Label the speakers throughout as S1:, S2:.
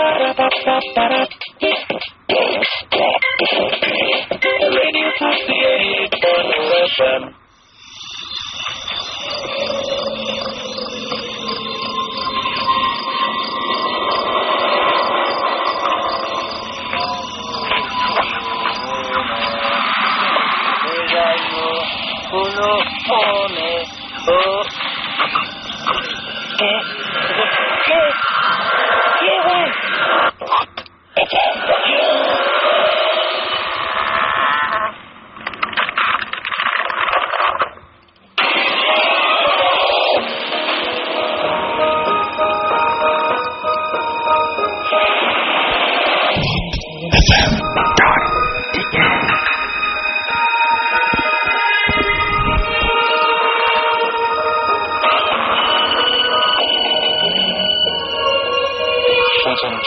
S1: Radio 58 FM.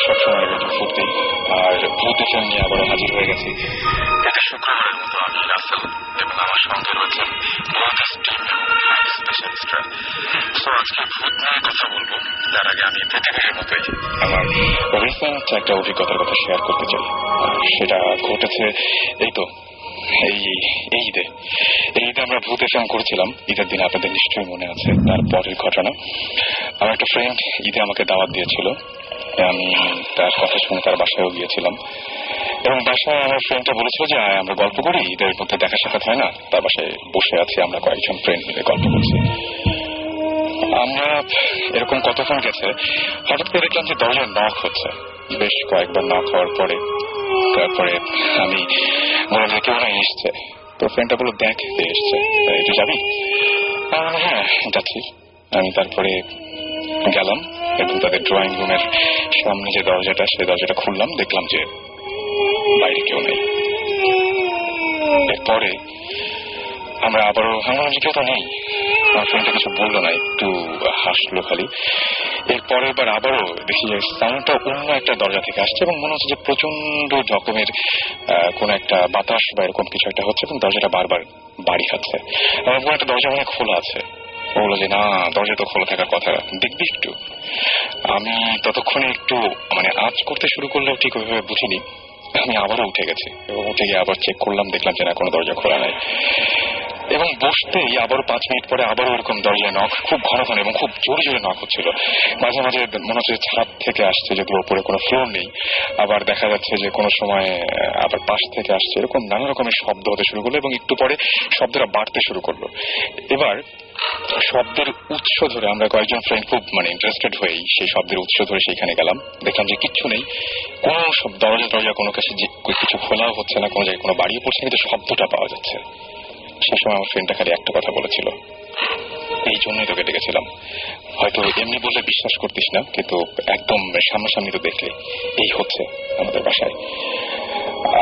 S1: সবসময় radio ফুটতে আর ভূত এফএম নিয়ে আবারও হাজির হয়ে গেছি। প্রতি শুক্রবারের মতো আমি রাসেল এবং আমার সঙ্গে রয়েছেন ভূত টিম এবং স্পেশালিস্টরা। সো আজকে ভূত নিয়ে কথা বলবো। তার আগে আমি প্রতিদিনের মতোই আমার রিসেন্ট একটা অভিজ্ঞতার কথা শেয়ার করতে চাই। সেটা ঘটেছে এই তো এই ঈদে আমরা ভূত এফএম করেছিলাম। ঈদের দিন আপনাদের নিশ্চয়ই মনে আছে। তারপরের ঘটনা, আমার একটা ফ্রেন্ড ঈদে আমাকে দাওয়াত দিয়েছিল। আমি তার কথা শুনে তার বাসায়ও গিয়েছিলাম এবং বাসায় আমার ফ্রেন্ডটা বলেছিল যে আমরা গল্প করি, ঈদের মধ্যে দেখা সাক্ষাৎ হয় না। তার বাসায় বসে আছি, আমরা কয়েকজন ফ্রেন্ড মিলে গল্প করছি। আমরা এরকম কতক্ষণ গেছে, হঠাৎ করে দেখলাম যে দরজায় নক হচ্ছে। বেশ কয়েকবার নক হওয়ার পরে তারপরে আমি বললাম যে কেউ না এসছে। তো ফ্রেন্ডটা বললো দেখ কে এসছে, একটু যাবি? হ্যাঁ যাচ্ছি। আমি তারপরে গেলাম এবং তাদের ড্রয়িং রুমের সামনে যে দরজাটা, সেই দরজাটা খুললাম, দেখলাম যে বাইরে কেউ নেই। এরপরে আমরা আবারও আমার কেউ তো নেই। আমার ফ্রেন্ডটা কিছু বললো না, একটু হাসলো খালি। এরপরে এবার আবারও দেখি যে সাউন্ডটা অন্য একটা দরজা থেকে আসছে এবং মনে হচ্ছে যে প্রচন্ড রকমের কোন একটা বাতাস বা এরকম কিছু একটা হচ্ছে এবং দরজাটা বারবার বাড়ি খাচ্ছে। আমার কোন একটা দরজা মানে খোলা আছে। বললো যে না, দরজা তো খোলা থাকার কথা, দেখবি একটু। আমি ততক্ষণে একটু আঁচ করতে শুরু করলেও ঠিক ওইভাবে বুঝিনি। আমি আবারও উঠে গেছি এবং উঠে গিয়ে আবার চেক করলাম, দেখলাম যে না, কোনো দরজা খোলা নাই। এবং বসতেই আবারও 5 মিনিট পরে আবারও এরকম দরজায় নক, খুব ঘন ঘন এবং খুব জোরে জোরে নক হচ্ছিল। মাঝে মাঝে মনে হচ্ছে ছাদ থেকে আসছে, যদি ওপরে কোনো ফ্লোর নেই। আবার দেখা যাচ্ছে যে কোনো সময় আবার পাশ থেকে আসছে। এরকম নানা রকমের শব্দ হতে শুরু করলো এবং একটু পরে শব্দটা বাড়তে শুরু করলো। এবার শব্দের উৎস ধরে আমরা কয়েকজন ফ্রেন্ড খুব ইন্টারেস্টেড হয়েই সেই শব্দের উৎস ধরে সেইখানে গেলাম। দেখলাম যে কিচ্ছু নেই, কোনো দরজা কোনো কাছে কিছু খোলাও হচ্ছে না, কোনো জায়গায় কোনো বাড়িও পড়ছে না, কিন্তু শব্দটা পাওয়া যাচ্ছে। সে সময় আমার ফ্রেন্ডটা খালি একটা কথা বলেছিল, এই জন্যই তোকে ডেকেছিলাম। হয়তো এমনি বললে বিশ্বাস করতিস না, কিন্তু একদম সামনাসামনি তো দেখলে এই হচ্ছে আমাদের বাসায়।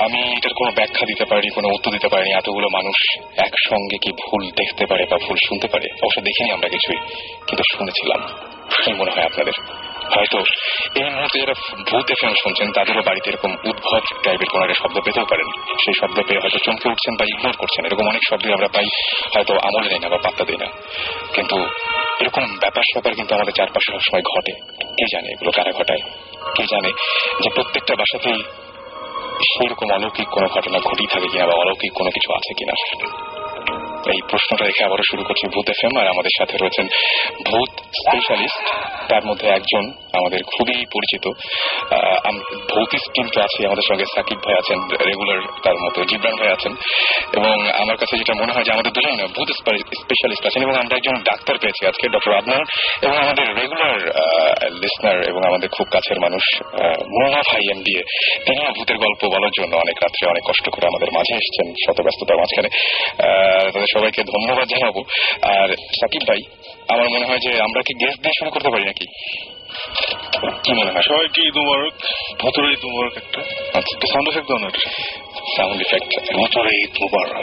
S1: আমি এটার কোনো ব্যাখ্যা দিতে পারিনি, কোনো উত্তর দিতে পারিনি। এতগুলো মানুষ একসঙ্গে কি ভুল দেখতে পারে বা ভুল শুনতে পারে? অবশ্য দেখিনি আমরা কিছুই, কিন্তু শুনেছিলাম। কি মনে হয় আপনাদের? হয়তো এই মুহূর্তে যারা ভূত এফএম শুনছেন তাদেরও বাড়িতে এরকম উদ্ভট টাইপের কোনো একটা শব্দ পেতেও পারেন। সেই শব্দ পেয়ে হয়তো চমকে উঠছেন বা ইগনোর করছেন। এরকম অনেক শব্দই আমরা পাই, হয়তো আমলে নেই না বা পাত্তা দিই না। কিন্তু এরকম ব্যাপার স্যাপার কিন্তু আমাদের চারপাশে সবসময় ঘটে। কে জানে এগুলো কারা ঘটায়? কে জানে যে প্রত্যেকটা বাসাতেই সেরকম অলৌকিক কোনো ঘটনা ঘটেই থাকে কিনা বা অলৌকিক কোনো কিছু আছে কিনা? এই প্রশ্নটা রেখে আবারও শুরু করছি ভূত এফএম। আর আমাদের সাথে রয়েছেন ভূত স্পেশালিস্ট, তার মধ্যে একজন আমাদের খুবই পরিচিত ভৌতিক টিম তো আছে। আমাদের সঙ্গে সাকিব ভাই আছেন রেগুলার, তার মতো জিবরান ভাই আছেন এবং আমার কাছে যেটা মনে হয় যে আমাদের দুজন ভূত স্পেশালিস্ট আছেন এবং আমরা একজন ডাক্তার পেয়েছি আজকে, ডক্টর আদনান, এবং আমাদের রেগুলার লিসনার এবং আমাদের খুব কাছের মানুষ মুন্না ভাই এমবিএ। তিনিও ভূতের গল্প বলার জন্য অনেক রাত্রে অনেক কষ্ট করে আমাদের মাঝে এসেছেন শত ব্যস্ততার মাঝখানে। তাদের সবাইকে ধন্যবাদ জানাবো। আর সাকিব ভাই, আমার মনে হয় যে আমরা কি গেস্ট দিয়ে শুরু করতে পারি নাকি? কি মনে হয়?
S2: সবাইকে ঈদ মুবারক, ভূতের ঈদ মুবারক। একটা সাউন্ড এফেক্ট দাও না,
S1: সাউন্ড এফেক্ট, ভূতের ঈদ মুবারক।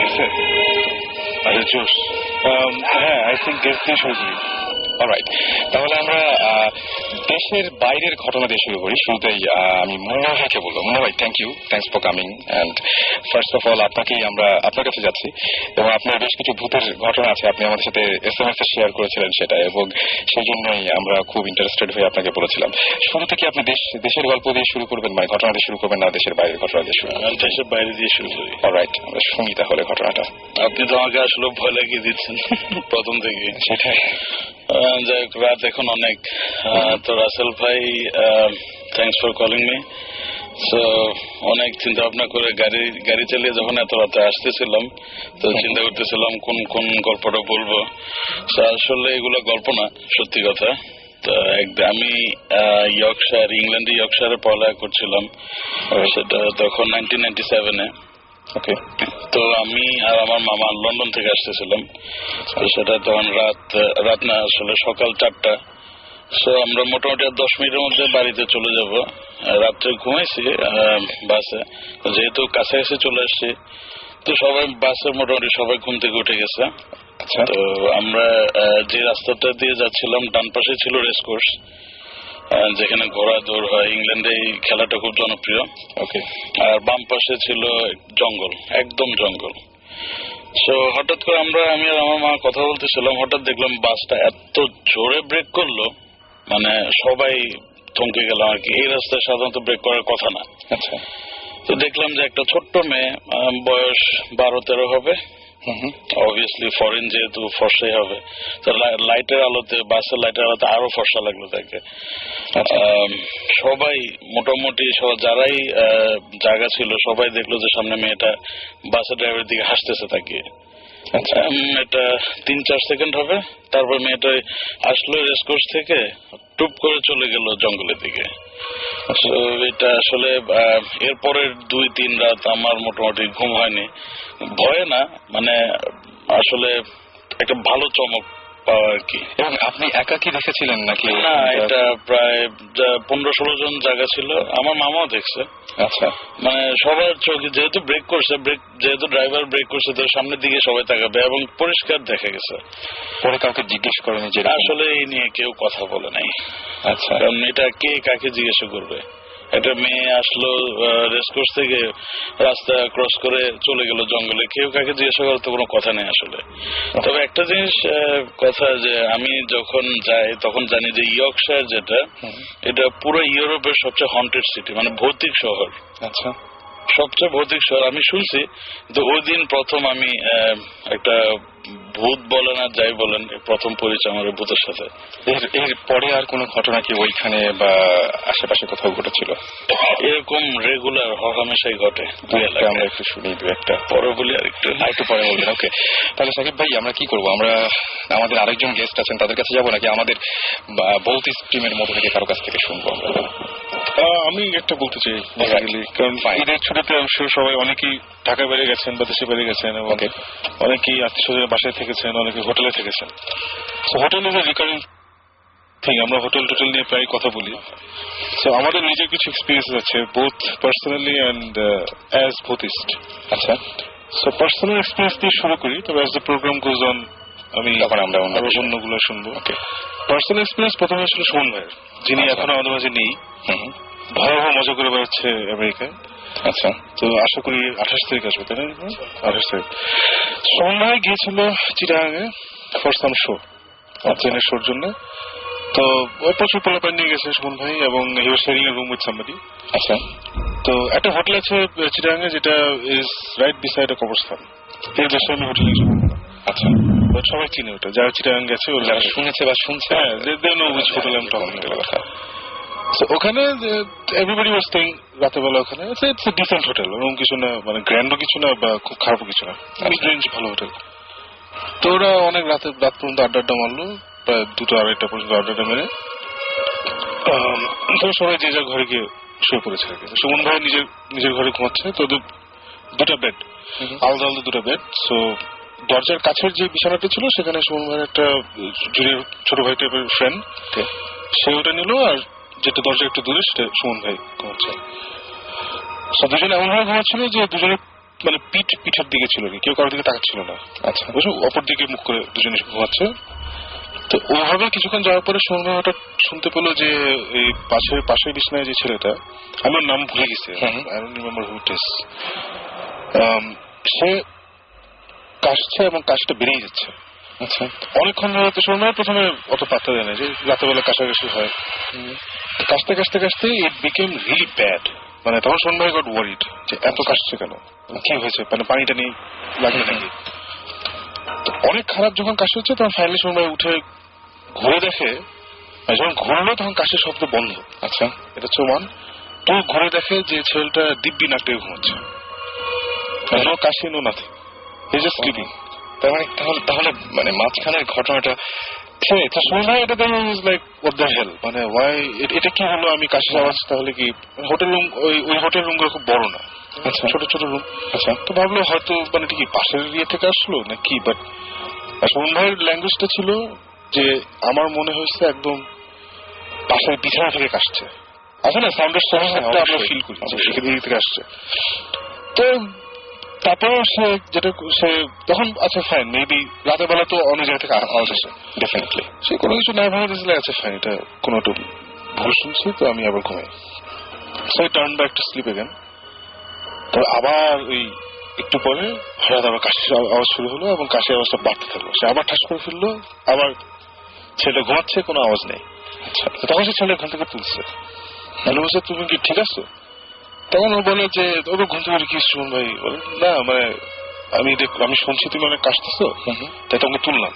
S2: আচ্ছা জোস। হ্যাঁ, আই থিঙ্ক গেস্ট দিয়ে শুরু করি।
S1: অলরাইট, তাহলে আমরা দেশের বাইরের ঘটনা দিয়ে শুরু করি। শুরুতেই আমি মুন্না ভাইকে বলবো। মুন্না ভাই, thanks for coming. And first of all আমরা আপনার কাছে যাচ্ছি, এবং আপনার বেশ কিছু ভূতের ঘটনা আছে, আপনি আমাদের সাথে SMS এ শেয়ার করেছিলেন সেটা, এবং সেই জন্যই আমরা খুব ইন্টারেস্টেড হয়ে আপনাকে বলেছিলাম। শুরু থেকে আপনি দেশের গল্প দিয়ে শুরু করবেন, মানে ঘটনা দিয়ে শুরু করবেন, না দেশের বাইরের ঘটনা দিয়ে শুরু করবেন?
S2: দেশের বাইরে দিয়ে শুরু করি।
S1: অলরাইট, আমরা শুনি তাহলে ঘটনাটা।
S2: আপনি তো আমাকে আসলে ভয় লাগিয়ে দিচ্ছেন প্রথম থেকে।
S1: সেটাই।
S2: যাই হোক, রাত এখন অনেক। তো রাসেল ভাই, thanks for calling me. So অনেক চিন্তা ভাবনা করে গাড়ি চালিয়ে যখন এত রাতে আসতেছিলাম, তো চিন্তা করতেছিলাম কোন কোন গল্পটা বলবো। আসলে এগুলো গল্প না, সত্যি কথা। তো আমি ইংল্যান্ডে ইয়র্কশায়ারে পড়ালেখা করছিলাম, সেটা তখন 1997-এ।
S1: ওকে।
S2: তো আমি আর আমার মামা লন্ডন থেকে আসতেছিলাম, সেটা তখন রাত না, আসলে সকাল 4টা। সো আমরা মোটামুটি 10 মিনিটের মধ্যে বাড়িতে চলে যাব। রাত্রে ঘুমাইছি বাসে, যেহেতু কাছাকাছি চলে আসছি, তো সবাই বাসে মোটামুটি সবাই ঘুম থেকে উঠে গেছে। তো আমরা যে রাস্তাটা দিয়ে যাচ্ছিলাম, ডান পাশে ছিল রেসকোর্স, যেখানে ঘোড়া দৌড় হয়। ইংল্যান্ডে এই খেলাটা খুব জনপ্রিয়।
S1: ওকে। আর
S2: বাম পাশে ছিল জঙ্গল, একদম জঙ্গল। সো হঠাৎ করে আমি আর আমার মা কথা বলতেছিলাম, হঠাৎ দেখলাম বাসটা এত জোরে ব্রেক করলো, মানে সবাই থমকে গেলাম আর কি। এই রাস্তায় সাধারণত ব্রেক করার কথা না।
S1: আচ্ছা।
S2: তো দেখলাম যে একটা ছোট্ট মেয়ে, বয়স 12-13 হবে, অবভিয়াসলি ফরেন যেহেতু ফর্সাই হবে, তো লাইটের আলোতে, বাসের লাইটের আলোতে আরো ফর্সা লাগলো তাকে। সবাই মোটামুটি যারাই জায়গা ছিল সবাই দেখলো যে সামনে মেয়েটা বাসের ড্রাইভারের দিকে হাসতেছে তাকে। এটা 3-4 সেকেন্ড হবে, তারপর মেয়েটা আসলো রেসকোর্স থেকে, টুপ করে চলে গেল জঙ্গলের দিকে। এটা আসলে এরপরের 2-3 রাত আমার মোটামুটি ঘুম হয়নি। ভয়ে না, মানে আসলে একটা ভালো চমক পাওয়া আর কি।
S1: এবং আপনি একাকি দেখেছিলেন নাকি?
S2: না, এটা প্রায় 15-16 জন জায়গা ছিল, আমার মামাও দেখছে।
S1: আচ্ছা।
S2: মানে সবার চোখে, যেহেতু ব্রেক করছে, যেহেতু ড্রাইভার ব্রেক করছে, তো সামনের দিকে সবাই তাকাবে, এবং পরিষ্কার দেখা গেছে।
S1: পরে কাউকে জিজ্ঞেস করেনি যে?
S2: আসলে এই নিয়ে কেউ কথা বলে নাই।
S1: আচ্ছা।
S2: কারণ এটা কে কাকে জিজ্ঞাসা করবে? একটা মেয়ে আসলো রেসকোর্স থেকে, রাস্তা ক্রস করে চলে গেল জঙ্গলে, কেউ কাকে জিজ্ঞাসা করার তো কোনো কথা নেই আসলে। তবে একটা জিনিস কথা, যে আমি যখন যাই তখন জানি যে ইয়র্কশায়ার যেটা, এটা পুরো ইউরোপের সবচেয়ে হন্টেড সিটি, মানে ভৌতিক শহর।
S1: আচ্ছা।
S2: সবচেয়ে ভৌতিক শহর আমি শুনছি। তো ওই দিন প্রথম আমি একটা ভূত বলেন আর যাই বলেন, প্রথম পরিচয় আমার ভূতের সাথে।
S1: এর পরে আর কোনো ঘটনা কি ওইখানে বা আশেপাশে কোথাও ঘটেছিল?
S2: এরকম রেগুলার হরহামেশাই ঘটে।
S1: আমরা একটু শুনি, দু একটা
S2: পরে বলি, আর একটু
S1: পরে বলবেন। ওকে, তাহলে সাকিব ভাই, আমরা কি করবো? আমরা আমাদের আরেকজন গেস্ট আছেন, তাদের কাছে যাবো, নাকি আমাদের ভৌতিক টিমের মধ্যে থেকে কারো কাছ থেকে শুনবো আমরা?
S3: আমি একটা বলতে চাই, কারণ ঈদের ছুটিতে সবাই অনেকেই ঢাকায় বেড়ে গেছেন বা দেশে বেড়ে গেছেন, এবং অনেকেই আত্মীয় বাসায় থেকেছেন, অনেকে হোটেলে থেকেছেন। Hotel is a recurring thing. আমরা হোটেল নিয়ে প্রায় কথা বলি। সো আমাদের নিজের কিছু এক্সপিরিয়েন্স আছে, বোথ পার্সোনালি অ্যান্ড অ্যাজ ভূতিস্ট।
S1: আচ্ছা।
S3: সো পার্সোনাল এক্সপিরিয়েন্স দিয়ে শুরু করি, তবে as the program goes on আমি
S1: আমরা
S3: অন্যগুলো শুনবো। পার্সোনাল এক্সপিরিয়েন্স প্রথমে ছিল সুমন ভাইয়ের, যিনি এখনো আমাদের মাঝে নেই। ভয়াবহ মজা করে বেড়াচ্ছে আমেরিকায়।
S1: আচ্ছা।
S3: তো আশা করি 28 তারিখ আসবে, তাই না? 28 তারিখ সুমন ভাই গিয়েছিল চিটাগাঙে ফর সাম শো, ট্রেনের শোর জন্য। তো ওই প্রচুর পোলাপান নিয়ে গেছে সুমন ভাই, এবং he was sharing a room with somebody.
S1: আচ্ছা।
S3: তো একটা হোটেল আছে চিটাগাঙে, যেটা ইজ রাইট বিসাইড এ কবরস্থান। এর বেশি আমি হোটেলে কিছু বলবো না।
S1: আচ্ছা।
S3: সবাই চিনে ওটা, যারা চিটাগাং গেছে,
S1: যারা শুনেছে বা শুনছে,
S3: হ্যাঁ, they know which hotel I am talking about. ওখানে এভরিবডি ওয়াজ স্টেইং রাতের বেলা ওখানে। ইটস এ ডিসেন্ট হোটেল, এরকম কিছু না, মানে গ্র্যান্ডও কিছু না বা খুব খারাপও কিছু না, মিড রেঞ্জ ভালো হোটেল। তো ওরা অনেক রাত পর্যন্ত আড্ডা মারলো, প্রায় 2-2-2:30 পর্যন্ত আড্ডা মেরে। তো সবাই যে যার ঘরে গিয়ে শুয়ে পড়েছে আর কি। সুমন ভাই নিজের ঘরে ঘুমাচ্ছে। তো দুটা বেড, আলাদা দুটা বেড। সো দরজার কাছের যে বিছানাটা ছিল, সেখানে সুমন ভাইয়ের একটা জুনিয়র ছোট ভাই টাইপের ফ্রেন্ড, সে ওটা নিল, আর যেটা দরজা একটু দূরে সেটা সুমন ভাই ঘুমাচ্ছে। দুজনে এমন ভাবে ঘুমাচ্ছিল যে দুজনে মানে পিঠের দিকে ছিল, কেউ কারোর দিকে তাকাচ্ছিল না।
S1: আচ্ছা।
S3: অপর দিকে মুখ করে দুজনে ঘুমাচ্ছে। তো ওভাবে কিছুক্ষণ যাওয়ার পরে সুমন ভাই হঠাৎ শুনতে পেলো যে এই পাশের বিছানায় যে ছেলেটা, আমি ওর নাম ভুলে গেছি, I don't remember who it is, সে কাশছে এবং কাশটা বেড়েই যাচ্ছে।
S1: আচ্ছা,
S3: অনেকক্ষণ ধরে তো সুমন ভাই প্রথমে অত পাত্তা দেয় না যে রাতেবেলা কাশাকাশি হয়, কাশতে কাশতে কাশতে ইট বিকেম রিয়েলি ব্যাড। মানে তখন সুমন ভাই গট ওয়ারিড যে এত কাশছে কেন, কি হয়েছে, মানে পানিটা নেই লাগবে নাকি। অনেক খারাপ যখন কাশি হচ্ছে তখন ফাইনালি সুমন ভাই উঠে ঘুরে দেখে, যখন ঘুরলো তখন কাশির শব্দ বন্ধ।
S1: আচ্ছা,
S3: এটা হচ্ছে ওয়ান। তো ঘুরে দেখে যে ছেলেটা দিব্যি নাক ডেকে ঘুমাচ্ছে, নো কাশি no nothing, he just sleeping.
S1: তার মানে তাহলে মানে মাঝখানের ঘটনাটা
S3: সুমন ভাই এটা দেখে is like what the hell, মানে ওয়াই এটা কি হলো, আমি কাশির আওয়াজ, তাহলে কি হোটেল রুম, ওই হোটেল রুমগুলো খুব বড় না, ছোট ছোট রুম। আচ্ছা, তো ভাবলো হয়তো মানে কি পাশের ইয়ে থেকে আসলো না কি, বাট সুমন ভাইয়ের ল্যাঙ্গুয়েজটা ছিল যে আমার মনে হয়েছে একদম পাশের বিছানা থেকে কাশছে। আছে না সাউন্ডের সোর্সটা আমরা ফিল করি এদিক থেকে আসছে। তো তারপর সে তখন আচ্ছা ফাইন, মেবি রাতের বেলা তো অন্য জায়গা থেকে আওয়াজ আসে,
S1: ডেফিনেটলি
S3: সে কোনো কিছু না ভাবে দিয়েছিল, আচ্ছা ফাইন এটা কোনো একটু ভুল শুনছি, তো আমি আবার ঘুমাই। So turn back to sleep again. তবে আবার ওই একটু পরে হঠাৎ আবার কাশির আওয়াজ শুরু হলো এবং কাশির আওয়াজটা বাড়তে থাকলো। সে আবার ঠাস করে ফেললো, আবার ছেলে ঘুমাচ্ছে, কোনো আওয়াজ নেই। আচ্ছা, তখন সে ছেলে ঘুম থেকে তুলছে, হ্যালো বলছে তুমি কি ঠিক আছো? তখন ও বলে যে ওর ঘুম থেকে কি সুমন ভাই বলে না, মানে আমি শুনছি তুমি অনেক কাশতেছো, তাই তোমাকে তুললাম।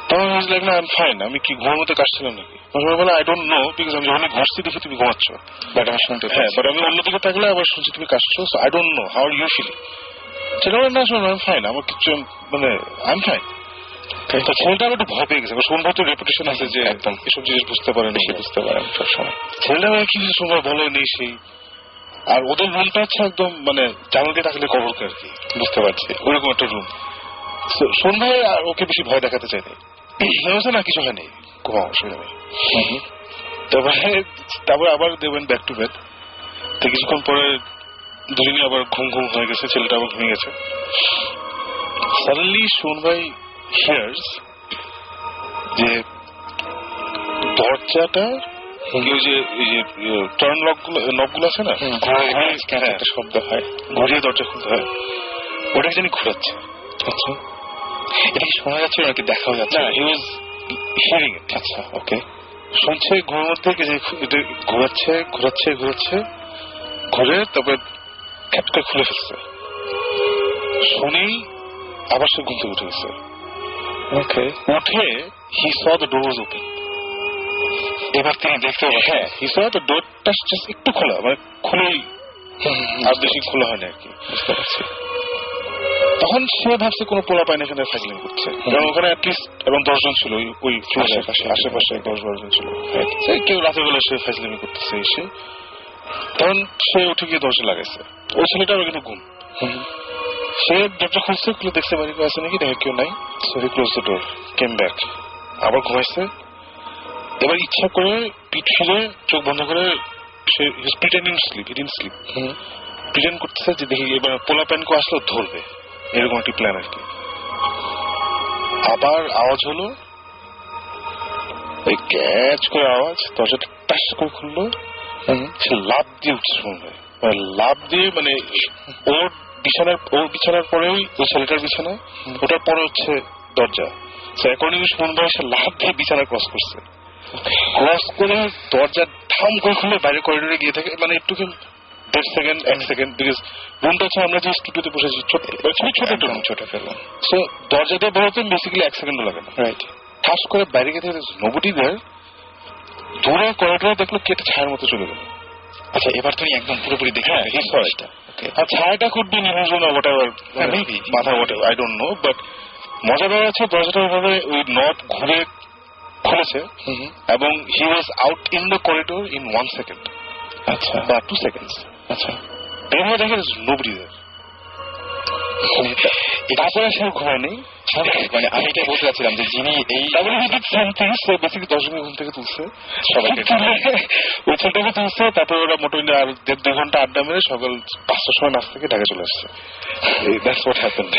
S3: তখন না আই এম ফাইন, আমি কি ঘুমের মধ্যে কাশছিলাম নাকি? বলে আই ডোন্ট নো, বিকজ আমি যখন ঘুরছি দেখি তুমি ঘুমাচ্ছ, বাট আমি শুনতে, হ্যাঁ বাট আমি অন্যদিকে থাকলে আবার শুনছি তুমি কাশছো, so I don't know how are you feeling. সেটা না শুনুন আই এম ফাইন, আমার কিছু মানে আই এম ফাইন। তো ছেলেটা একটু ভয় পেয়ে গেছে, সুমন ভাই তো রেপুটেশন আছে যে একদম এসব জিনিস বুঝতে পারেন, বুঝতে পারেন সবসময়। ছেলেটা কি সুমন ভাই বলে নেই সেই, আর ওদের রুমটা হচ্ছে একদম মানে জানাল দিয়ে থাকলে কবরকে আর কি, বুঝতে পারছি ওইরকম একটা রুম। সুমন ভাই আর ওকে বেশি ভয় দেখাতে চাইনি, না কিছু হয়নি, ঘুমাও অসুবিধা নেই। তারপরে আবার they went back to bed. তো কিছুক্ষণ পরে দুজনই আবার ঘুম হয়ে গেছে, ছেলেটা আবার ঘুমিয়ে গেছে। সাডেনলি সুমন ভাই হিয়ার্স যে দরজাটা যে টার্ন নবগুলো আছে না, একটা শব্দ হয়, ঘুরিয়ে দরজা খুলতে হয়, ওটাকে জানি ঘুরাচ্ছে।
S1: আচ্ছা, এটা কি শোনা যাচ্ছে নাকি দেখাও যাচ্ছে?
S3: না, হি ওয়াজ হিয়ারিং ইট।
S1: আচ্ছা, ওকে,
S3: শুনছে ঘুমের মধ্যে ঘুরাচ্ছে ঘুরে তারপর খ্যাট করে খুলে ফেলছে, শুনেই আবার সে ঘুম থেকে উঠে গেছে।
S1: ওকে,
S3: উঠে হি saw the door was open.
S1: এবার তিনি দেখতে পাচ্ছেন,
S3: হ্যাঁ হি স দ্য ডোরটা জাস্ট একটু খোলা, মানে খুলেই, আর বেশি খোলা হয়নি আর কি,
S1: বুঝতে পারছি।
S3: তখন সে ভাবছে কোনো পোলা পায়নি এখানে ফাইজলিং করছে, কারণ ওখানে অ্যাটলিস্ট এবং 10 জন ছিল, ওই আশেপাশে 10-12 জন ছিল, কেউ রাতের বেলা সে ফাইজলিং করতেছে এসে। তখন সে উঠে গিয়ে দরজা লাগাইছে, ওই ছেলেটারও কিন্তু ঘুম। সে দরজা খুলে দেখছে বাড়ি কেউ আছে নাকি, দেখে কেউ নাই, so he close the door, came back, আবার ঘুমাইছে। এবার ইচ্ছা করে পিঠ ফিরে চোখ বন্ধ করে সে pretending sleep, he didn't sleep, pretend করতেছে যে দেখি এবার পোলা প্যানকে আসলে ধরবে, এরকম একটি প্ল্যান আর কি। আবার আওয়াজ হলো, ওই ক্যাচ করে আওয়াজ, দরজাটা টাস করে খুললো, সে লাফ দিয়ে উঠছে শুনবে, লাফ দিয়ে মানে ওর বিছানার পরেই ওই ছেলেটার বিছানা, ওটার পরে হচ্ছে দরজা। অ্যাকর্ডিং সুমন ভাই সে লাফ দিয়ে বিছানা ক্রস করছে, ক্রস করে দরজা ধাম করে খুলে বাইরে করিডোরে গিয়ে থাকে, মানে একটু 1 সেকেন্ড, বিকজ রুমটা হচ্ছে আমরা যে স্টুডিওতে বসেছি ছোট ফেললাম, সো দরজা দিয়ে বেরোতে বেসিক্যালি 1 সেকেন্ডও লাগে না। রাইট, ঠাস করে বাইরে গিয়ে দেখে নোবডি দেয়ার, দূরে করিডোরে দেখলো কেটে ছায়ার মতো চলে গেল।
S1: আচ্ছা, এবার তুমি একদম পুরোপুরি দেখে,
S3: আর ছায়াটা খুব দিন মাথা আই ডোন্ট নো, বাট মজা বেড়ে যাচ্ছে দরজাটা ওইভাবে ওই নব ঘুরে খুলেছে এবং he was out in the corridor in 1 second, আচ্ছা বা 2 সেকেন্ডস। আচ্ছা, বের হয়ে দেখে নোবডি দেয়ার। তারপরে সে ঘুমায়নি,
S1: মানে আমি এটাই বলতে চাচ্ছিলাম যে যিনি এই
S3: বেসিক্যালি 10 জনের ঘুম থেকে তুলছে সবাইকে ওইখান থেকে তুলছে, তারপরে ওরা মোটামুটি আর 1.5-2 ঘন্টা আড্ডা মেরে সকাল 5টার সময় নাচ থেকে ঢাকা চলে আসছে। That's what happened.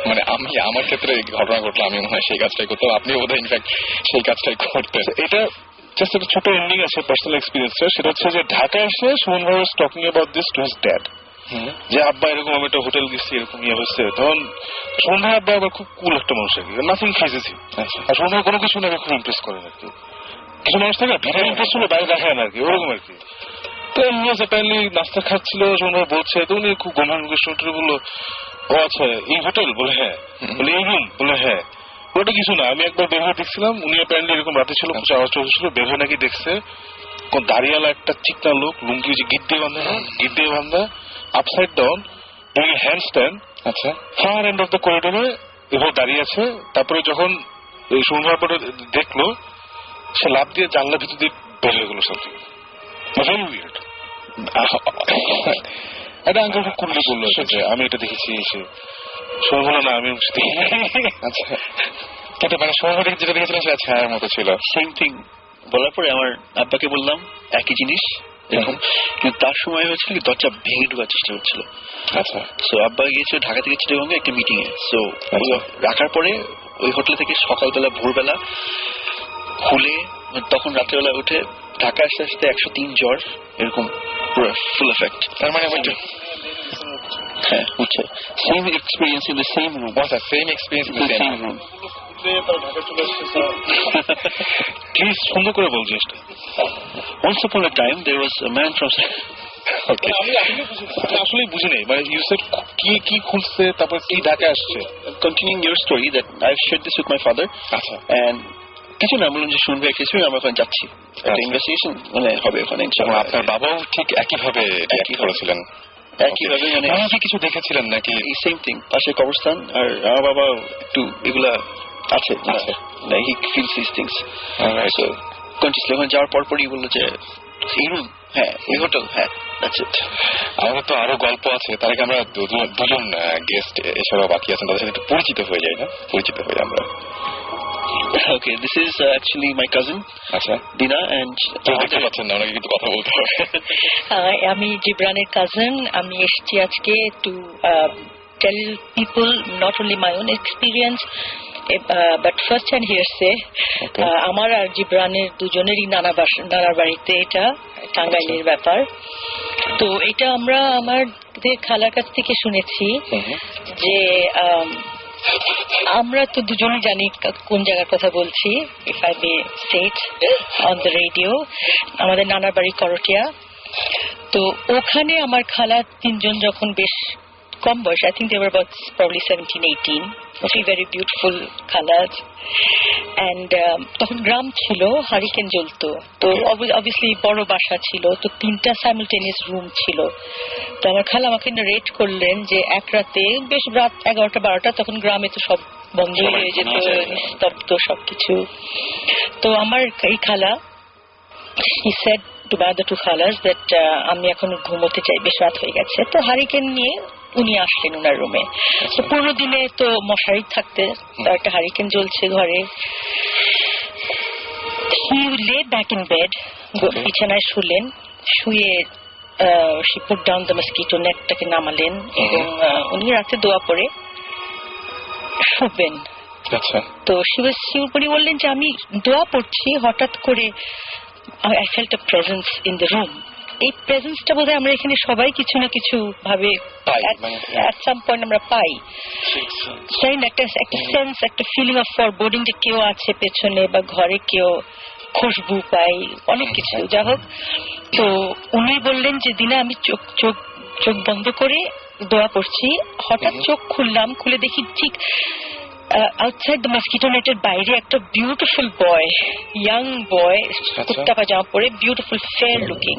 S1: মানে আমি আমার ক্ষেত্রে ঘটনা ঘটলো, আমি মনে হয় সেই কাজটাই করতাম, আপনি বোধহয় ইনফ্যাক্ট সেই কাজটাই করতেন।
S3: এটা জাস্ট একটা ছোট এন্ডিং আছে পার্সোনাল এক্সপিরিয়েন্সটা, সেটা হচ্ছে যে ঢাকা এসে সুমন ভাই was talking about this to his dad, যে আব্বা এরকম আমি একটা হোটেল গেছি এরকম ইয়ে হচ্ছে। তখন সুমন ভাই আব্বা আবার খুব কুল একটা মানুষ আর কি, নাথিং ফেজেছি। আর সুমন ভাই কোনো কিছু না খুব ইমপ্রেস করেন আর কি। কিছু মানুষ থাকে ভিতরে ইমপ্রেস হলে বাইরে দেখায় না আর কি, ওরকম আর কি। তো অ্যাপারেন্টলি নাস্তা খাচ্ছিল, সুমন ভাই বলছে, তো উনি খুব গম্ভীর মুখে শুনতে বললো, ও আচ্ছা এই হোটেল? বলে হ্যাঁ। বলে এই রুম? বলে হ্যাঁ। ওটা কিছু না, আমি একবার বের হয়ে দেখছিলাম, উনি অ্যাপারেন্টলি এরকম রাতে ছিল, কিছু আওয়াজ ছিল, বের হয়ে নাকি দেখছে কোন দাঁড়িয়ালা একটা চিকনা লোক, লুঙ্গি যে গিট দিয়ে বান্ধা, গিট দিয়ে বান্ধা, upside down, doing hand stand,
S1: আচ্ছা,
S3: ফার এন্ড অফ দ্য করিডোরে এভাবে দাঁড়িয়ে আছে। তারপরে যখন সুন্দর দেখলো, সে লাফ দিয়ে জানলা ভিতর দিয়ে বের হয়ে গেল সামথিং ভেরি উইয়ার্ড। একটা আঙ্কেল খুব কুললি বললো যে আমি এটা দেখেছি, এসে সময় বলো না আমি
S1: আচ্ছা, কিন্তু মানে সময় যেটা দেখেছিলাম সেটা ছায়ার মতো ছিল।
S4: সেম থিং বলার পরে আমার আব্বাকে বললাম একই জিনিস এরকম, কিন্তু তার সময় হয়েছিল কি দরজা ভেঙে ঢোকার চেষ্টা হচ্ছিল।
S1: আচ্ছা,
S4: সো আব্বা গিয়েছিল ঢাকা থেকে চিটাগঙ্গে একটা মিটিং এ। সো রাখার পরে ওই হোটেল থেকে সকালবেলা ভোরবেলা খুলে, তখন রাত্রেবেলা উঠে ঢাকা আসতে আসতে 103 জ্বর, এরকম পুরো ফুল এফেক্ট।
S1: তার মানে
S4: হ্যাঁ বুঝছে, same experience in the same room,
S1: same experience in the same room.
S3: Please সুন্দর করে বল জিনিসটা।
S4: Once upon a time there was a man from
S3: আসলে বুঝি নাই, মানে ইউ সেড কি খুলছে তারপর কি ঢাকা আসছে।
S4: Continuing your story that I've shared this with my father,
S3: আচ্ছা,
S4: and কিছু না বলুন যে শুনবে কিছু, আমরা ওখানে যাচ্ছি একটা ইনভেস্টিগেশন মানে হবে ওখানে ইনশাআল্লাহ।
S1: আপনার বাবাও ঠিক একইভাবে করেছিলেন?
S4: একইভাবে মানে
S1: আপনি কি কিছু দেখেছিলেন নাকি?
S4: সেম থিং, পাশে কবরস্থান, আর আমার বাবা একটু এগুলা আছে, he feels this things. So continuously ওখানে যাওয়ার পরপরই বললো যে এই রুম, হ্যাঁ এই হোটেল, হ্যাঁ দ্যাটস ইট।
S1: আমাদের তো আরো গল্প আছে, তার আগে আমরা দুজন গেস্ট এছাড়াও বাকি আছেন, তাদের সাথে একটু পরিচিত হয়ে যাই না? পরিচিত হয়ে আমরা।
S4: Okay, this is actually my cousin.
S1: আচ্ছা,
S4: Dina, and
S1: দেখতে পাচ্ছেন না, ওনাকে কিন্তু কথা বলতে হবে।
S5: আমি জিবরানের কাজিন। আমি এসেছি আজকে to tell people not only my own experience but first hand hearsay. আমার আর জিবরানের দুজনেরই নানার বাড়িতে এটা টাঙ্গাইলের ব্যাপার। তো এটা আমরা আমাদের খালার কাছ থেকে শুনেছি যে আমরা তো দুজনই জানি কোন জায়গার কথা বলছি, if I may state on the radio. আমাদের নানার বাড়ি করটিয়া। তো ওখানে আমার খালা তিনজন যখন বেশ কম বয়স, I think they were about probably 17-18, three very beautiful colors, and তখন গ্রাম ছিল, হারিকেন জ্বলতো। তো অবভিয়াসলি বড় বাসা ছিল, তো 3টা সাইমালটেনিয়াস রুম ছিল। তো আমার খালা আমাকে রেট করলেন যে এক রাতে, বেশ রাত 11টা-12টা, তখন গ্রামে তো সব বন্ধ হয়ে যেত, নিস্তব্ধ সবকিছু। তো আমার এই খালা, he said to my other two খালাস that আমি এখন ঘুমোতে চাই, বেশ রাত হয়ে গেছে। তো হারিকেন নিয়ে উনি আসলেন ওনার রুমে। তো পুরো দিনে তো মশারি থাকতে, একটা হারিকেন জ্বলছে ঘরে। he lay back in bed, বিছানায় শুলেন, শুয়ে she put down the mosquito netটাকে নামালেন, এবং উনি রাতে দোয়া পড়ে শুবেন।
S1: আচ্ছা,
S5: তো উনি বললেন যে আমি দোয়া পড়ছি, হঠাৎ করে I felt a presence in the room. এই প্রেজেন্সটা বোধহয় আমরা এখানে সবাই কিছু না কিছু ভাবে at some point আমরা পাই, তাই না? একটা সেন্স, একটা ফিলিং অফ ফরবোর্ডিং যে কেউ আছে পেছনে, বা ঘরে কেউ, খুশবু পাই, অনেক কিছু। যা হোক, তো উনি বললেন যে দিনা আমি চোখ বন্ধ করে দোয়া করছি, হঠাৎ চোখ খুললাম, খুলে দেখি ঠিক আউটসাইড দ্য মসকিটো নেটের বাইরে একটা বিউটিফুল বয়, ইয়াং বয়, কুর্তা পাজামা পরে, বিউটিফুল ফেয়ার লুকিং।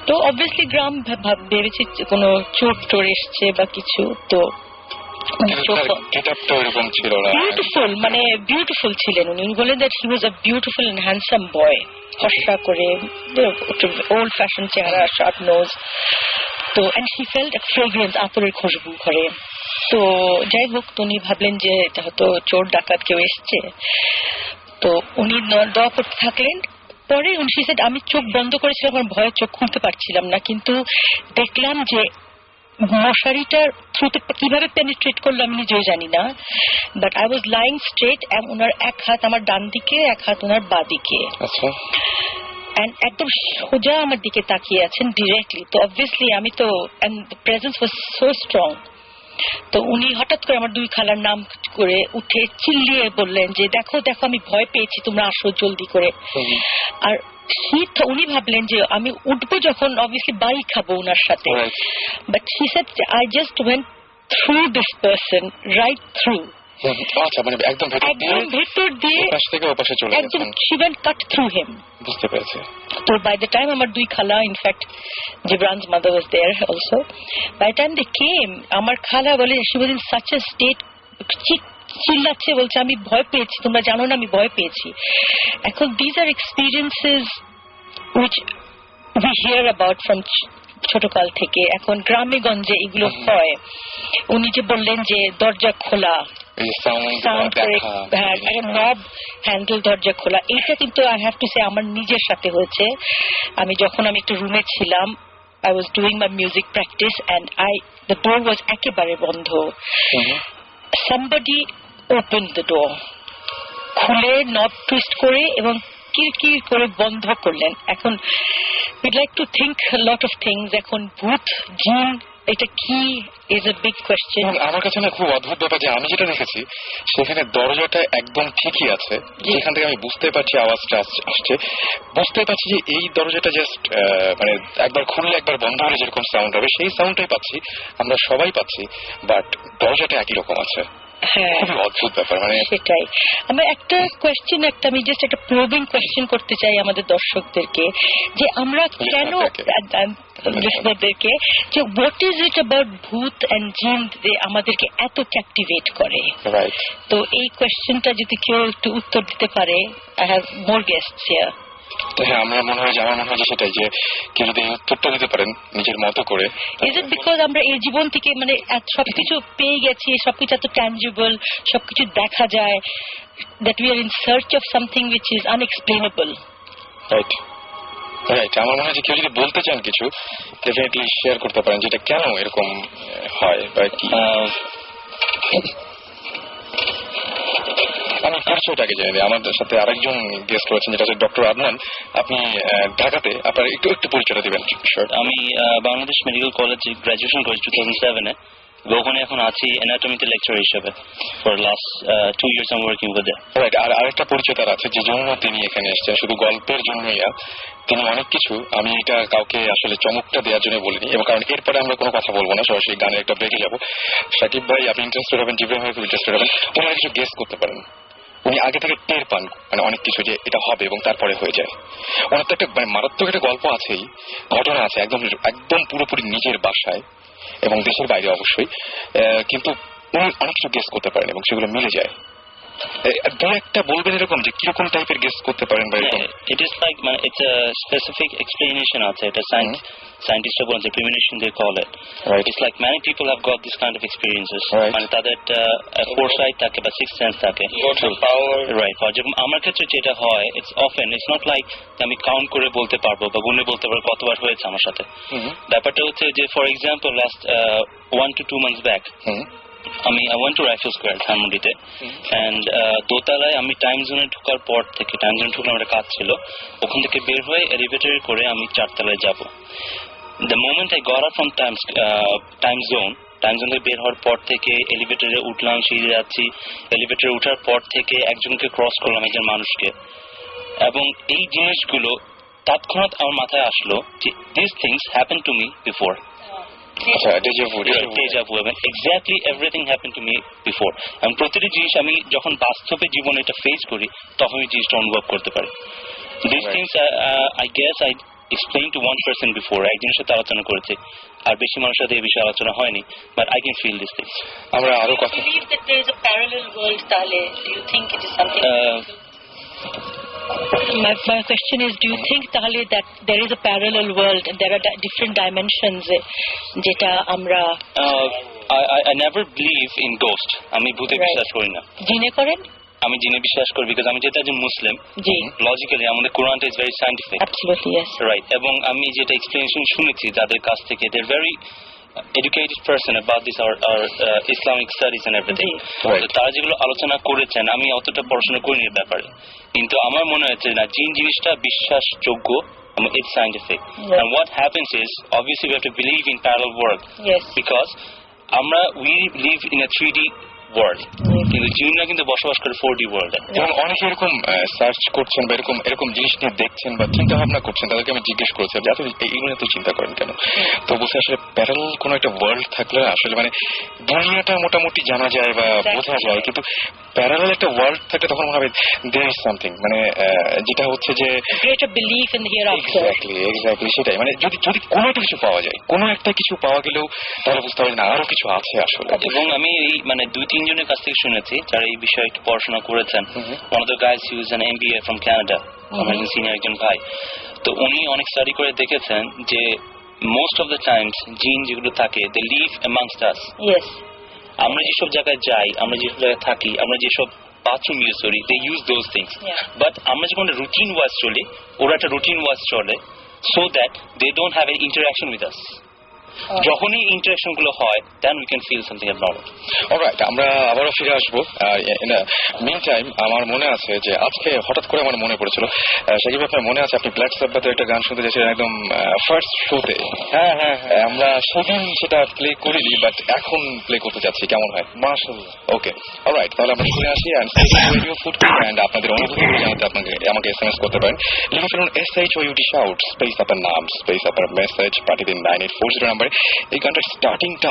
S5: তো অবভিয়াসলি গ্রাম ভেবেছি কোনো চোর টোর এসছে বা কিছু। তো বিউটিফুল, মানে বিউটিফুল ছিলেন উনি। বলেন that he was a beautiful and handsome boy, ফর্সা করে, ওল্ড ফ্যাশন চেহারা, শার্প নোজ। তো and he felt a fragrance, আতরের খুশবু ঘরে। তো যাই হোক, উনি ভাবলেন যে এটা হয়তো চোর ডাকাত কেউ এসছে, তো উনি দোয়া করতে থাকলেন। পরে উনি said, আমি চোখ বন্ধ করেছিলাম, আমার ভয়ে চোখ খুলতে পারছিলাম না, কিন্তু দেখলাম যে মশারিটার থ্রুতে কিভাবে পেনিট্রেট করলো আমি নিজেও জানি না, but I was lying straight, ওনার এক হাত আমার ডান দিকে, এক হাত ওনার বাঁ দিকে,
S1: আচ্ছা,
S5: একদম সোজা আমার দিকে তাকিয়ে আছেন ডিরেক্টলি। তো অবভিয়াসলি আমি তো, প্রেজেন্স ওয়াজ সো স্ট্রং। তো উনি হঠাৎ করে আমার দুই খালার নাম করে উঠে চিল্লিয়ে বললেন যে দেখো দেখো আমি ভয় পেয়েছি, তোমরা আসো জলদি করে। আর উনি ভাবলেন যে আমি উঠবো যখন, অবভিয়াসলি বাড়ি খাবো ওনার সাথে, but he said I just went through this person, right through.
S1: আচ্ছা, মানে একদম
S5: ভেতর দিয়ে
S1: পাশ থেকে ওপাশে চলে
S5: একদম
S1: গেছেন।
S5: she went cut through him.
S1: বুঝতে পেরেছি।
S5: তো বাই দ্য টাইম আমার দুই খালা, in fact জিবরান's mother was there also, by the time they came, আমার খালা বলে she was in such a state, চিল্লাচ্ছে, বলছে আমি ভয় পেয়েছি, তোমরা জানো না আমি ভয় পেয়েছি। এখন these are experiences which we hear about from ছোটকাল থেকে, এখন গ্রামে গঞ্জে এগুলো হয়। উনি যে বললেন যে দরজা খোলা, সাউন্ড করে, হ্যাঁ, নব হ্যান্ডেল দরজা খোলা, এইটা কিন্তু আই হ্যাভ টু সে আমার নিজের সাথে হয়েছে। আমি যখন আমি একটা রুমে ছিলাম, I was doing my music practice and the door was একেবারে বন্ধ। Somebody opened the door, খুলে নব টুইস্ট করে এবং কিরকির করে বন্ধ করলেন। এখন we'd like to think a lot of things. এখন ভূত, জিন, এটা কি is a big question.
S1: আমার কাছে না খুব অদ্ভুত ব্যাপার যে আমি যেটা দেখেছি সেখানে দরজাটা একদম ঠিকই আছে, যেখান থেকে আমি বুঝতে পারছি আওয়াজটা আসছে, বুঝতে পারছি যে এই দরজাটা জাস্ট মানে একবার খুললে একবার বন্ধ হলে যেরকম সাউন্ড হবে সেই সাউন্ডটাই পাচ্ছি, আমরা সবাই পাচ্ছি, বাট দরজাটা একই রকম আছে।
S5: হ্যাঁ,
S1: খুবই অদ্ভুত ব্যাপার। মানে
S5: সেটাই আমার একটা কোয়েশ্চেন, আমি জাস্ট একটা প্রবিং কোয়েশ্চেন করতে চাই আমাদের দর্শকদেরকে, যে আমরা কেন লিসনারদেরকে, যে হোয়াট ইজ ইট অ্যাবাউট ভূত এন্ড জিন যে আমাদেরকে এত ক্যাপটিভেট করে।
S1: রাইট,
S5: তো এই কোয়েশ্চেনটা যদি কেউ একটু উত্তর দিতে পারে, I have more guests here.
S1: হ্যাঁ, আমার মনে হয় যে সেটাই, যে কেউ যদি উত্তরটা দিতে পারেন নিজের মতো করে।
S5: ইজ ইট বিকজ আমরা এই জীবন থেকে মানে সবকিছু পেয়ে গেছি, সবকিছু এত ট্যাঞ্জিবল, সবকিছু দেখা যায়, that we are in search of something which is unexplainable?
S1: Right, right. আমার মনে হয় যে কেউ যদি বলতে চান কিছু, ডেফিনেটলি শেয়ার করতে পারেন যেটা কেন এরকম হয় বা কি। আমি পরিচয়টাকে জেনে দিই। আমাদের সাথে আরেকজন গেস্ট রয়েছেন, যেটা হচ্ছে ডক্টর আদনান। আপনি ঢাকাতে, আপনার একটু পরিচয়টা দিবেন।
S6: আমি বাংলাদেশ মেডিকেল কলেজে গ্রাজুয়েশন করেছি 2007-এ, ওখানে এখন আছি অ্যানাটমিতে লেকচার হিসেবে। For last 2 years I'm working with it.
S1: Right. আর আরেকটা পরিচয় তার আছে, যে জন্য তিনি এখানে এসেছেন শুধু গল্পের জন্যই। তিনি অনেক কিছু, আমি এটা কাউকে আসলে চমকটা দেওয়ার জন্য বলিনি, এবং কারণ এরপরে আমরা কোনো কথা বলবো না, সরাসরি গানের একটা ব্রেকে যাবো। সাকিব ভাই আপনি ইন্টারেস্টেড হবেন, জিব্রাহিম ভাই খুব ইন্টারেস্টেড হবেন, ওনারা কিছু গেস করতে পারেন। উনি আগে থেকে টের পান মানে অনেক কিছু, যে এটা হবে এবং তারপরে হয়ে যায়। ওনার তো একটা মানে মারাত্মক একটা গল্প আছেই, ঘটনা আছে, একদম পুরোপুরি নিজের বাসায় এবং দেশের বাইরে অবশ্যই, কিন্তু উনি অনেক কিছু গেস করতে পারেন এবং সেগুলো মিলে যায়। দু একটা বলবেন এরকম, যে কিরকম টাইপের গেস করতে পারেন বা এরকম?
S6: It is like it's a specific explanation আছে, এটা scientists বলেন যে premonition they call it.
S1: Right.
S6: It's like many people have got this kind of experiences.
S1: Right.
S6: মানে তাদের foresight থাকে বা sixth sense থাকে,
S2: power.
S6: Right. যেমন আমার ক্ষেত্রে যেটা হয়, it's not like আমি কাউন্ট করে বলতে পারবো বা গুণে বলতে পারবো কতবার হয়েছে আমার সাথে। ব্যাপারটা হচ্ছে যে for example last 1 to 2 months back I went to Rifle Square ধানমন্ডিতে, and দোতলায় আমি টাইম জোনে ঢোকার পর থেকে, টাইম জোনে ঢুকলে আমার কাজ ছিল, ওখান থেকে বের হয়ে এলিভেটরে করে আমি 4 তলায় যাব। The moment I got out from time zone থেকে বের হওয়ার পর থেকে এলিভেটরে উঠলাম, সিঁড়ি যাচ্ছি, এলিভেটরে উঠার পর থেকে একজনকে ক্রস করলাম, একজন মানুষকে, এবং এই জিনিসগুলো তৎক্ষণাৎ আমার মাথায় আসলো যে these things happened to me before.
S1: আচ্ছা, ডেজা ভু,
S6: এবং exactly everything happened to me before. এবং প্রতিটি জিনিস আমি যখন বাস্তবে জীবনে এটা ফেস করি তখন এই জিনিসটা অনুভব করতে পারি। This things I guess I explain to one person before, একজনের সাথে আলোচনা করেছি, আর বেশি মানুষের সাথে এই বিষয়ে আলোচনা হয়নি, but I can feel this things.
S1: আমরা আরো কথা
S5: My question is, do you think তাহলে that there is a parallel world and there are different dimensions যেটা আমরা
S6: I never believe in ghost. আমি ভূতে
S5: Right.
S6: বিশ্বাস করি না।
S5: জিনে করেন?
S6: আমি জিনে বিশ্বাস করি বিকজ আমি যেটা একজন মুসলিম,
S5: জি,
S6: লজিক্যালি আমাদের কোরআনটা is very scientific,
S5: absolutely yes.
S6: Right. এবং আমি যেটা এক্সপ্লেনেশন শুনেছি যাদের কাছ থেকে, they are very educated person about this our Islamic studies and everything.
S1: Right.
S6: তো তারা যেগুলো আলোচনা করেছেন, আমি অতটা পড়াশোনা করিনি এর ব্যাপারে, কিন্তু আমার মনে হচ্ছে না জিন জিনিসটা বিশ্বাসযোগ্য এবং it's scientific.
S5: Yeah.
S6: And what happens is obviously we have to believe in parallel world
S5: Yes.
S6: because we live in a 3D world, কিন্তু জিনরা কিন্তু বসবাস করে 4D ওয়ার্ল্ডে।
S1: এবং অনেকে এরকম সার্চ করছেন বা এরকম জিনিস নিয়ে দেখছেন বা চিন্তা ভাবনা করছেন, তাদেরকে আমি জিজ্ঞেস করেছি যে এত এগুলো এত চিন্তা করেন কেন? তো বলছে আসলে প্যারালাল কোন একটা ওয়ার্ল্ড থাকলে আসলে মানে দুনিয়াটা মোটামুটি জানা যায় বা বোঝা যায়, কিন্তু প্যারালাল একটা ওয়ার্ল্ড থাকলে তখন মনে হবে দেয়ার ইজ সামথিং, মানে যেটা হচ্ছে যে
S5: Greater belief in the hereafter.
S1: Exactly সেটাই, মানে যদি কোনো একটা কিছু পাওয়া যায়, কোনো একটা কিছু পাওয়া গেলেও তাহলে বুঝতে হবে না আরো কিছু আছে আসলে।
S6: এবং আমি এই মানে 2-3 জনের কাছ থেকে শুনেছি যারা এই বিষয়ে একটু পড়াশোনা করেছেন। One of the guys who is an MBA from Canada, আমার একজন সিনিয়র একজন ভাই, তো উনি অনেক স্টাডি করে দেখেছেন যে মোস্ট অফ দ্য টাইমস জিন যেগুলো থাকে they live amongst us.
S5: Yes.
S6: আমরা যেসব জায়গায় যাই, আমরা যেসব জায়গায় থাকি, আমরা যেসব বাথরুম ইউজ করি, they use those things,
S5: Yeah.
S6: But আমরা যখন রুটিন ওয়াইজ চলি, ওরা একটা রুটিন ওয়াইজ চলে, so that they don't have an interaction with us. যখনই ইন্টারাকশন গুলো হয় then we can feel something abnormal.
S1: Alright, আমরা আবারও ফিরে আসবো। মিন টাইম আমার মনে আছে যে আজকে হঠাৎ করে আমার মনে পড়েছিল, সাকিব আপনার মনে আছে আপনি ব্ল্যাক সাব্বাথের একটা গান শুনতে চেয়েছিলেন একদম ফার্স্ট শোতে? হ্যাঁ, আমরা সেদিন সেটা প্লে করিনি, বাট এখন প্লে করতে যাচ্ছি, কেমন হয়?
S3: মাশাআল্লাহ।
S1: ওকে, অলরাইট, তাহলে আমরা শুনে আসি অ্যান্ড রেডিও ফুডকি অ্যান্ড আপনাদের অনুভূতিগুলো জানাতে আমাকে SMS করতে পারেন। লিখে ফেলুন SHOUT শাউট স্পেস আপনার নাম স্পেস আপনার মেসেজ পাঠিয়ে দিন 9840 নাম্বারে। এই গানটার স্টার্টিংটা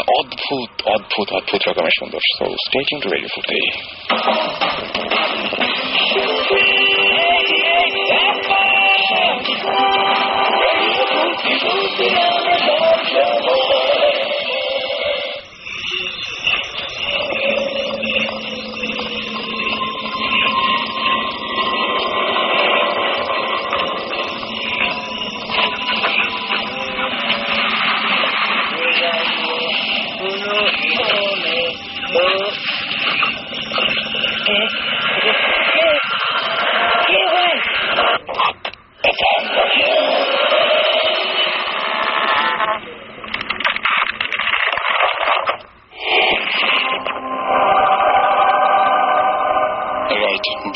S1: অদ্ভুত রকমের সুন্দর। So stay tuned to radio ফুডকি।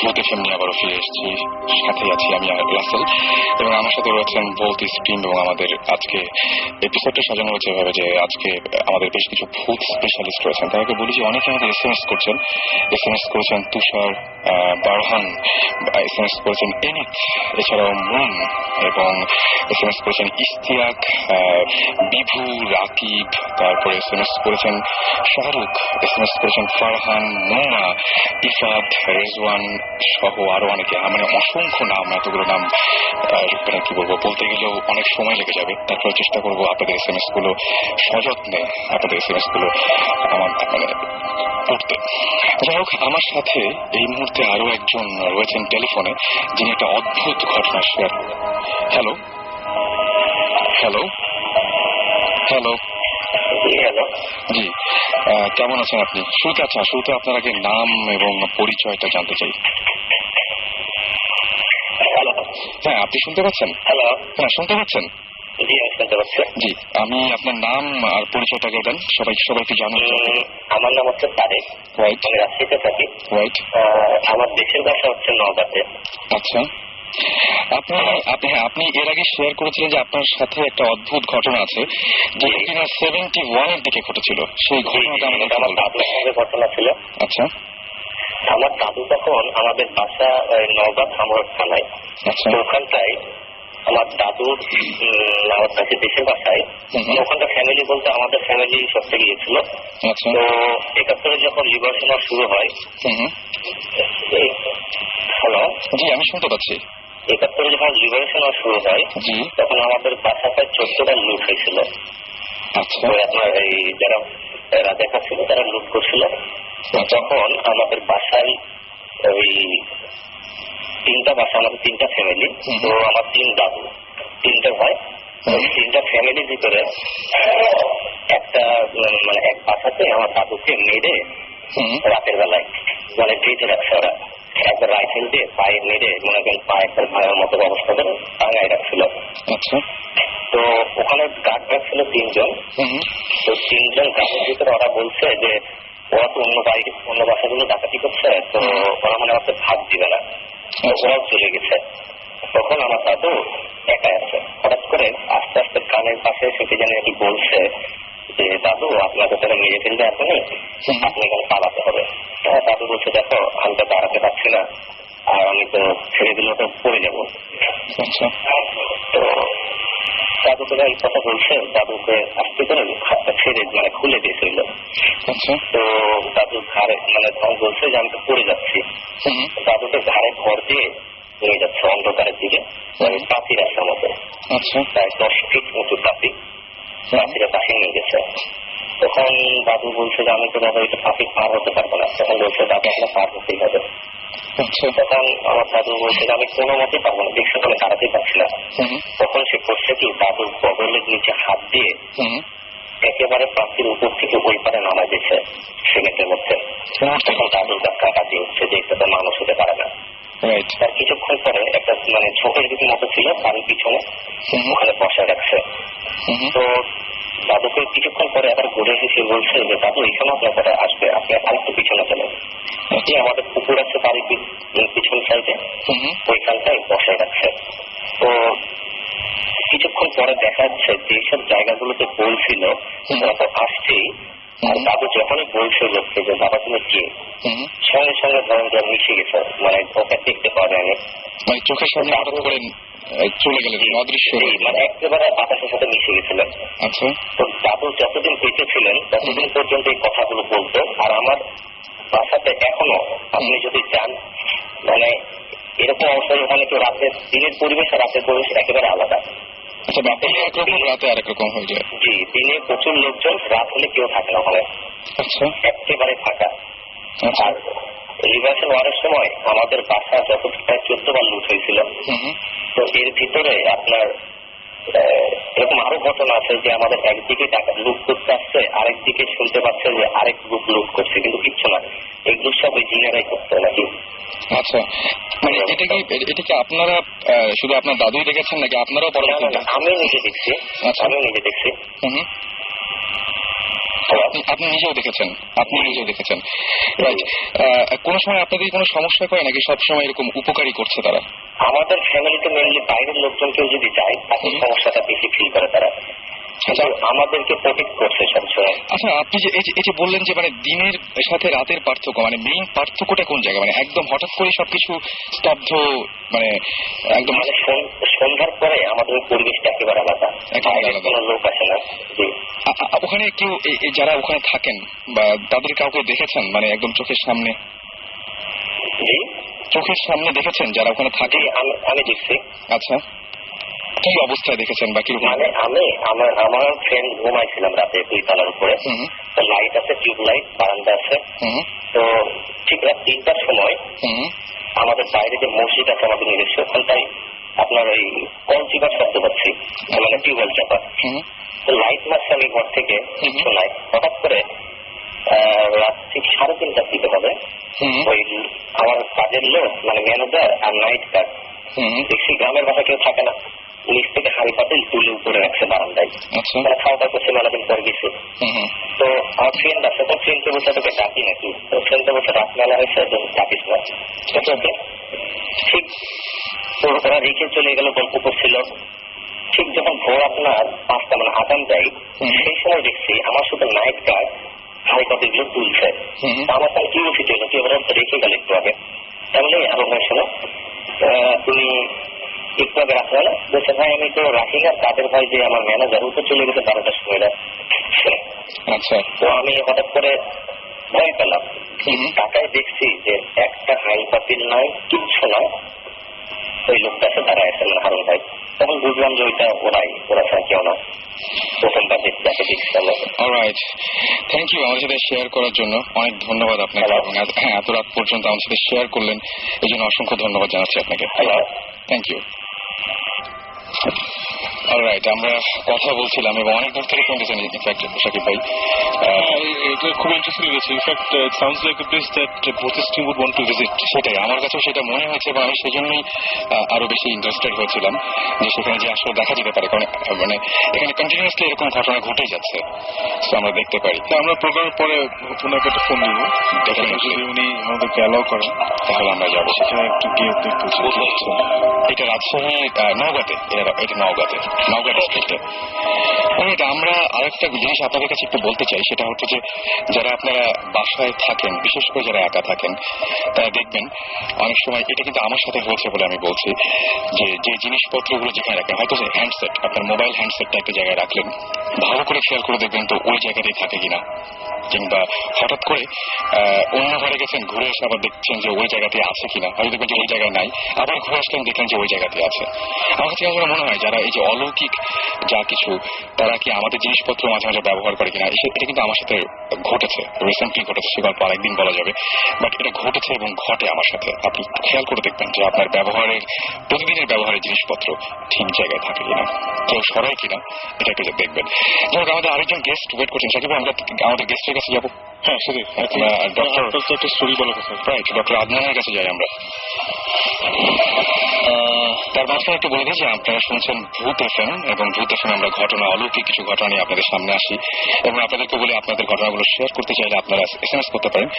S1: ভূত এফএম নিয়ে আবারও ফিরে এসেছি, সাথে আছি আমি রাসেল এবং আমার সাথে রয়েছেন ভূত স্ট্রিম। এবং আমাদের আজকে এপিসোডটা সাজানো হয়েছে এভাবে যে আজকে আমাদের বেশ কিছু ভূত স্পেশালিস্ট রয়েছেন। তাদেরকে বলি যে অনেকে আমাদের SMS করেছেন তুষার, বারহান, SMS করেছেন এনিত, এছাড়াও মুন, এবং SMS করেছেন ইস্তিয়াক, বিভু, রাকিব, তারপরে SMS করেছেন শাহরুখ, SMS করেছেন ফারহান, মোনা, ইফাদ, রেজওয়ান সহ আরো অনেকে, মানে অসংখ্য নাম, এতগুলো নাম মানে কি বলবো, বলতে গেলেও অনেক সময় লেগে যাবে। তারপরে চেষ্টা করবো আপনাদের SMS গুলো সযত্নে আপনাদের SMS গুলো আমার মানে পড়তে। যাই হোক, আমার সাথে এই মুহূর্তে আরো একজন রয়েছেন টেলিফোনে, যিনি একটা অদ্ভুত ঘটনা শেয়ার করবেন। হ্যালো হ্যালো হ্যালো জি, কেমন আছেন আপনি? শুরুতে আপনার আগে নাম এবং পরিচয়টা জানতে চাই। হ্যাঁ, আপনি শুনতে পাচ্ছেন?
S7: হ্যালো,
S1: হ্যাঁ, শুনতে পাচ্ছেন?
S7: জি আমি শুনতে পাচ্ছি।
S1: জি, আমি আপনার নাম আর পরিচয়টাকে দেন, সবাইকে জানুন।
S7: আমার নাম হচ্ছে তারেক,
S1: রাইট,
S7: আমি রাজশাহীতে থাকি।
S1: রাইট,
S7: আমার দেশের ভাষা হচ্ছে নওগাঁতে।
S1: আচ্ছা, আপনি এর আগে শেয়ার করেছিলেন যে আপনার সাথে একটা অদ্ভুত ঘটনা আছে যেটা কিনা 71 এর দিকে ঘটেছিল। সেই ঘটনাটা আমাদের
S7: আমার দাদুর সঙ্গে ঘটনা ছিল।
S1: আচ্ছা,
S7: আমার দাদু তখন আমাদের বাসা নওগাঁ ধামরাট থানায়।
S1: আচ্ছা,
S7: ওখানটায় আমার দাদুর আমার কাছে দেশের বাসায় ওখানটা ফ্যামিলি বলতে আমাদের ফ্যামিলি সবচেয়ে গিয়েছিল।
S1: আচ্ছা,
S7: তো 71-এ যখন লিবারেশন শুরু হয়, হ্যালো,
S1: জি আমি শুনতে পাচ্ছি।
S7: 71-এ যখন লিবারেশন শুরু হয়,
S1: জি,
S7: তখন আমাদের বাসাটায় 14টা লুট হয়েছিল।
S1: আচ্ছা,
S7: তো আপনার এই যারা রাজাকার ছিল তারা লুট করছিল। তখন আমাদের বাসায় ওই 3টা বাসা, আমাদের 3টা ফ্যামিলি। তো আমার 3 দাদু, 3টে ভাই তিনটা ফ্যামিলির ভিতরে একটা মানে এক বাসাতে আমার দাদুকে মেরে রাতের বেলায় মানে বেঁধে রাখছে ওরা, একবার রাইফেল দিয়ে পায়ে মেরে মনে করেন পায়ে একটা ভাইয়ের মতো অবস্থা করে টাঙ্গায় রাখছিল।
S1: আচ্ছা,
S7: তো ওখানে গার্ড রাখছিল 3 জন। তো 3 জন গার্ডের ভিতরে ওরা বলছে যে ওরা তো অন্য বাসাগুলো ডাকাতি করছে, তো ওরা মানে আমাকে ভাগ দিবে না, ওরাও চলে গেছে। তখন আমার দাদু একা আছে, হঠাৎ করে আস্তে আস্তে কানের পাশে সেটি জানি কি বলছে যে দাদু আপনাকে তারা মেরে ফেলবে এখনই, আপনি এখানে পালাতে হবে। দাদু বলছে দেখো আমি তো দাঁড়াতে পারছি না, আর আমি তো ছেড়ে দিলেও তো পড়ে যাবো। তো দাদু তো এই কথা বলছে, দাদুকে আস্তে করে হাতটা ছেড়ে মানে খুলে দিয়েছিল। তো দাদুর ঘাড়ে মানে তখন বলছে যে আমি তো পড়ে যাচ্ছি, দাদুকে ঘাড়ে ভর দিয়ে নিয়ে যাচ্ছে অন্ধকারের দিকে, পাতি রাস্তার মতো, প্রায় 10 ফিট উঁচু পাতি, পাতিরা পাশে নিয়ে গেছে। তখন দাদু বলছে যে আমি তো দাদা এটা পাতি পার হতে পারবো না। তখন বলছে দাদু আপনার পার হতেই হবে। তখন আমার দাদু বলছে যে আমি কোনো মতে পারবো না, দেখছি আমি দাঁড়াতেই পারছি না। তখন সে করছে কি দাদুর বগলের নিচে হাত দিয়ে একেবারে পাখির উপর থেকে ওই পারে নামা দিয়েছে সিমেন্টের মধ্যে। তখন দাদুর গাছ কাঁপাতি হচ্ছে যে এটা তো মানুষ হতে পারে না। তার কিছুক্ষণ পরে একটা মানে ঝোপের দিকে মতো ছিল বাড়ির পিছনে, ওখানে বসা রাখছে। তো দাদুকে কিছুক্ষণ পরে আবার ঘুরে এসে বলছে যে দাদু এখানে আপনার কথা আসবে, আপনি আরেকটু পিছনে চলেন। আমাদের পুকুর আছে বাড়ির পিছন সাইডে, ওইখানটায় বসায় রাখছে। তো কিছুক্ষণ পরে দেখা যাচ্ছে যে এইসব জায়গাগুলোতে বলছিল ওরা তো আসছেই, আর দাদু যখনই বলছে লোককে যে বাবা তুমি কে, সঙ্গে সঙ্গে ধরেন যে মিশে গেছে, মানে ওকে দেখতে পাওয়া যায়নি,
S1: মানে চোখের সামনে হঠাৎ করে চলে গেলেন, অদৃশ্য
S7: মানে একেবারে বাতাসের সাথে মিশে গেছিলেন।
S1: আচ্ছা,
S7: তো দাদু যতদিন বেঁচে ছিলেন ততদিন পর্যন্ত এই কথাগুলো বলতো। আর আমার বাসাতে এখনো আপনি যদি চান মানে এরকম অবস্থায় ওখানে তো রাতের দিনের পরিবেশ আর রাতের পরিবেশ একেবারে আলাদা।
S1: আচ্ছা, একরকম রাতে আরেক রকম হয়ে যায়।
S7: জি, দিনে প্রচুর লোকজন, রাত হলে কেউ থাকে না ওখানে,
S1: আচ্ছা,
S7: একেবারে ফাঁকা। আর লিবারেশন ওয়ারের সময় আমাদের বাসা যত প্রায় 14 বার লুট হয়েছিল। তো এর ভিতরে আপনার এরকম আরো ঘটনা আছে যে আমাদের একদিকে টাকা লুট করতে আসছে, আরেকদিকে শুনতে পাচ্ছে যে আরেক গ্রুপ লুট করছে, কিন্তু কিচ্ছু না, এগুলো সব ওই জিনেরাই করতে নাকি।
S1: আচ্ছা, মানে এটা কি আপনারা শুধু আপনার দাদুই দেখেছেন নাকি আপনারাও পরবর্তীতে?
S7: আমি নিজে দেখছি। আমি নিজে দেখছি।
S1: আপনি নিজেও দেখেছেন? আপনি নিজেও দেখেছেন, রাইট। কোন সময় আপনাদের কোনো সমস্যা করে নাকি সবসময় এরকম উপকারী করছে তারা?
S7: আমাদের ফ্যামিলিতে মেনলি বাইরের লোকজন কেউ যদি যায় তাদের সমস্যাটা বেশি ফিল করে তারা, আমাদেরকে প্রোটেক্ট করছে সবসময়।
S1: আচ্ছা, আপনি যে এই যে বললেন যে মানে দিনের সাথে রাতের পার্থক্য, মানে মেইন পার্থক্যটা কোন জায়গায়? মানে একদম হঠাৎ করে সবকিছু স্তব্ধ, মানে একদম
S7: মানে সন্ধ্যার পরে আমাদের পরিবেশটা একেবারে আলাদা, কোনো লোক আসে না।
S1: ওখানে কেউ যারা ওখানে থাকেন বা তাদের কাউকে দেখেছেন মানে একদম চোখের সামনে?
S7: জি,
S1: চোখের সামনে দেখেছেন যারা ওখানে থাকে?
S7: আমি দেখছি।
S1: আচ্ছা, কি অবস্থায় দেখেছেন বা কিরকম?
S7: মানে আমার ফ্রেন্ড ঘুমাইছিলাম রাতে 2 তলার উপরে, তো লাইট আছে, টিউব লাইট, বারান্দা আছে। তো ঠিক রাত 3টার সময় আমাদের বাইরে যে মসজিদ আছে আমাদের নিজস্ব, ওখানটায় আপনার ওই কল চিপার শব্দ পাচ্ছি, মানে টিউবওয়েল চাপা। তো লাইট মারছে আমি ঘর থেকে, কিছু নাই। হঠাৎ করে রাত ঠিক 3:30টার দিকে হবে, ওই আমার কাজের লোক মানে ম্যানেজার আর নাইট গার্ড, দেখছি গ্রামের বাসা কেউ থাকে না, নিচ থেকে হাড়ি পাতিল তুলে উপরে রাখছে বারান্দায়, মানে খাওয়া দাওয়া করছে, মেলাদিন পর গেছে। তো আমার ফ্রেন্ড আছে, তো ফ্রেন্ডকে বলছে তোকে ডাকি নাকি, তো ফ্রেন্ডকে বলছে রাত মেলা হয়েছে তো ডাকিস না। ঠিক তো ওরা রেখে চলে গেল, গল্প করছিল। ঠিক যখন ভোর আপনার 5টা মানে আগাম দেয়, সেই সময় দেখছি আমার শুধু নাইট গার্ড হাড়ি পাতিলগুলো তুলছে। আমার তাহলে কিউরিওসিটি হলো, তুই ওরা রেখে গেল একটু আগে, তাহলে আরো ভাই শোনো তুমি একটু আগে রাখলে না? বলছে ভাই আমি তো রাখি না, তাদের ভাই যে আমার ম্যানেজার ও তো চলে গেছে 12টার সময়।
S1: আচ্ছা,
S7: তো আমি হঠাৎ করে ভয় পেলাম, টাকায় দেখছি যে একটা হাই পাতিল নাই, কিচ্ছু নাই, ওই লোকটা আছে দাঁড়ায় আছে, মানে হারুন ভাই। তখন বুঝলাম যে ওইটা ওরা ছাড়া কেউ না, প্রথমবার যাকে দেখছি আমরা।
S1: অলরাইট, থ্যাংক ইউ আমাদের সাথে শেয়ার করার জন্য, অনেক ধন্যবাদ আপনাকে। হ্যাঁ, এত রাত পর্যন্ত আমাদের সাথে শেয়ার করলেন, এই জন্য অসংখ্য ধন্যবাদ জানাচ্ছি আপনাকে। Thank you. অলরাইট, আমরা কথা বলছিলাম এবং অনেক দূর থেকে শুনতেছেন ইনফ্যাক্ট শাকিব ভাই।
S3: এটা খুব ইন্টারেস্টিং লেগেছে। In fact it sounds like a place that both team would want to visit.
S1: সেটাই আমার কাছেও সেটা মনে হয়েছে এবং আমি সেজন্যই আরো বেশি ইন্টারেস্টেড হয়েছিলাম যে সেখানে যে আসলে দেখা যেতে পারে, কারণ মানে এখানে কন্টিনিউয়াসলি এরকম ঘটনা ঘটেই যাচ্ছে, তো আমরা দেখতে পারি।
S3: আমরা প্রোগ্রামের পরে ওনাকে একটা ফোন দিব, যদি উনি আমাদেরকে অ্যালাউ করেন
S1: তাহলে আমরা যাবো
S3: সেখানে একটু গিয়ে দেখতে।
S1: এটা রাজশাহী নওগাঁতে, এটা নওগাঁ ডিস্ট্রিক্টে। আমরা আরেকটা জিনিস আপনাদের কাছে একটু বলতে চাই, সেটা হচ্ছে যে যারা আপনারা বাসায় থাকেন, বিশেষ করে যারা একা থাকেন, তারা দেখবেন অনেক সময়, এটা কিন্তু আমার সাথে হয়েছে বলে আমি বলছি, যে জিনিসপত্রগুলো যেখানে রাখেন, হয়তো যে হ্যান্ডসেট, আপনার মোবাইল হ্যান্ডসেটটা একটা জায়গায় রাখলেন, ভালো করে খেয়াল করে দেখবেন তো ওই জায়গাতেই থাকে কিনা, কিংবা হঠাৎ করে অন্য ঘরে গেছেন, ঘুরে এসে আবার দেখছেন যে ওই জায়গাতে আছে কিনা, হয়তো দেখবেন যে ওই জায়গায় নাই, আবার ঘুরে আসলেন দেখলেন যে ওই জায়গাতে আছে। আমার কাছে মনে হয় যারা এই যে অলৌকিক যা কিছু, তারা কি আমাদের জিনিসপত্র মাঝে মাঝে ব্যবহার করে কিনা, এটা কিন্তু আমার সাথে ঘটেছে, রিসেন্টলি ঘটেছে, সে গল্প আরেকদিন বলা যাবে, বাট এটা ঘটেছে এবং ঘটে আমার সাথে। আপনি খেয়াল করে দেখবেন যে আপনার ব্যবহারের, প্রতিদিনের ব্যবহারের জিনিসপত্র ঠিক জায়গায় থাকে কিনা, কেউ সরাই কিনা, এটা একটু দেখবেন। যেমন আমাদের আরেকজন গেস্ট ওয়েট করছেন, সাকিব আমরা আমাদের গেস্টের কাছে যাবো।
S3: হ্যাঁ সেটাই, একটা স্টোরি বলার কথা।
S1: রাইট, ডক্টর আদনানের কাছে যাই আমরা। তার মাঝখানে একটু বলে দিই যে আপনারা শুনছেন ভূত এফএম, এবং ভূত এফএম আমরা ঘটনা, অলৌকিক কিছু ঘটনা নিয়ে আপনাদের সামনে আসি, এবং আপনাদেরকে বলে আপনাদের ঘটনাগুলো শেয়ার করতে চাইলে আপনারা SMS করতে পারেন।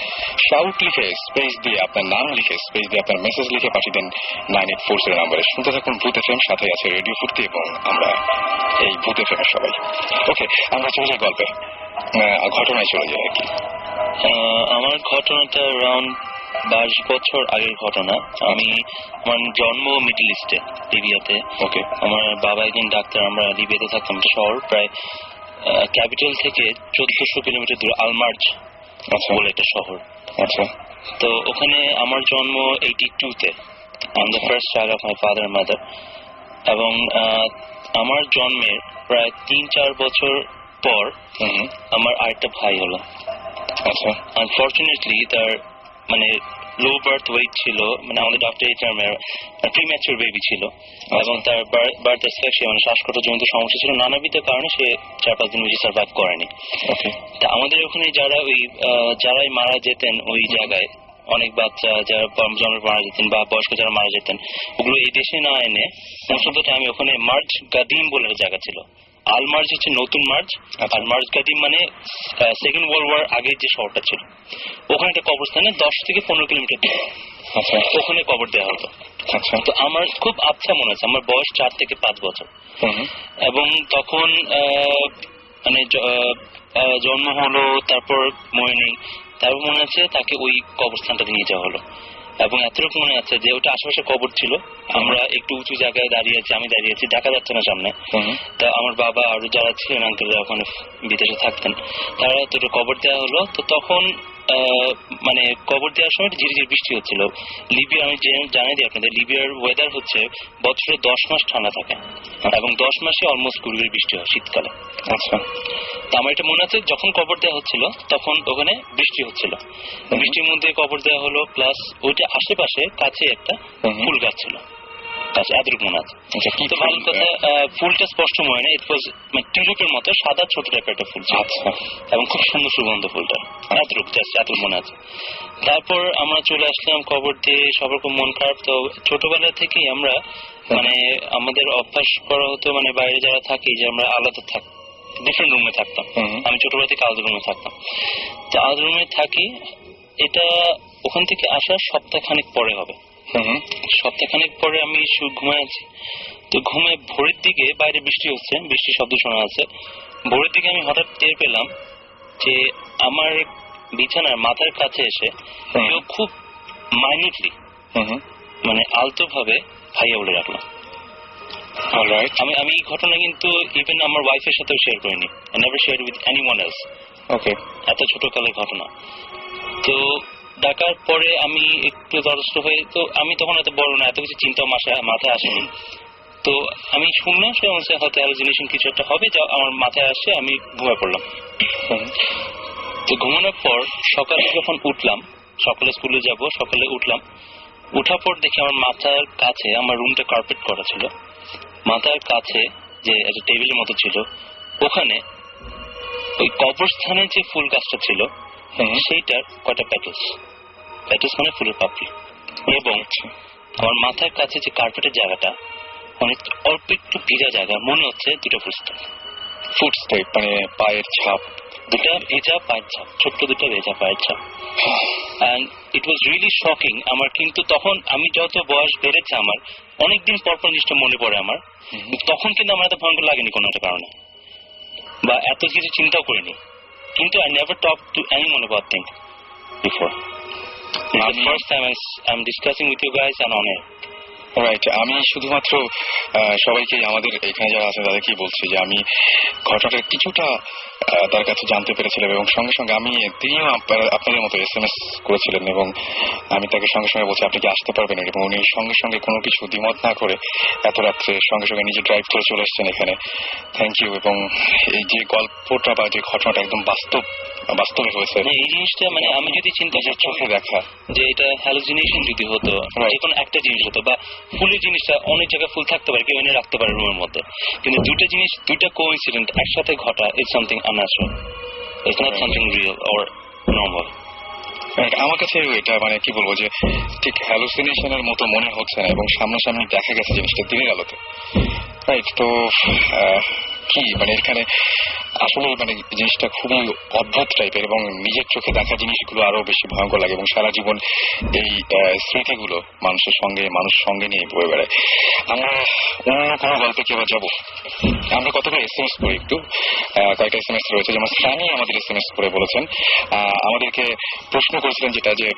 S1: শাউট লিখে স্পেস দিয়ে আপনার নাম লিখে স্পেস দিয়ে আপনার মেসেজ লিখে পাঠিয়ে দেন 9840 নম্বরে। শুনতে থাকুন ভূত এফএম, সাথে আছে রেডিও ফুর্তি এবং আমরা এই ভূত এফএম এর সবাই। ওকে, আমরা চলে যাই গল্পে, ঘটনায় চলে যাই আর কি।
S6: আমার ঘটনাটা অ্যারাউন্ড 22 বছর আগের ঘটনা। আমার জন্ম মিডল ইস্টে, লিবিয়াতে।
S1: ওকে,
S6: আমার বাবা একজন ডাক্তার। আমরা লিবিয়াতে থাকতাম, শহর প্রায় ক্যাপিটাল থেকে 1400 কিলোমিটার দূরে, আলমার্জ বলে একটা শহর।
S1: আচ্ছা,
S6: তো ওখানে আমার জন্ম 82-তে। I am the first child of my father and mother. এবং আমার জন্মের প্রায় 3-4 বছর পর আমার আরেকটা ভাই হলো।
S1: আচ্ছা,
S6: আনফরচুনেটলি তার মানে লো বার্থ ওয়েট ছিল, মানে আমাদের ডক্টর প্রিম্যাচুর বেবি ছিল, এবং তার বার্থ এসফ্যাক্সিয়া মানে শ্বাসকষ্টজনিত সমস্যা ছিল, নানাবিধ কারণে সে 4-5 দিন বেশি সার্ভাইভ করেনি। তা আমাদের ওখানে যারাই মারা যেতেন ওই জায়গায়, অনেক বাচ্চা যারা জন্মে মারা যেতেন বা বয়স্ক যারা মারা যেতেন, ওগুলো এই দেশে না এনে মোস্ট অফ দ্য টাইম ওখানে মার্জ গাদিম বলে জায়গা ছিল। আলমার্জ হচ্ছে নতুন মার্জ, আর মার্জ গাদিম মানে সেকেন্ড ওয়ার্ল্ড ওয়ার আগের যে শহরটা ছিল, ওখানে একটা কবরস্থানে 10 থেকে 15 কিলোমিটার দূরে ওখানে কবর দেওয়া হতো। তো আমার খুব আচ্ছা মনে আছে, আমার বয়স 4 থেকে 5 বছর, এবং তখন মানে জন্ম হলো, তারপর মনে নেই, তারপর মনে আছে তাকে ওই কবরস্থানটাতে নিয়ে যাওয়া হলো। এবং এতটুকু মনে আছে যে ওটা আশেপাশে কবর ছিল, আমরা একটু উঁচু জায়গায় দাঁড়িয়ে আছি, আমি দাঁড়িয়ে আছি, দেখা যাচ্ছে না সামনে। তা আমার বাবা আর যারা ছিলেন আঙ্কেলরা ওখানে বিদেশে থাকতেন, তারা তো কবর দেওয়া হলো। তো তখন মানে কবর দেওয়ার সময় ঝিরিঝিরি বৃষ্টি হচ্ছিল। লিবিয়া, আমি জানাই দিই আপনাদের, লিবিয়ার ওয়েদার হচ্ছে বছরে 10 মাস ঠান্ডা থাকে এবং 10 মাসে অলমোস্ট গুড়গুড়ি বৃষ্টি হয় শীতকালে।
S1: আচ্ছা,
S6: তো আমার এটা মনে আছে যখন কবর দেওয়া হচ্ছিল তখন ওখানে বৃষ্টি হচ্ছিল, বৃষ্টির মধ্যে কবর দেওয়া হলো, প্লাস ওইটা আশেপাশে কাছে একটা ফুল গাছ ছিল, কাছে এতটুকু মনে আছে। তো ভালো কথা, ফুলটা স্পষ্ট মনে নেই, ইট ওয়াজ মানে টিউলিপের মতো সাদা ছোট টাইপের একটা ফুল ছিল, এবং খুব সুন্দর সুগন্ধ ফুলটা, এতটুকু জাস্ট এতটুকু মনে আছে। তারপর আমরা চলে আসলাম কবর দিয়ে, সবার খুব মন খারাপ। তো ছোটবেলা থেকেই আমরা মানে আমাদের অভ্যাস করা হতো, মানে বাইরে যারা থাকি যে আমরা আলাদা ডিফারেন্ট রুমে থাকতাম। আমি ছোটবেলা থেকে আলাদা রুমে থাকতাম, তো আলাদা রুমে থাকি। এটা ওখান থেকে আসার সপ্তাহখানেক পরে হবে। সপ্তাহখানেক পরে আমি ঘুমায় আছি, তো ঘুমে ভোরের দিকে বাইরে বৃষ্টি হচ্ছে, বৃষ্টির শব্দ শোনা যাচ্ছে। ভোরের দিকে আমি হঠাৎ টের পেলাম যে আমার বিছানার মাথার কাছে এসে কেউ খুব মাইনিউটলি মানে আলতো ভাবে ভাইয়া বলে রাখলো। আমি এই ঘটনা কিন্তু ইভেন আমার ওয়াইফের সাথেও শেয়ার করিনি, I never share with anyone else. Okay, এত ছোট কালের ঘটনা। তো ডাকার পরে আমি একটু দরস্ত হয়ে, তো আমি তখন এত বড় না, এত কিছু চিন্তা মাথায় আসেনি। তো আমি শুনলাম সে আমার হয়তো হ্যালুসিনেশন কিছু একটা হবে, যা আমার মাথায় আসে, আমি ঘুমিয়ে পড়লাম। তো ঘুমানোর পর সকালে যখন উঠলাম, সকালে স্কুলে যাব, সকালে উঠলাম, উঠার পর দেখি আমার মাথার কাছে, আমার রুমটা কার্পেট করা ছিল, মাথার কাছে যে একটা টেবিলের মতো ছিল, ওখানে ওই কবরস্থানে যে ফুল গাছটা ছিল সেইটার কয়টা প্যাটেলস মানে ফুলের পাপড়ি, এবং আমার মাথার কাছে যে কার্পেটের জায়গাটা অনেক অল্প একটু ভিজা জায়গা, মনে হচ্ছে দুটো
S1: ফুটস্টেপ, মানে পায়ের ছাপ,
S6: দুটা ভেজা পায়ের ছাপ, ছোট্ট দুটো ভেজা পায়ের ছাপ। And it was really shocking আমার। কিন্তু তখন আমি যত বয়স বেড়েছে আমার অনেকদিন পর পর জিনিসটা মনে পড়ে আমার, তখন কিন্তু আমার এত ভয়ঙ্কর লাগেনি কোনো একটা কারণে, বা এত কিছু চিন্তাও করিনি। কিন্তু I never talk to anyone about thing before. The first time I'm discussing with you guys and on air.
S1: Right, আমি শুধুমাত্র সবাইকে, আমাদের এখানে যারা আছে তাদেরকেই বলছি যে আমি ঘটনাটা কিছুটা তার কাছে জানতে পেরেছিলাম, এবং সঙ্গে সঙ্গে তিনিও আপনাদের মতো SMS করেছিলেন, এবং আমি তাকে সঙ্গে সঙ্গে বলছি আপনি কি আসতে পারবেন, এবং উনি সঙ্গে সঙ্গে কোনো কিছু দ্বিমত না করে এত রাত্রে সঙ্গে সঙ্গে নিজে ড্রাইভ করে চলে এসেছেন এখানে। Thank you. এবং এই যে গল্পটা বা যে ঘটনাটা একদম বাস্তবে হয়েছে,
S6: এই জিনিসটা মানে আমি যদি চিন্তা করি
S1: চোখে দেখা
S6: যে এটা হ্যালুসিনেশন যদি হতো, যে কোনো একটা জিনিস হতো, বা ফুলের জিনিসটা অনেক জায়গায় ফুল থাকতে পারে, কেউ এনে রাখতে পারে রুমের মধ্যে, কিন্তু দুটো জিনিস, দুইটা কোইন্সিডেন্ট একসাথে ঘটা is something unnatural, it's not something real or normal.
S1: আমার কাছে এটা মানে কি বলবো যে ঠিক হ্যালুসিনেশনের মতো মনে হচ্ছে না, এবং সামনাসামনি দেখা গেছে জিনিসটা দিনের আলোতে। রাইট, তো কি মানে এখানে আসলে মানে জিনিসটা খুবই অদ্ভুত টাইপের, এবং নিজের চোখে দেখা জিনিসগুলো আরো বেশি ভয়ঙ্কর লাগে, এবং সারা জীবন এই স্মৃতিগুলো মানুষ সঙ্গে নিয়ে বয়ে বেড়ায়। আমরা অন্য কোনো গল্পে কি আবার যাবো? আমরা কতগুলো SMS করি, একটু কয়েকটা SMS রয়েছে, যেমন স্যামি আমাদের SMS করে বলেছেন, আমাদেরকে প্রশ্ন করেছিলেন যেটা যে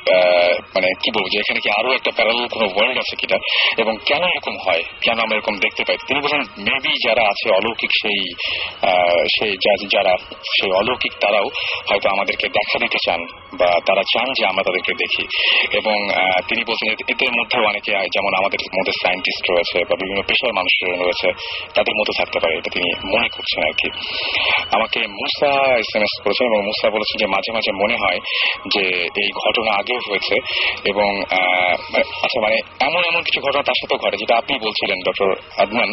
S1: মানে কি বলবো যে এখানে কি আরো একটা প্যারালাল কোনো ওয়ার্ল্ড আছে কিনা, এবং কেন এরকম হয়, কেন আমরা এরকম দেখতে পাই। তিনি বলেন মেবি যারা আছে অলৌকিক, যারা সেই অলৌকিক তারাও হয়তো আমাদেরকে দেখা দিতে চান, বা তারা চান যে আমরা তাদেরকে দেখি। এবং তিনি বলছেন এদের মধ্যে অনেকে যেমন আমাদের মধ্যে সায়েন্টিস্ট রয়েছে বা বিভিন্ন পেশার মানুষ রয়েছে, তাদের মধ্যে থাকতে পারে, এটা তিনি মনে করছেন আর কি। আমাকে মুসা SMS করেছেন, এবং মুসা বলেছেন যে মাঝে মাঝে মনে হয় যে এই ঘটনা আগেও হয়েছে, এবং আচ্ছা মানে এমন কিছু ঘটনা তার সাথেও ঘটে, যেটা আপনি বলছিলেন ডক্টর আদনান,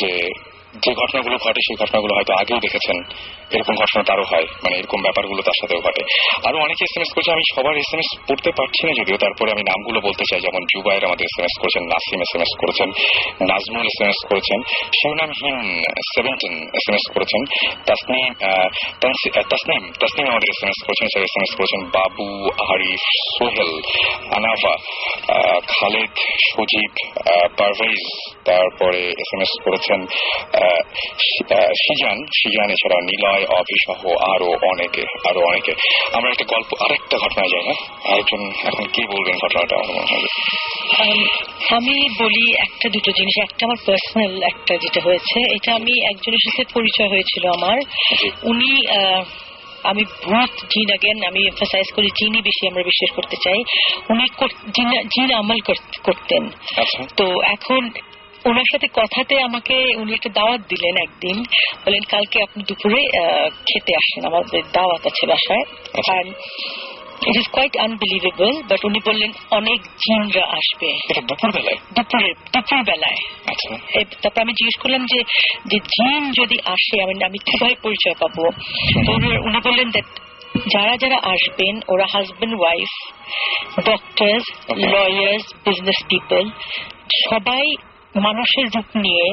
S1: যে ঘটনাগুলো ঘটে সেই ঘটনাগুলো হয়তো আগেও দেখেছেন, এরকম ঘটনা তারও হয়, মানে এরকম ব্যাপারগুলো তার সাথেও ঘটে। আরো অনেকে SMS করেছে, আমি সবার SMS পড়তে পারছি না যদিও, তারপরে আমি নামগুলো বলতে চাই, যেমন জুবাইর আমাদের SMS করেছেন, নাসিম SMS করেছেন, নাজমুল SMS করেছেন, শিরোনামহীন 17 SMS করেছেন, তাসনিম আমাদের SMS করেছেন, SMS করেছেন বাবু, আরিফ, সোহেল, আনাফা, খালেদ, সজীব, পারভেজ, তারপরে SMS করেছেন সিজান, এছাড়া নিলয়, অভিসহ আরো অনেকে। আমরা একটা গল্প, আরেকটা ঘটনা যাই না, আরেকজন এখন কি বলবেন ঘটনাটা?
S5: আমি বলি একটা দুটো জিনিস। একটা আমার পার্সোনাল একটা যেটা হয়েছে, এটা আমি একজনের সাথে পরিচয় হয়েছিল আমার, উনি আমি ভূত জিন, আগেন আমি এমফাসাইজ করি জিনই বেশি আমরা বিশ্বাস করতে চাই, উনি জিন আমল করতেন। তো এখন ওনার সাথে কথাতে আমাকে উনি একটা দাওয়াত দিলেন একদিন, বলেন কালকে আপনি দুপুরে খেতে আসেন, আমাদের দাওয়াত আছে বাসায়। আর it is quite unbelievable, but উনি বললেন অনেক জিনরা আসবে দুপুর বেলায়। তারপর আমি জিজ্ঞেস করলাম যে জিন যদি আসে আমি কিভাবে পরিচয় পাবো? তো উনি বললেন দ্যাট যারা আসবেন ওরা husband wife, doctors, lawyers, business people, সবাই মানুষের রূপ নিয়ে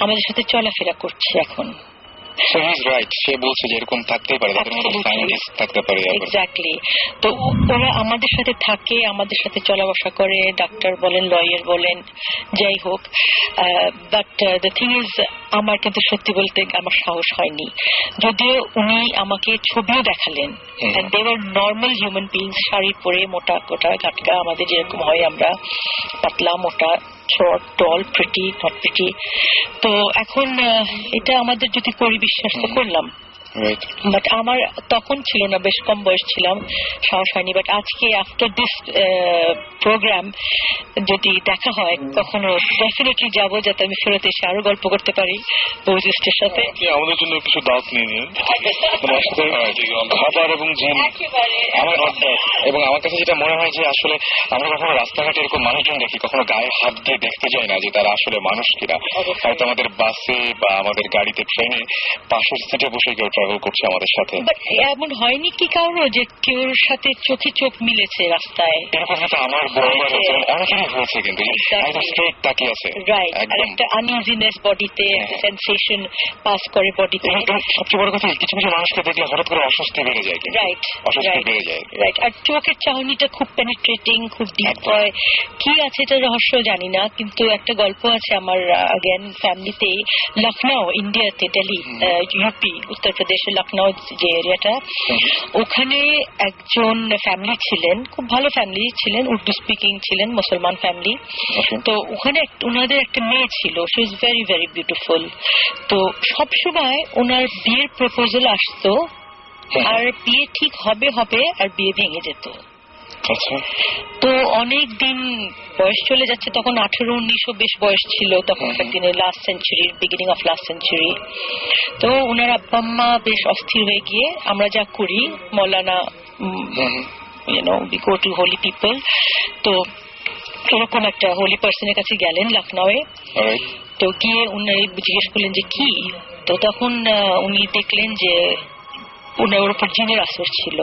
S5: আমাদের সাথে চলাফেরা করছে এখন।
S1: সে বলছে যে এরকম থাকতেই পারে, থাকতে পারে।
S5: এক্স্যাক্টলি। তো ওরা আমাদের সাথে থাকে, আমাদের সাথে চলা বসা করে, ডাক্তার বলেন, লয়ার বলেন, যাই হোক। বাট দ্য থিং ইজ, আমার কিন্তু সত্যি বলতে আমার সাহস হয়নি, যদিও উনি আমাকে ছবিও দেখালেন। And they were normal human beings, sari পরে, মোটা কোটা ঘাটকা, আমাদের যেরকম হয় আমরা, পাতলা মোটা, short, tall, pretty, not pretty. তো এখন এটা আমাদের যদি করি বিশ্বাস তো করলাম, বাট আমার তখন ছিল না, বেশ কম বয়স ছিলাম, সাহস হয়নি। বাট আজকে আফটার দিস প্রোগ্রাম যদি দেখা হয় কখনো ডেফিনেটলি যাব, যাতে আমি ফেরত এসে আরো গল্প করতে পারি বৌজিস্টের সাথে।
S3: আমাদের জন্য কিছু দাওয়াত নিয়ে নিন, খাবার এবং জিম
S1: আমার এবং আমার কাছে যেটা মনে হয় যে আসলে আমরা কখনো রাস্তাঘাটে এরকম মানুষজন দেখি, কখনো গায়ে হাত দিয়ে দেখতে যাই না যে তারা আসলে মানুষ কিনা। হয়তো আমাদের বাসে বা আমাদের গাড়িতে, ট্রেনে পাশের সিটে বসে কেউ ট্রাভেল করছে আমাদের সাথে।
S5: এমন হয়নি কি কারো যে কেউর সাথে চোখে চোখ মিলেছে রাস্তায়?
S1: এরকম হয়তো আমার অনেকেরই হয়েছে, কিন্তু স্ট্রেট তাকিয়ে আছে।
S5: রাইট, আর একটা আনইজিনেস বডিতে, সেন্সেশন পাস করে বডিতে।
S1: সবচেয়ে বড় কথা, কিছু কিছু মানুষকে দেখলে হঠাৎ করে অস্বস্তি বেড়ে যায়।
S5: রাইট,
S1: অস্বস্তি বেড়ে যায়।
S5: রাইট, আর চোখের চাহনিটা খুব পেনিট্রেটিং, খুব ডিপ হয়। কি আছে এটা রহস্য জানি না, কিন্তু একটা গল্প আছে আমার আগেন ফ্যামিলিতে, লখনৌ, ইন্ডিয়াতে, দিল্লি, ইউপি, উত্তরপ্রদেশের লখনৌ যে এরিয়াটা, ওখানে একজন ফ্যামিলি ছিলেন, খুব ভালো ফ্যামিলি ছিলেন, উর্দু স্পিকিং ছিলেন, মুসলমান ফ্যামিলি। তো ওখানে ওনাদের একটা মেয়ে ছিল, she is very very beautiful. তো সবসময় ওনার বিয়ের প্রপোজাল আসতো, আর বিয়ে ঠিক হবে হবে, আর বিয়ে ভেঙে যেত। তো অনেক দিন বয়স চলে যাচ্ছে, তখন 18-19 বেশ বয়স ছিল তখনকার দিনে, লাস্ট সেঞ্চুরির বিগিনিং অফ লাস্ট সেঞ্চুরি। তো ওনার আব্বা আম্মা বেশ অস্থির হয়ে গিয়ে, আমরা যা করি মৌলানা, we go to holy people, তো এরকম একটা হোলি পার্সনের কাছে গেলেন লখনৌয়ে। তো গিয়ে উনি জিজ্ঞেস করলেন যে কি, তো তখন উনি দেখলেন যে ওনার উপর জিনের আসর ছিল,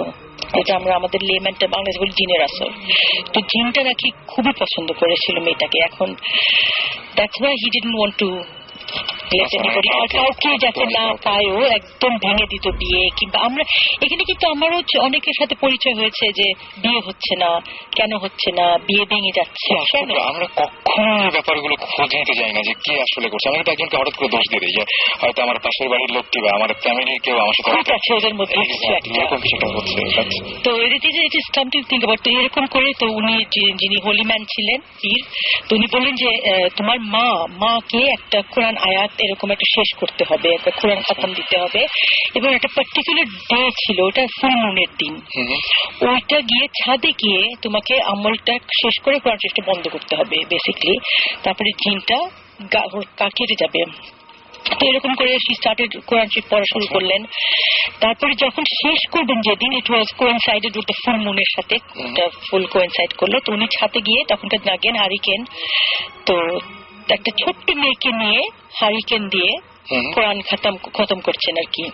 S5: যেটা আমরা আমাদের লেম্যানটা বাংলাদেশ বলি জিনের আসর। তো জিনটা নাকি খুবই পছন্দ করেছিল মেয়েটাকে। এখন that's why he didn't want to কাউকে যাতে না পায়ও, একদম ভেঙে দিত বিয়ে। কিংবা আমরা এখানে কিন্তু আমারও অনেকের সাথে পরিচয় হয়েছে যে বিয়ে হচ্ছে না, কেন হচ্ছে না, বিয়ে ভেঙে যাচ্ছে।
S1: আমরা কখনো ব্যাপারগুলো খোঁজ নিতে যাই না যে কে আসলে করছে। আমি একজনকে হঠাৎ করে দোষ দিয়ে দিই যে হয়তো আমার পাশের বাড়ির লোকটি বা আমার ফ্যামিলির কেউ আমার সাথে
S5: আছে, ওদের মধ্যে
S1: এরকম সেটা হচ্ছে।
S5: তো it is something think about. তো এরকম করে তো উনি যিনি হোলি ম্যান ছিলেন, পীর, তো উনি বললেন যে তোমার মাকে একটা কোরআন আয়াত এরকম একটা শেষ করতে হবে, একটা কোরআন খতম দিতে হবে, এবং একটা পার্টিকুলার ডে ছিল, ওটা ফুল মুনের দিন। ওইটা গিয়ে ছাদে গিয়ে তোমাকে আমলটা শেষ করে কোরআন শেষটা বন্ধ করতে হবে বেসিকলি, তারপরে জিনটা কেটে যাবে। তো এরকম করে স্টার্টেড কোরআন শরীফ পড়া শুরু করলেন। তারপরে যখন শেষ করবেন যেদিন, ইট ওয়াজ কোইনসাইডেড উইথ দ্য ফুল মুনের সাথে, ফুল কোইনসাইড করলো। তো উনি ছাদে গিয়ে তখনকার নাগেন হারিকেন, তো একটা ছোট্ট মেয়েকে নিয়ে হারিকেন দিয়ে কোরআন খতম করছেন আর কি।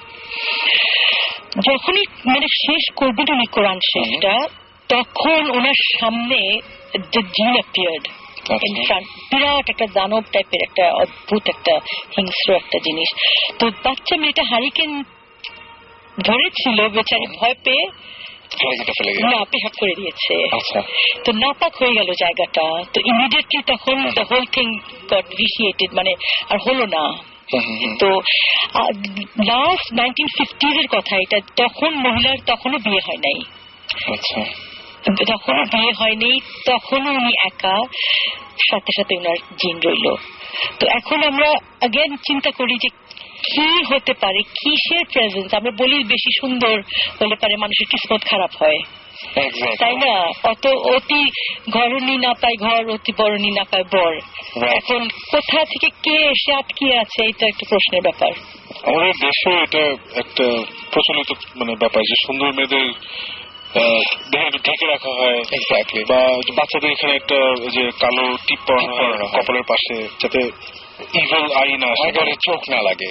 S5: যখনই মানে শেষ করবেন উনি কোরআন শেষটা, তখন ওনার সামনে দ্য জিন অ্যাপিয়ার্ড ইন ফ্রন্ট, বিরাট একটা দানব টাইপের একটা অদ্ভুত একটা হিংস্র একটা জিনিস। তো বাচ্চা মেয়েটা হারিকেন ধরেছিল, বেচারি ভয় পেয়ে নাপাক করে দিয়েছে। তো নাপাক হয়ে গেল জায়গাটা। তো ইমিডিয়েটলি তখন দ্য হোল থিং গট ভিসিয়েটেড, মানে আর হলো না। তো লাস্ট 1950s এর কথা এটা, তখন মহিলার তখনও বিয়ে হয় নাই, তখনও বিয়ে হয়নি, তখনও উনি একা, সাথে সাথে ওনার জিন রইল। তো এখন আমরা আগেন চিন্তা করি যে কি হতে পারে, কিসের প্রেজেন্স। আমরা বলি বেশি সুন্দর হলে পারে মানুষের কিসমত খারাপ হয়, তাই না? অতি ঘরণী না পায় ঘর, অতি বরণী না পায় বর। এখন কোথা থেকে কে এসে আটকে আছে, এটা একটা প্রশ্নের ব্যাপার।
S3: আমাদের দেশে এটা একটা প্রচলিত মানে ব্যাপার যে সুন্দর মেয়েদের ঢেকে রাখা হয়, বা বাচ্চাদের এখানে একটা যে কালো টিপ পরানো হয় কপালের পাশে, যাতে ইভিল আই না আসে, চোখ না লাগে।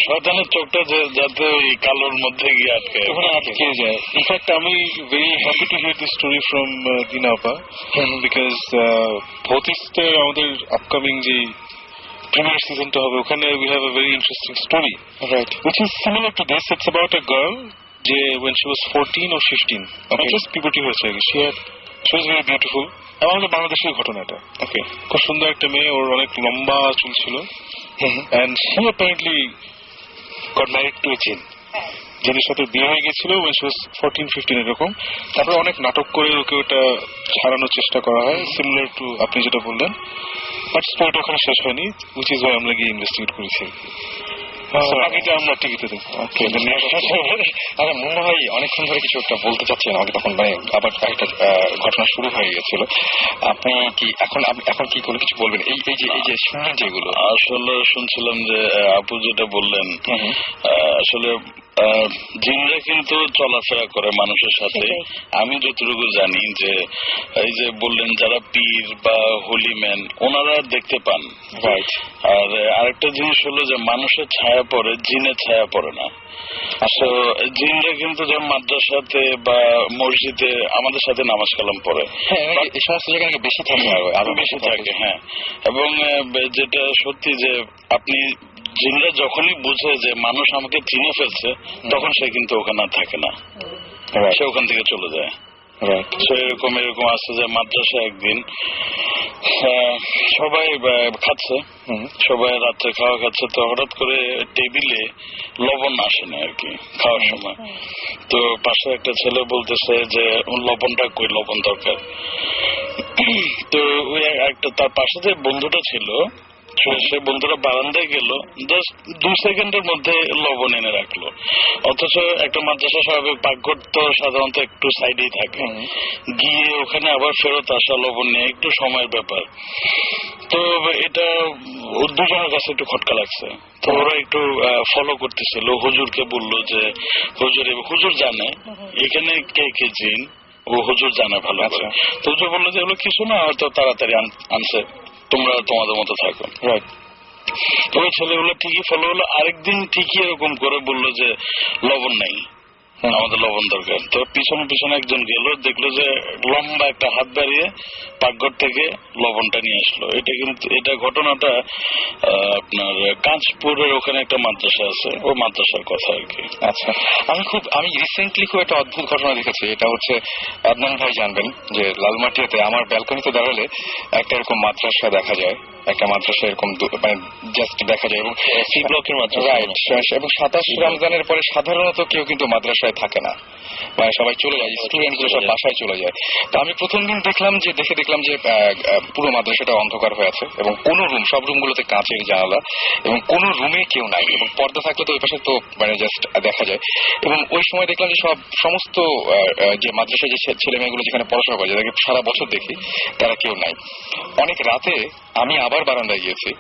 S2: শয়তানের চোখটা যাতে ওই কালোর মধ্যে গিয়ে আটকে
S3: যায়। ইনফ্যাক্ট আমি very happy to here this story from দিনা আপা, বিকজ ভৌতিস্তে আমাদের আপকামিং যে প্রিমিয়ার সিজনটা হবে, ওখানে we have a very interesting story, right, which is similar to this. It's about a girl যে when she was 14 or 15, just puberty হয়েছে, she was very beautiful. আমাদের বাংলাদেশের ঘটনাটা, খুব সুন্দর একটা মেয়ে, ওর অনেক লম্বা চুল ছিল, and she apparently got married to a jinn. যিনি সাথে বিয়ে হয়ে গেছিল when she was 14-15 এরকম। তারপরে অনেক নাটক করে ওকে ওটা ছাড়ানোর চেষ্টা করা হয়, সিমিলার টু আপনি যেটা বললেন, বাট স্টোরিটা ওখানে শেষ হয়নি, which is why আমরা গিয়ে ইনভেস্টিগেট করেছি। বাকিটা আমরা টিভিতে দেখবো।
S1: আমার মনে হয় অনেকক্ষণ ধরে কিছু একটা বলতে চাচ্ছেন আমাকে, তখন মানে আবার একটা ঘটনা শুরু হয়ে গেছিল। আপনি কি এখন কি কোনো কিছু বলবেন? এই যে শুনলেন যেগুলো,
S2: আসলে শুনছিলাম যে আপু যেটা বললেন, আসলে জিনরা কিন্তু চলাফেরা করে মানুষের সাথে। আমি যতটুকু জানি যে এই যে বললেন যারা পীর বা হোলিম্যান ওনারা দেখতে পান,
S1: রাইট।
S2: আর আরেকটা জিনিস হলো যে মানুষের ছায়া পড়ে, জিনের ছায়া পড়ে না। তো জিনরা কিন্তু যেমন মাদ্রাসাতে বা মসজিদে আমাদের সাথে নামাজ কালাম পড়ে,
S1: এই সমস্ত জায়গায় বেশি থাকে, আরো
S2: বেশি থাকে। হ্যাঁ, এবং যেটা সত্যি যে আপনি জিনরা যখনই বুঝে যে মানুষ আমাকে চিনে ফেলছে, তখন সে কিন্তু ওখানে থাকে না, সে ওখান থেকে চলে যায়। এরকম আছে যে মাদ্রাসা একদিন সবাই খাচ্ছে, সবাই রাত্রে খাওয়া খাচ্ছে, তো হঠাৎ করে টেবিলে লবণ আসে না আর কি খাওয়ার সময়। তো পাশে একটা ছেলে বলতেছে যে লবণটা কই, লবণ দরকার। তো ওই একটা তার পাশে যে বন্ধুটা ছিল, সে বন্ধুরা বারান্দায় গেল, জাস্ট 2 সেকেন্ডের মধ্যে লবণ এনে রাখলো। অথচ একটা মাদ্রাসা স্বাভাবিক পাকঘর তো সাধারণত একটু সাইডেই থাকে, গিয়ে ওখানে আবার ফেরত আসা লবণ নিয়ে একটু সময়ের ব্যাপার। তো এটা দুজনের কাছে একটু খটকা লাগছে। তো ওরা একটু ফলো করতেছিল, হুজুরকে বললো যে হুজুর জানে এখানে কে কে জিন, ও হুজুর জানে ভালো করে। তো হুজুর বললো যে এগুলো কিছু না, হয়তো তাড়াতাড়ি আনছে, তোমরা তোমাদের মতো থাকো। ওই ছেলেগুলো ঠিকই ফলো হলো। আরেকদিন ঠিকই এরকম করে বললো যে লবণ নাই, আমাদের লবণ দরকার। তো পিছনে পিছনে একজন গেল, দেখলো যে লম্বা একটা হাত বাড়িয়ে পাকঘর থেকে লবণটা নিয়ে আসলো। এটা ঘটনাটা আপনার কাঁচপুরের ওখানে একটা মাদ্রাসা আছে, ও মাদ্রাসার কথা আর কি।
S1: আচ্ছা, আমি রিসেন্টলি খুব একটা অদ্ভুত ঘটনা দেখেছি। এটা হচ্ছে আদনান ভাই জানবেন যে লালমাটিয়াতে আমার ব্যালকনিতে দাঁড়ালে একটা এরকম মাদ্রাসা দেখা যায়, একটা মাদ্রাসা এরকম মানে জাস্ট দেখা যায়, এবং
S6: সি ব্লকের মাদ্রাসা।
S1: রাইট। এবং 27 রমজানের পরে সাধারণত কেউ কিন্তু মাদ্রাসায় থাকে না, মানে সবাই চলে যায়, স্টুডেন্ট গুলো সব বাসায় চলে যায়। তো আমি প্রথম দিন দেখলাম যে পুরো মাদ্রাসাটা অন্ধকার হয়ে আছে, এবং কোন সব রুমগুলোতে কাঁচের জানালা, এবং কোন রুমে কেউ নাই, এবং পর্দা থাকলে তো ওই পাশে তো মানে জাস্ট দেখা যায়। এবং ওই সময় দেখলাম যে সমস্ত যে মাদ্রাসায় যে ছেলে মেয়েগুলো যেখানে পড়াশোনা করে, যাদেরকে সারা বছর দেখি, তারা কেউ নাই। অনেক রাতে আমি আবার বারান্দায় গিয়েছি,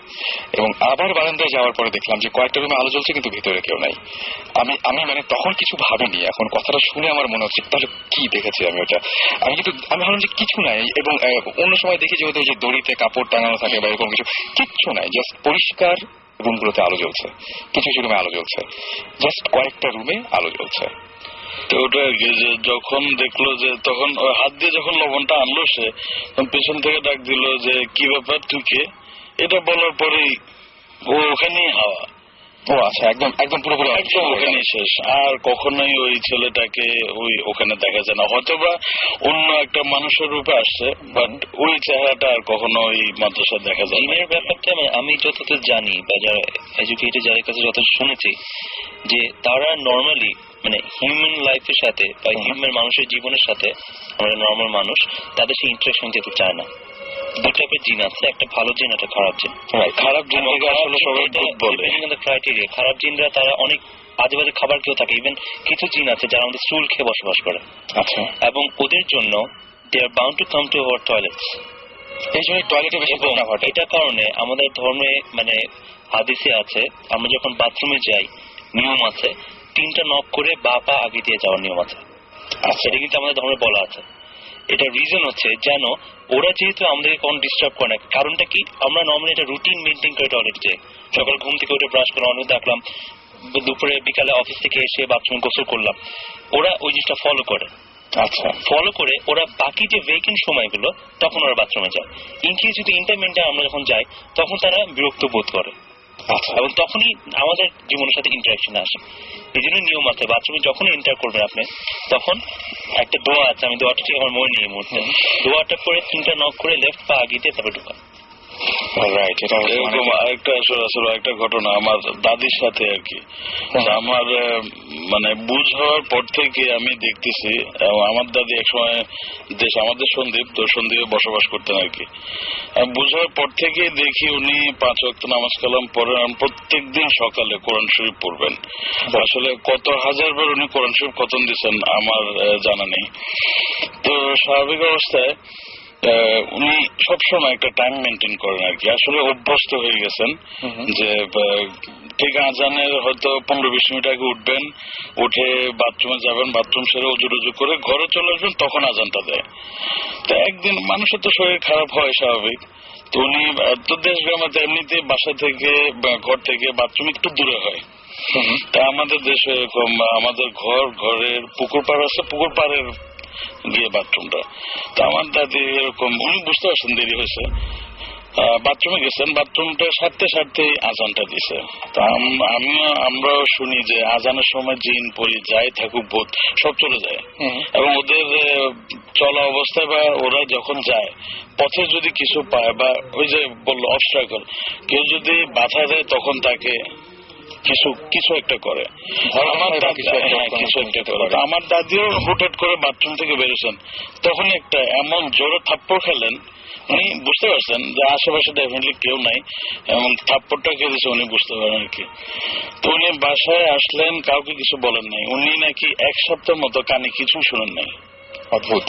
S1: এবং আবার বারান্দায় যাওয়ার পরে দেখলাম যে কয়েকটা রুমে আলো জ্বলছে, কিন্তু ভিতরে কেউ নাই। আমি মানে তখন কিছু ভাবিনি, এখন কথাটা শুনে আমার মনে হচ্ছে তাহলে কি দেখেছি আমি ওটা। আমি ভাবলাম যে কিছু নাই, এবং অন্য সময় দেখি যেহেতু যে দড়িতে কাপড় টাঙানো থাকে বা এরকম কিচ্ছু নাই, জাস্ট পরিষ্কার রুমগুলোতে আলো জ্বলছে, কিছু রুমে আলো জ্বলছে, জাস্ট কয়েকটা রুমে আলো জ্বলছে।
S2: তো ওটা যখন দেখলো যে তখন হাত দিয়ে যখন লবণটা আনলো, সে পেছন থেকে ডাক দিল যে কি ব্যাপার, তুই কে? এটা বলার পরেই ও ওখানেই হাওয়া।
S1: ও আচ্ছা, একদম পুরোপুরি
S2: একদম ওখানেই শেষ। আর কখনোই ওই ছেলেটাকে ওখানে দেখা যায় না। হয়তোবা অন্য একটা মানুষের রূপে আসছে, বাট ওই চেহারাটা আর কখনো ওই মাদ্রাসায় দেখা যায় না।
S6: জিনের ব্যাপারটা আমি যতদূর জানি বা যারা এডুকেটেড, যাদের কাছে যত শুনেছি, যে তারা নর্মালি মানে হিউম্যান লাইফের সাথে বা হিউম্যান মানুষের জীবনের সাথে, আমরা নর্মাল মানুষ, তাদের সেই ইন্টারাকশন যেতে চায় না। দু টাইপের জিন আছে, একটা ভালো জিন, একটা খারাপ জিন।
S2: খারাপ জিন আসলে সবাই বলে
S6: ক্রাইটেরিয়া, খারাপ জিনরা তারা অনেক আজে বাজে খাবার খেয়েও থাকে। ইভেন কিছু জিন আছে যারা আমাদের স্টুল খেয়ে বসবাস করে।
S1: আচ্ছা,
S6: এবং ওদের জন্য they are bound to come to our toilets.
S1: এই জন্য টয়লেটে বেশি ঘটনা ঘটে।
S6: এটার কারণে আমাদের ধর্মে মানে হাদিসে আছে, আমরা যখন বাথরুমে যাই নিয়ম আছে 3টা নক করে বা পা আগে দিয়ে যাওয়ার নিয়ম আছে। আচ্ছা, এটা কিন্তু আমাদের ধর্মে বলা আছে। এটা রিজন হচ্ছে যেন ওরা যেহেতু আমাদেরকে কোনো ডিস্টার্ব করে না। কারণটা কি, আমরা নর্মালি এটা রুটিন মেনটেন করে টয়লেট যাই। সকাল ঘুম থেকে উঠে ব্রাশ করে অনেক দেখলাম, দুপুরে বিকালে অফিস থেকে এসে বাথরুমে গোসল করলাম, ওরা ওই জিনিসটা ফলো করে।
S1: আচ্ছা,
S6: ফলো করে ওরা বাকি যে ভেকেন্ট সময়গুলো তখন ওরা বাথরুমে যায়। ইনকেস যদি ইন্টারমিডিয়েট আমরা যখন যাই তখন তারা বিরক্ত বোধ করে।
S1: আচ্ছা,
S6: এবং তখনই আমাদের জীবনের সাথে ইন্টারাকশন আসে। এই জন্য নিয়ম আছে, বাথরুমে যখনই এন্টার করবেন আপনি, তখন একটা দোয়া আছে, আমি দোয়াটা ঠিক আমার মনে নেই এই মুহূর্তে, দোয়াটা করে 3টা নক করে লেফট পা আগে দিয়ে তারপরে ঢুকান।
S1: রাইট, এটা
S2: এরকম আরেকটা আসলে একটা ঘটনা আমার দাদির সাথে আর কি। আমার মানে বুঝ হওয়ার পর থেকে আমি দেখতেছি, আমার দাদি একসময় আমাদের সন্দ্বীপ, তো সন্দ্বীপে বসবাস করতেন আর কি। বুঝ হওয়ার পর থেকে দেখি উনি 5 ওয়াক্ত নামাজ কালাম পড়েন, প্রত্যেক দিন সকালে কোরআন শরীফ পড়বেন। আসলে কত হাজার বার উনি কোরআন শরীফ খতম দিচ্ছেন আমার জানা নেই। তো স্বাভাবিক অবস্থায় উনি সবসময় একটা টাইম মেনটেন করেন আর কি। আসলে অভ্যস্ত হয়ে গেছেন যে ঠিক আজানের হয়তো 15-20 মিনিট আগে উঠবেন, উঠে বাথরুমে যাবেন, বাথরুম সেরে উজু করে ঘরে চলে আসবেন, তখন আজানটা দেয়। তো একদিন মানুষের তো শরীর খারাপ হয় স্বাভাবিক, তো উনি তো দেশ গ্রামে এমনিতে বাসা থেকে ঘর থেকে বাথরুম একটু দূরে হয়। তা আমাদের দেশে এরকম আমাদের ঘরের পুকুর পাড় আছে, পুকুর পাড়ের গিয়ে বাথরুমটা। তো আমার দাদি এরকম উনি বুঝতে পারছেন দেরি হয়েছে, বাথরুমে গেছেন, বাথরুমটা সারতে আজানটা দিছে। তো আমরাও শুনি যে আজানের সময় জিন পরি যাই থাকুক ভূত সব চলে যায়, এবং ওদের চলা অবস্থায় বা ওরা যখন যায় পথে যদি কিছু পায় বা ওই যে বললো অবস্ট্রাকল, কেউ যদি বাধা দেয় তখন তাকে কিছু একটা করে, আমার দাদিও হুটহাট করে বাথরুম থেকে বেরোছেন, তখন একটা এমন জোরে থাপ্পড় খেলেন, উনি বুঝতে পারছেন যে আশেপাশে ডেফিনেটলি কেউ নাই, এবং থাপ্পড়টা কে দিচ্ছে উনি বুঝতে পারেন আর কি। তো উনি বাসায় আসলেন, কাউকে কিছু বলেন নাই। উনি নাকি 1 সপ্তাহ মতো কানে কিছু শোনেন নাই,
S1: অদ্ভুত,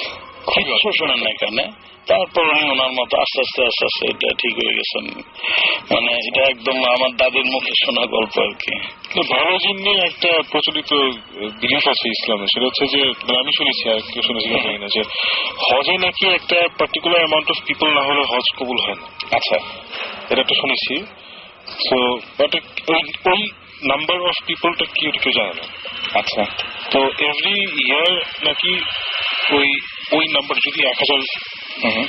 S2: কিছু শোনেন নাই কানে। তারপর উনি ওনার মতো আস্তে আস্তে এটা ঠিক হয়ে গেছেন। মানে এটা একদম আমার দাদির মুখে শোনা গল্প আর কি।
S3: ভালো জিন নিয়ে একটা প্রচলিত বিলিফ আছে ইসলামে, সেটা হচ্ছে যে আমি শুনেছি, আর কেউ শুনেছি না, যে হজে নাকি একটা পার্টিকুলার অ্যামাউন্ট অফ পিপল না হলে হজ কবুল হয় না।
S1: আচ্ছা,
S3: এটা একটা শুনেছি। সো বাট ওই নাম্বার অফ পিপলটা কি কেউ জানে না।
S1: আচ্ছা,
S3: তো এভরি ইয়ার নাকি ওই নাম্বার যদি 1000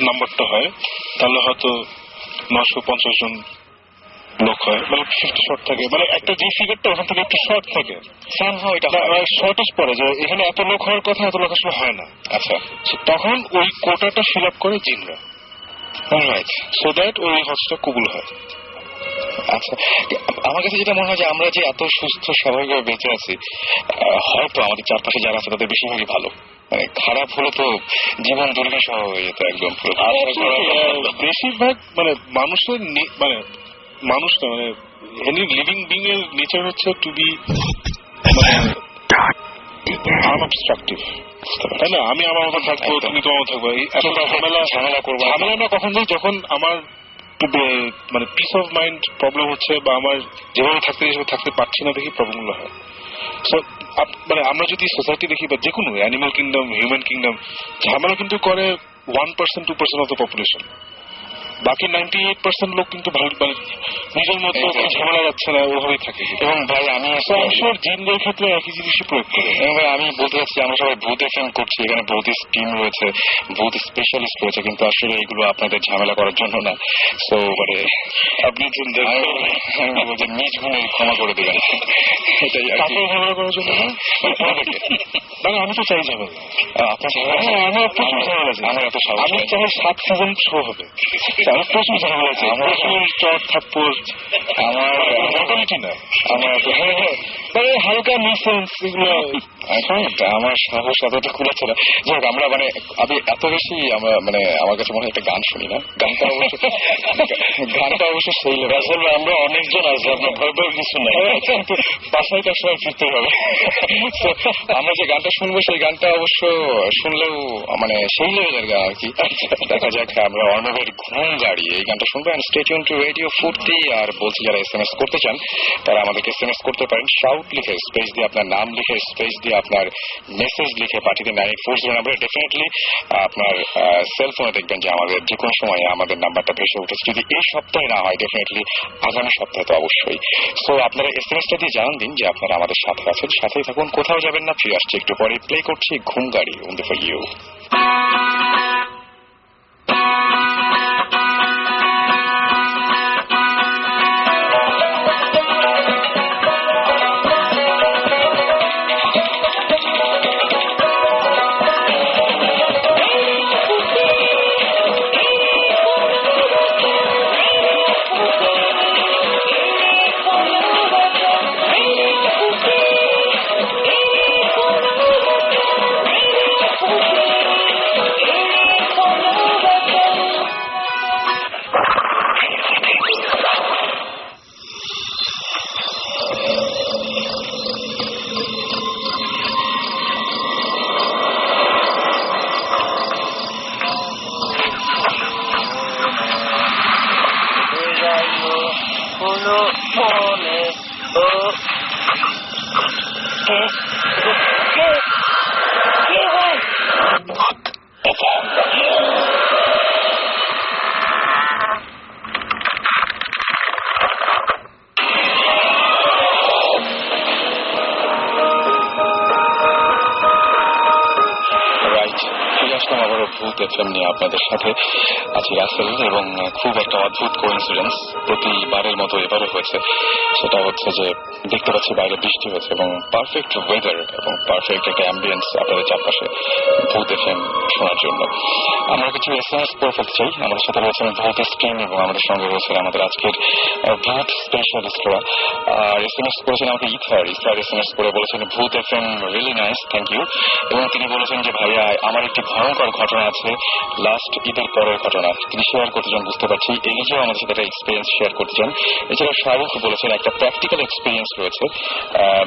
S3: নাম্বারটা হয় তাহলে হয়তো 950 জন লোক হয়, মানে 50 শর্ট থাকে, মানে একটা যে ফিগারটা ওখান থেকে একটু শর্ট থাকে, শর্টেজ পড়ে যে এখানে এত লোক হওয়ার কথা, এত লোক আসলে হয় না।
S1: আচ্ছা,
S3: তখন ওই কোটাটা ফিল আপ করে জিনরা,
S1: রাইট,
S3: সো দ্যাট ওই হজটা কবুল হয়।
S1: আচ্ছা, আমার কাছে যেটা মনে হয় যে আমরা যে এত সুস্থ স্বাভাবিকভাবে বেঁচে আছি, হয়তো আমাদের চারপাশে যারা আছে তাদের বেশিরভাগই ভালো, মানে খারাপ হলে তো জীবন দুর্বিষহ হয়ে যেত একদম।
S3: বেশিরভাগ মানে মানুষের মানুষ না, মানে এনি লিভিং বিং এর নেচার হচ্ছে টু বি আনঅবস্ট্রাকটিভ, তাই না? আমি আমার মতো থাকবো, তুমি তোমার মতো থাকবো, ঝামেলা করবো। ঝামেলা না কখন যাই, যখন আমার মানে পিস অফ মাইন্ড প্রবলেম হচ্ছে, বা আমার যেভাবে থাকতে পারছি না দেখি প্রবলেমগুলো হয়। মানে আমরা যদি সোসাইটি দেখি, বা যে কোনো অ্যানিমাল কিংডম, হিউম্যান কিংডম, ঝামেলা কিন্তু করে 1%, 2% অফ দ্য পপুলেশন। বাকি 98% লোক কিন্তু ভালো, মানে নিজের মতো ঝামেলা যাচ্ছে না, ওভাবেই থাকে।
S1: এবং ভাই আমি
S3: জিনদের ক্ষেত্রে একই জিনিসই প্রয়োগ করি।
S1: এবং ভাই আমি বলতে চাচ্ছি, আমরা সবাই ভূত এফএম করছি, এখানে ভূতিস্ট টিম রয়েছে, ভূত স্পেশালিস্ট রয়েছে, কিন্তু আসলে এগুলো আপনাদের ঝামেলা করার জন্য না। সো মানে আপনি বলছেন নিজ গুণে ক্ষমা করে দেবেন, এটাই আর কি।
S3: ঝামেলা করার জন্য না, মানে আমি তো চাই ঝামেলা।
S1: আপনার
S3: আমার প্রচুর ঝামেলা আছে,
S1: আমার এত সাহস,
S3: আমি চাই 7 সিজন শো হবে, আমার প্রচুর ঝামেলা আছে, চট থাপ্পড়, আমার মোটামুটি না, আমার মানে হালকা নিউসেন্স এগুলো।
S1: আমার সাহস এতটা খুলেছে না। যাই হোক, আমরা মানে আমি এত বেশি মানে আমার কাছে মনে হয় একটা গান শুনি না, গানটা অবশ্য সেই আসলে আমরা অনেকজন আছি, আপনার ভয় ভয় কিছু নাই, বাসায় তার সময় ফিরতে হবে। আমরা যে গানটা শুনবো সেই গানটা অবশ্য শুনলেও মানে সেই লেভেলের গান আর কি। দেখা যাক, আমরা অর্ণবের ঘুম গাড়ি এই গানটা শুনবো। স্টে টিউন টু রেডিও ফুর্তি। আর বলছি, যারা SMS করতে চান তারা আমাদেরকে SMS করতে পারেন, শাউট লিখে স্পেস দিয়ে আপনার নাম লিখে স্পেস দিয়ে আপনার মেসেজ লিখে পাঠিয়ে দিন 9840 নাম্বারে। ডেফিনেটলি আপনার সেলফোনে দেখবেন যে আমাদের যে কোনো সময় আমাদের নাম্বারটা ভেসে উঠেছে। যদি এই সপ্তাহে না হয়, ডেফিনেটলি আগামী সপ্তাহে তো অবশ্যই। সো আপনারা SMS-টা দিয়ে জানান দিন যে আপনারা আমাদের সাথে আছেন, সাথেই থাকুন, কোথাও যাবেন না। ফিরে আসছে একটু পরে, প্লে করছি ঘুম গাড়ি ওনলি ফর ইউ।
S6: হলো মনে ও কে কে কে হয়
S1: আসলাম আবারও ভূত এফএম নিয়ে আপনাদের সাথে আছি রাসেল, এবং খুব একটা অদ্ভুত কোইন্সিডেন্স প্রতিবারের মতো এবারও হয়েছে। সেটা হচ্ছে যে দেখতে পাচ্ছি বাইরে বৃষ্টি হয়েছে এবং পারফেক্ট ওয়েদার এবং পারফেক্ট একটা অ্যাম্বিয়েন্স আপনাদের চারপাশে ভূত এফএম শোনার জন্য। আমরা কিছু এসএমএস করে ফেলতে চাই। আমাদের সাথে রয়েছেন ভূত স্ট্রিম এবং আমাদের সঙ্গে রয়েছেন আমাদের আজকের ভূত স্পেশালিস্টরা। আর এসএমএস করেছেন আমাকে ইথার এসএমএস করে বলেছেন Bhoot FM really nice, thank you. এবং তিনি বলেছেন যে ভাইয়া আমার একটি ভয়ঙ্কর ঘটনা আছে, লাস্ট ঈদের পরের ঘটনা, তিনি শেয়ার করতে চান। বুঝতে পারছি এই নিজেও আমাদের সাথে একটা এক্সপিরিয়েন্স শেয়ার করতে চান। এছাড়া শাহরুখ বলেছেন একটা প্র্যাকটিক্যাল এক্সপিরিয়েন্স রয়েছে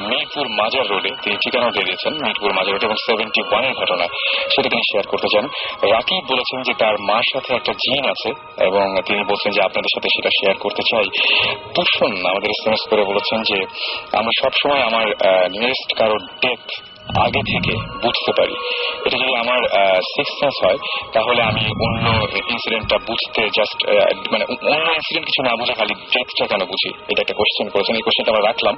S1: মিরপুর মাজার রোডে, তিনি ঠিকানা দিয়ে দিয়েছেন মিরপুর মাজার রোড এবং 71-এর ঘটনা, সেটা তিনি শেয়ার করতে চান। রাকিব বলেছেন যে তার মার সাথে একটা জিন আছে এবং তিনি বলছেন যে আপনাদের সাথে সেটা শেয়ার করতে চাই। তুষণ আমাদের এসএমএস করে বলেছেন যে আমরা সবসময় আমার নিয়ারেস্ট কারোর ডেথ আগে থেকে বুঝতে পারি। এটা যদি আমার সিক্স সেন্স হয় তাহলে আমি অন্য ইনসিডেন্টটা বুঝতে জাস্ট মানে অন্য ইনসিডেন্ট কিছু না বুঝে খালি ডেথটা কেন বুঝি। এটা একটা কোশ্চেন করেছেন, এই কোশ্চেনটা আমরা রাখলাম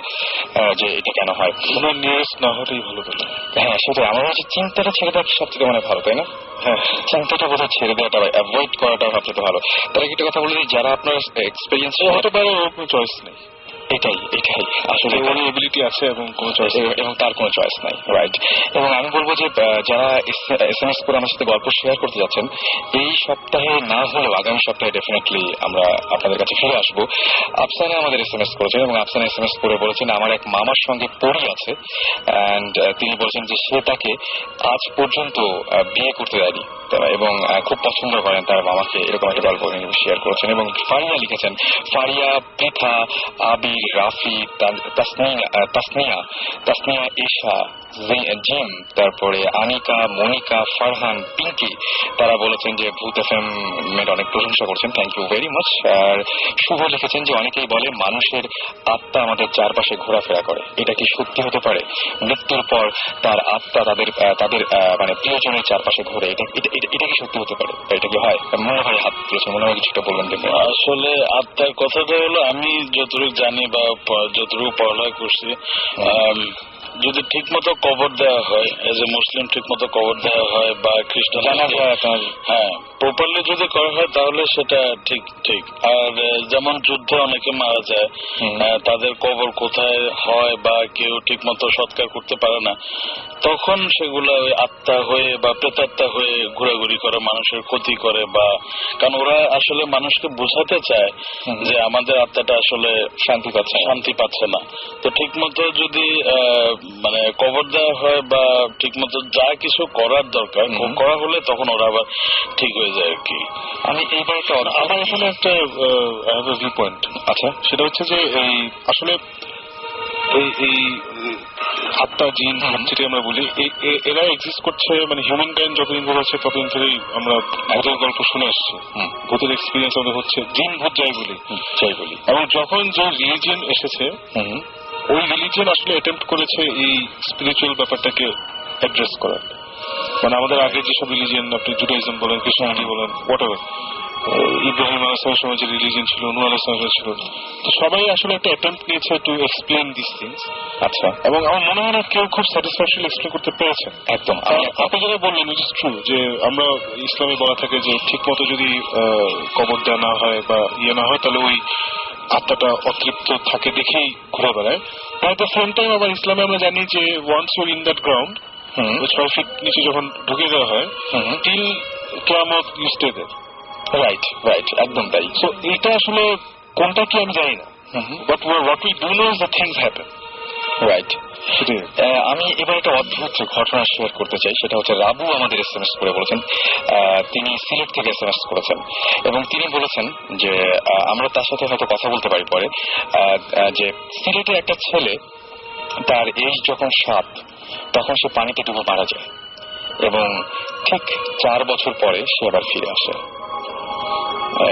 S1: যে এটা কেন হয়।
S3: ওনার নিয়ারেস্ট না হলেই ভালো বলে।
S1: হ্যাঁ সেটাই, আমার হচ্ছে চিন্তাটা ছেড়ে দেওয়া সবথেকে মানে ভালো, তাই না? হ্যাঁ, চিন্তাটা বোধহয় ছেড়ে দেওয়াটা অ্যাভয়েড করাটা সবথেকে ভালো। তার একটা কথা বলে দিই, যারা আপনার এক্সপিরিয়েন্স হতে পারে ওর কোনো চয়েস নেই, এটাই আসলে
S3: ওর এবিলিটি আছে এবং কোনো চয়েস
S1: এবং তার কোনো চয়েস নাই, রাইট। এবং আমি বলবো যে যারা এসএমএস করে আমার সাথে গল্প শেয়ার করতে যাচ্ছেন, এই সপ্তাহে না হলেও আগামী সপ্তাহে ডেফিনেটলি আমরা আপনাদের কাছে ফিরে আসবো। আফসানা আমাদের এসএমএস করেছেন এবং আফসানা এসএমএস করে বলেছেন আমার এক মামার সঙ্গে পরি আছে অ্যান্ড তিনি বলছেন যে সে তাকে আজ পর্যন্ত বিয়ে করতে দেয়নি এবং খুব পছন্দ করেন তার মামাকে, এরকম একটা গল্প শেয়ার করেছেন। এবং ফারিয়া লিখেছেন, ফারিয়া, পৃথা, আবি, রাফি, তাসনিয়া, ঈশা, জিম, তারপরে আনিকা, মনিকা, ফারহান, পিঙ্কি, তারা বলেছেন যে ভূত এফএম এর অনেক প্রশংসা করছেন, থ্যাংক ইউ ভেরি মাচ। আর শুভ লিখেছেন যে অনেকেই বলে মানুষের আত্মা আমাদের চারপাশে ঘোরাফেরা করে, এটা কি সত্যি হতে পারে? মৃত্যুর পর তার আত্মা তাদের মানে প্রিয়জনের চারপাশে ঘোরে, এটা কি সত্যি হতে পারে? এটা কি হয়? মনে হয় হাত তুলেছে, মনে হয় কিছুটা বলবেন দেখবেন।
S2: আসলে আত্মার কথাটা হলো আমি যতটুকু জানি বা যতটুকু পড়ালেখা করছি, যদি ঠিক মতো কবর দেওয়া হয়, এজ এ মুসলিম ঠিক মতো কবর দেওয়া হয় বা খ্রিস্টান, হ্যাঁ প্রপারলি যদি করা হয় তাহলে সেটা ঠিক। আর যেমন যুদ্ধে অনেকে মারা যায়, তাদের কবর কোথায় হয় বা কেউ ঠিক মতো সৎকার করতে পারে না, তখন সেগুলো ওই আত্মা হয়ে বা প্রেতাত্মা হয়ে ঘোরাঘুরি করে, মানুষের ক্ষতি করে, বা কারণ ওরা আসলে মানুষকে বোঝাতে চায় যে আমাদের আত্মাটা আসলে শান্তি পাচ্ছে না। তো ঠিক মতো যদি মানে কবর দেওয়া হয় বা ঠিক মতো যা কিছু করার দরকার করা হলে তখন ওরা আবার ঠিক হয়ে যায় আর কি।
S3: আমি এইবার আমার এখানে একটা ভিউ পয়েন্ট আচ্ছা, সেটা হচ্ছে যে এই আসলে এই আত্মা জিন যেটা আমরা বলি, এরা এক্সিস্ট করছে মানে হিউম্যান কাইন্ড যতদিন ধরে হচ্ছে ততদিন ধরেই আমরা ভূতের গল্প শুনে আসছি, ভূতের এক্সপিরিয়েন্স আমাদের হচ্ছে, জিন ভূত যাই বলি। এবং যখন যে রিলিজিয়ন এসেছে ওই রিলিজিয়ন আসলে অ্যাটেম্প্ট করেছে এই স্পিরিচুয়াল ব্যাপারটাকে অ্যাড্রেস করার। মানে আমাদের আগে যেসব রিলিজিয়ন, আপনি জুডাইজম বলেন, খ্রিস্টানিটি বলেন, হোয়াটএভার, ইব্রাহিম আলাইহিস সময় যে রিলিজিয়ন ছিল, নূহ আলাইহিস ছিল, তো সবাই আসলে একটা অ্যাটেম্প্ট নিয়েছে টু এক্সপ্লেন দিস থিংস। আচ্ছা, এবং আমার মনে হয় না কেউ খুব স্যাটিসফ্যাকশনলি এক্সপ্লেন করতে পেরেছে। একদম আপনি যেটা বললেন ইট ইজ ট্রু, যে আমরা ইসলামে বলা থাকে যে ঠিক মতো যদি কবর দেওয়া না হয় বা না হয় তাহলে ওই আত্মাটা অতৃপ্ত থাকে দেখেই ঘুরে বেড়ায়। এট দ্য সেম টাইম আবার ইসলামে আমরা জানি যে once your in that ground, 6 feet নিচে যখন ঢুকে দেওয়া হয়, টিল কিয়ামত ইউ স্টে দেয়ার। রাইট, একদম তাই। সো এটা আসলে কোনটা কি আমি জানি না, but what we do know is that things happen. Right.
S1: আমি এবার একটা অদ্ভুত ঘটনা শেয়ার করতে চাই, সেটা হচ্ছে রাবু আমাদের এসএমএস করে বলেছেন, তিনি সিলেট থেকে এসএমএস করেছেন এবং তিনি বলেছেন যে আমরা তার সাথে হয়তো কথা বলতে পারি পরে, যে সিলেটে একটা ছেলে তার এজ যখন 7 তখন সে পানিতে ডুবে মারা যায় এবং ঠিক 4 বছর পরে সে আবার ফিরে আসে।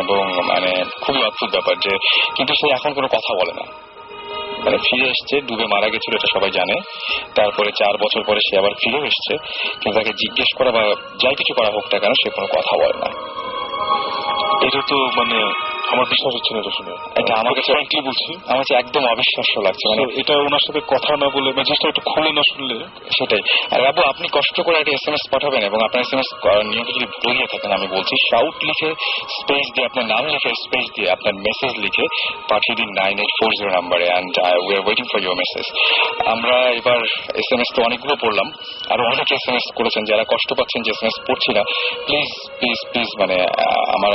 S1: এবং মানে খুবই অদ্ভুত ব্যাপার যে কিন্তু সে এখন কোনো কথা বলে না, মানে ফিরে এসছে, ডুবে মারা গেছিল এটা সবাই জানে, তারপরে 4 বছর পরে সে আবার ফিরে এসছে, কিন্তু তাকে জিজ্ঞেস করা বা যাই কিছু করা হোক না কেন সে কোনো কথা বলে না।
S3: এটা তো মানে আমার বিশ্বাস হচ্ছে না এটা শুনে,
S1: এটা আমার কাছে
S3: কি বলছি,
S1: আমার কাছে একদম অবিশ্বাস্য লাগছে। মানে
S3: এটা ওনার সাথে কথা না বলে বা জিনিসটা একটু খুলে না শুনলে
S1: সেটাই। আর বাবু আপনি কষ্ট করে একটা SMS পাঠাবেন এবং আপনার SMS নিয়মটা যদি ভুলে গিয়ে থাকেন, আমি বলছি শাউট লিখে স্পেস দিয়ে আপনার নাম লিখে স্পেস দিয়ে আপনার মেসেজ লিখে পাঠিয়ে দিন 9840 নাম্বারে, and we are waiting for your message. আমরা এবার SMS তো অনেকগুলো পড়লাম, আর অনেকে SMS করেছেন যারা কষ্ট পাচ্ছেন যে SMS পড়ছি না, প্লিজ প্লিজ প্লিজ মানে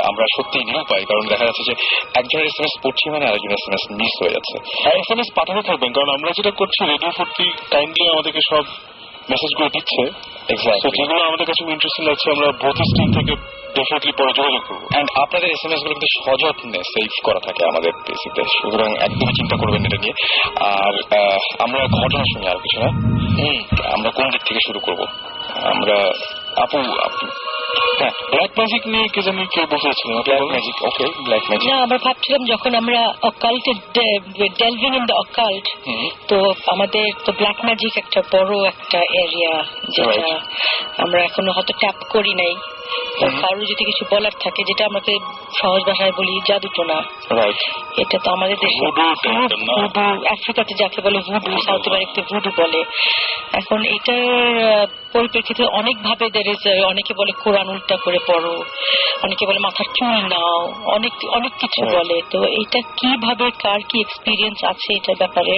S1: আমরা সত্যিই নিরুপায়, কারণ দেখা যাচ্ছে যে একজনের SMS পড়ছি মানে আরেকজনের SMS মিস হয়ে যাচ্ছে।
S3: SMS পাঠাতে থাকবেন, কারণ আমরা যেটা করছি রেডিও 40 কাইন্ডলি আমাদেরকে সব মেসেজগুলো দিচ্ছে, যেগুলো আমাদের কাছে ইন্টারেস্টিং লাগছে আমরা ভোটিস টিম থেকে ডেফিনেটলি পরে যোগাযোগ করবো।
S1: অ্যান্ড আপনাদের SMS গুলো কিন্তু সযত্নে সেভ করা থাকে আমাদের পেসিতে, সুতরাং একদমই চিন্তা করবেন এটা নিয়ে। আর আমরা ঘটনা শুনি আর কিছু না, আমরা কোন দিক থেকে শুরু করব? আমরা আপু
S3: হ্যাঁ, ব্ল্যাক ম্যাজিক নিয়ে কে জানি কেউ বসেছিলেন।
S1: Black magic, okay black magic.
S5: না, আমরা ভাবছিলাম যখন আমরা অকাল্টে ডেলভিং ইন দ্য অকাল্ট, তো আমাদের তো ব্ল্যাক ম্যাজিক একটা বড় একটা এরিয়া যেটা আমরা এখনো হয়তো ট্যাপ করি নাই। কারো যদি কিছু বলার থাকে, যেটা আমাকে সহজ ভাষায় বলি জাদুটোনা, এটা তো আমাদের দেশে ভুডু, আফ্রিকাতে যাকে বলে ভুডু, সাউথ আমেরিকাতে ভুডু বলে। এখন এটার পরিপ্রেক্ষিতে অনেক ভাবে অনেকে বলে কোরআন উল্টা করে পড়ো, অনেকে বলে মাথার চুল নাও, অনেক অনেক কিছু বলে। তো এটা কিভাবে কার কি এক্সপিরিয়েন্স আছে এটার ব্যাপারে,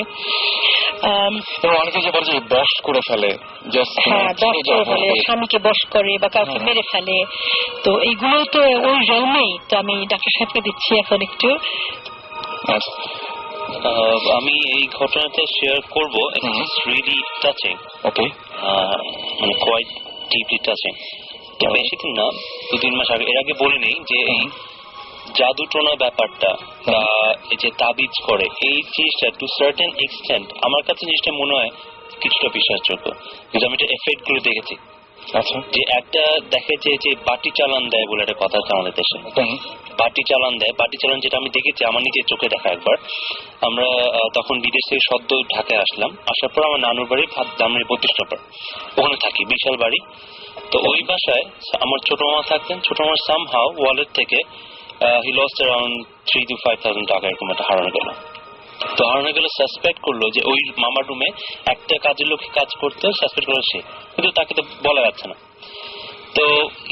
S1: অনেকে যে বলে বশ করে ফেলে,
S5: হ্যাঁ বশ করে ফেলে, স্বামীকে বশ করে বা কাউকে মেরে ফেলে, তো এইগুলো তো ওই রেলমেই। তো আমি ডাক্তার সাহেবকে দিচ্ছি এখন একটু।
S6: আমি এই ঘটনাটা শেয়ার করবো, রিয়েলি টাচিং,
S1: ওকে,
S6: মানে কোয়াইট ডিপলি টাচিং। বেশি দিন না, 2-3 মাস আগে, এর আগে বলে নেই যে এই জাদুটোনা ব্যাপারটা বা এই যে তাবিজ করে এই জিনিসটা টু সার্টেন এক্সটেন্ট আমার কাছে জিনিসটা মনে হয় কিছুটা বিশ্বাসযোগ্য, কিন্তু আমি এটা এফেক্ট করে দেখেছি।
S1: আচ্ছা,
S6: যে একটা দেখে যে বাটি চালান দেয় বলে একটা কথা আছে আমাদের দেশে, বাটি চালান দেয়, বাটি চালান যেটা আমি দেখেছি আমার নিজের চোখে দেখা একবার। আমরা তখন বিদেশ থেকে সদ্য ঢাকায় আসলাম, আসার পর আমার নানুর বাড়ি ধামরাই 32 নম্বর, ওখানে থাকি, বিশাল বাড়ি। তো ওই বাসায় আমার ছোট মামা থাকতেন। ছোট মামার সামহাও ওয়ালেট থেকে হি লস্ট অ্যারাউন্ড 3,000 to 5,000 টাকা এরকম একটা হারানো গেল। তো হারানো গেল, সাসপেক্ট করলো যে ওই মামার রুমে একটা কাজের লোক কাজ করতে, সাসপেক্ট করলো সে, কিন্তু তাকে তো বলা যাচ্ছে না। তো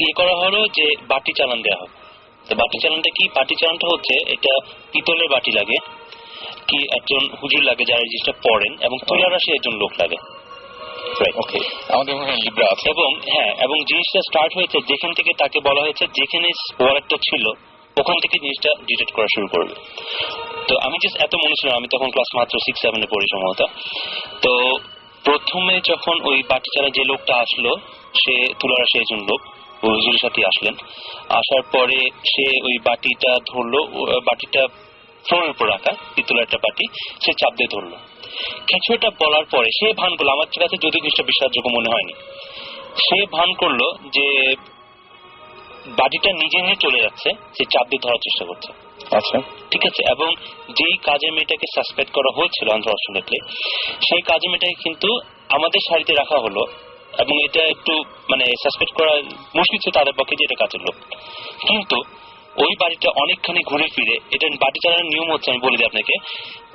S6: ইয়ে করা হলো যে বাটি চালান দেওয়া হবে। তো বাটি চালানটা কি? বাটি চালানটা হচ্ছে এটা পিতলের বাটি লাগে, কি একজন হুজুর লাগে যারা এই জিনিসটা পড়েন, এবং তুলারাশি একজন লোক লাগে।
S1: আমাদের লিব্রা আছে।
S6: এবং হ্যাঁ, এবং জিনিসটা স্টার্ট হয়েছে যেখান থেকে তাকে বলা হয়েছে যেখানে ওয়ালেটটা ছিল ওখান থেকে জিনিসটা ডিটেক্ট করা শুরু করবে। তো আমি জাস্ট এত মনে ছিল, আমি তখন ক্লাস মাত্র 6-7 পড়ি সম্ভবত। তো প্রথমে যখন ওই বাটি চালা যে লোকটা আসলো, সে তুলারাশি একজন লোক, হুজুরের সাথে আসলেন। আসার পরে সে ওই বাটিটা ধরলো, বাটিটা ফ্লোরের উপর রাখা পিতলের একটা বাটি, সে চাপ দিয়ে ধরলো। কিছু একটা বলার পরে সে ভান করলো, আমার কাছে যদি জিনিসটা বিশ্বাসযোগ্য মনে হয়নি, সে ভান করলো যে বাটিটা নিজে নিয়ে চলে যাচ্ছে, সে চাপ দিয়ে ধরার চেষ্টা করছে।
S1: আচ্ছা,
S6: ঠিক আছে। এবং যেই কাজের মেয়েটাকে সাসপেক্ট করা হয়েছিল আনফরচুনেটলি, সেই কাজের মেয়েটাকে কিন্তু আমাদের সারিতে রাখা হলো, এবং এটা একটু মানে সাসপেক্ট করা মুশকিল ছিল তাদের পক্ষে যে এটা কাজের লোক। কিন্তু ওই বাড়িটা অনেকখানি ঘুরে ফিরে, এটা বাড়ি চালানোর নিয়ম হচ্ছে, আমি বলে দিই আপনাকে,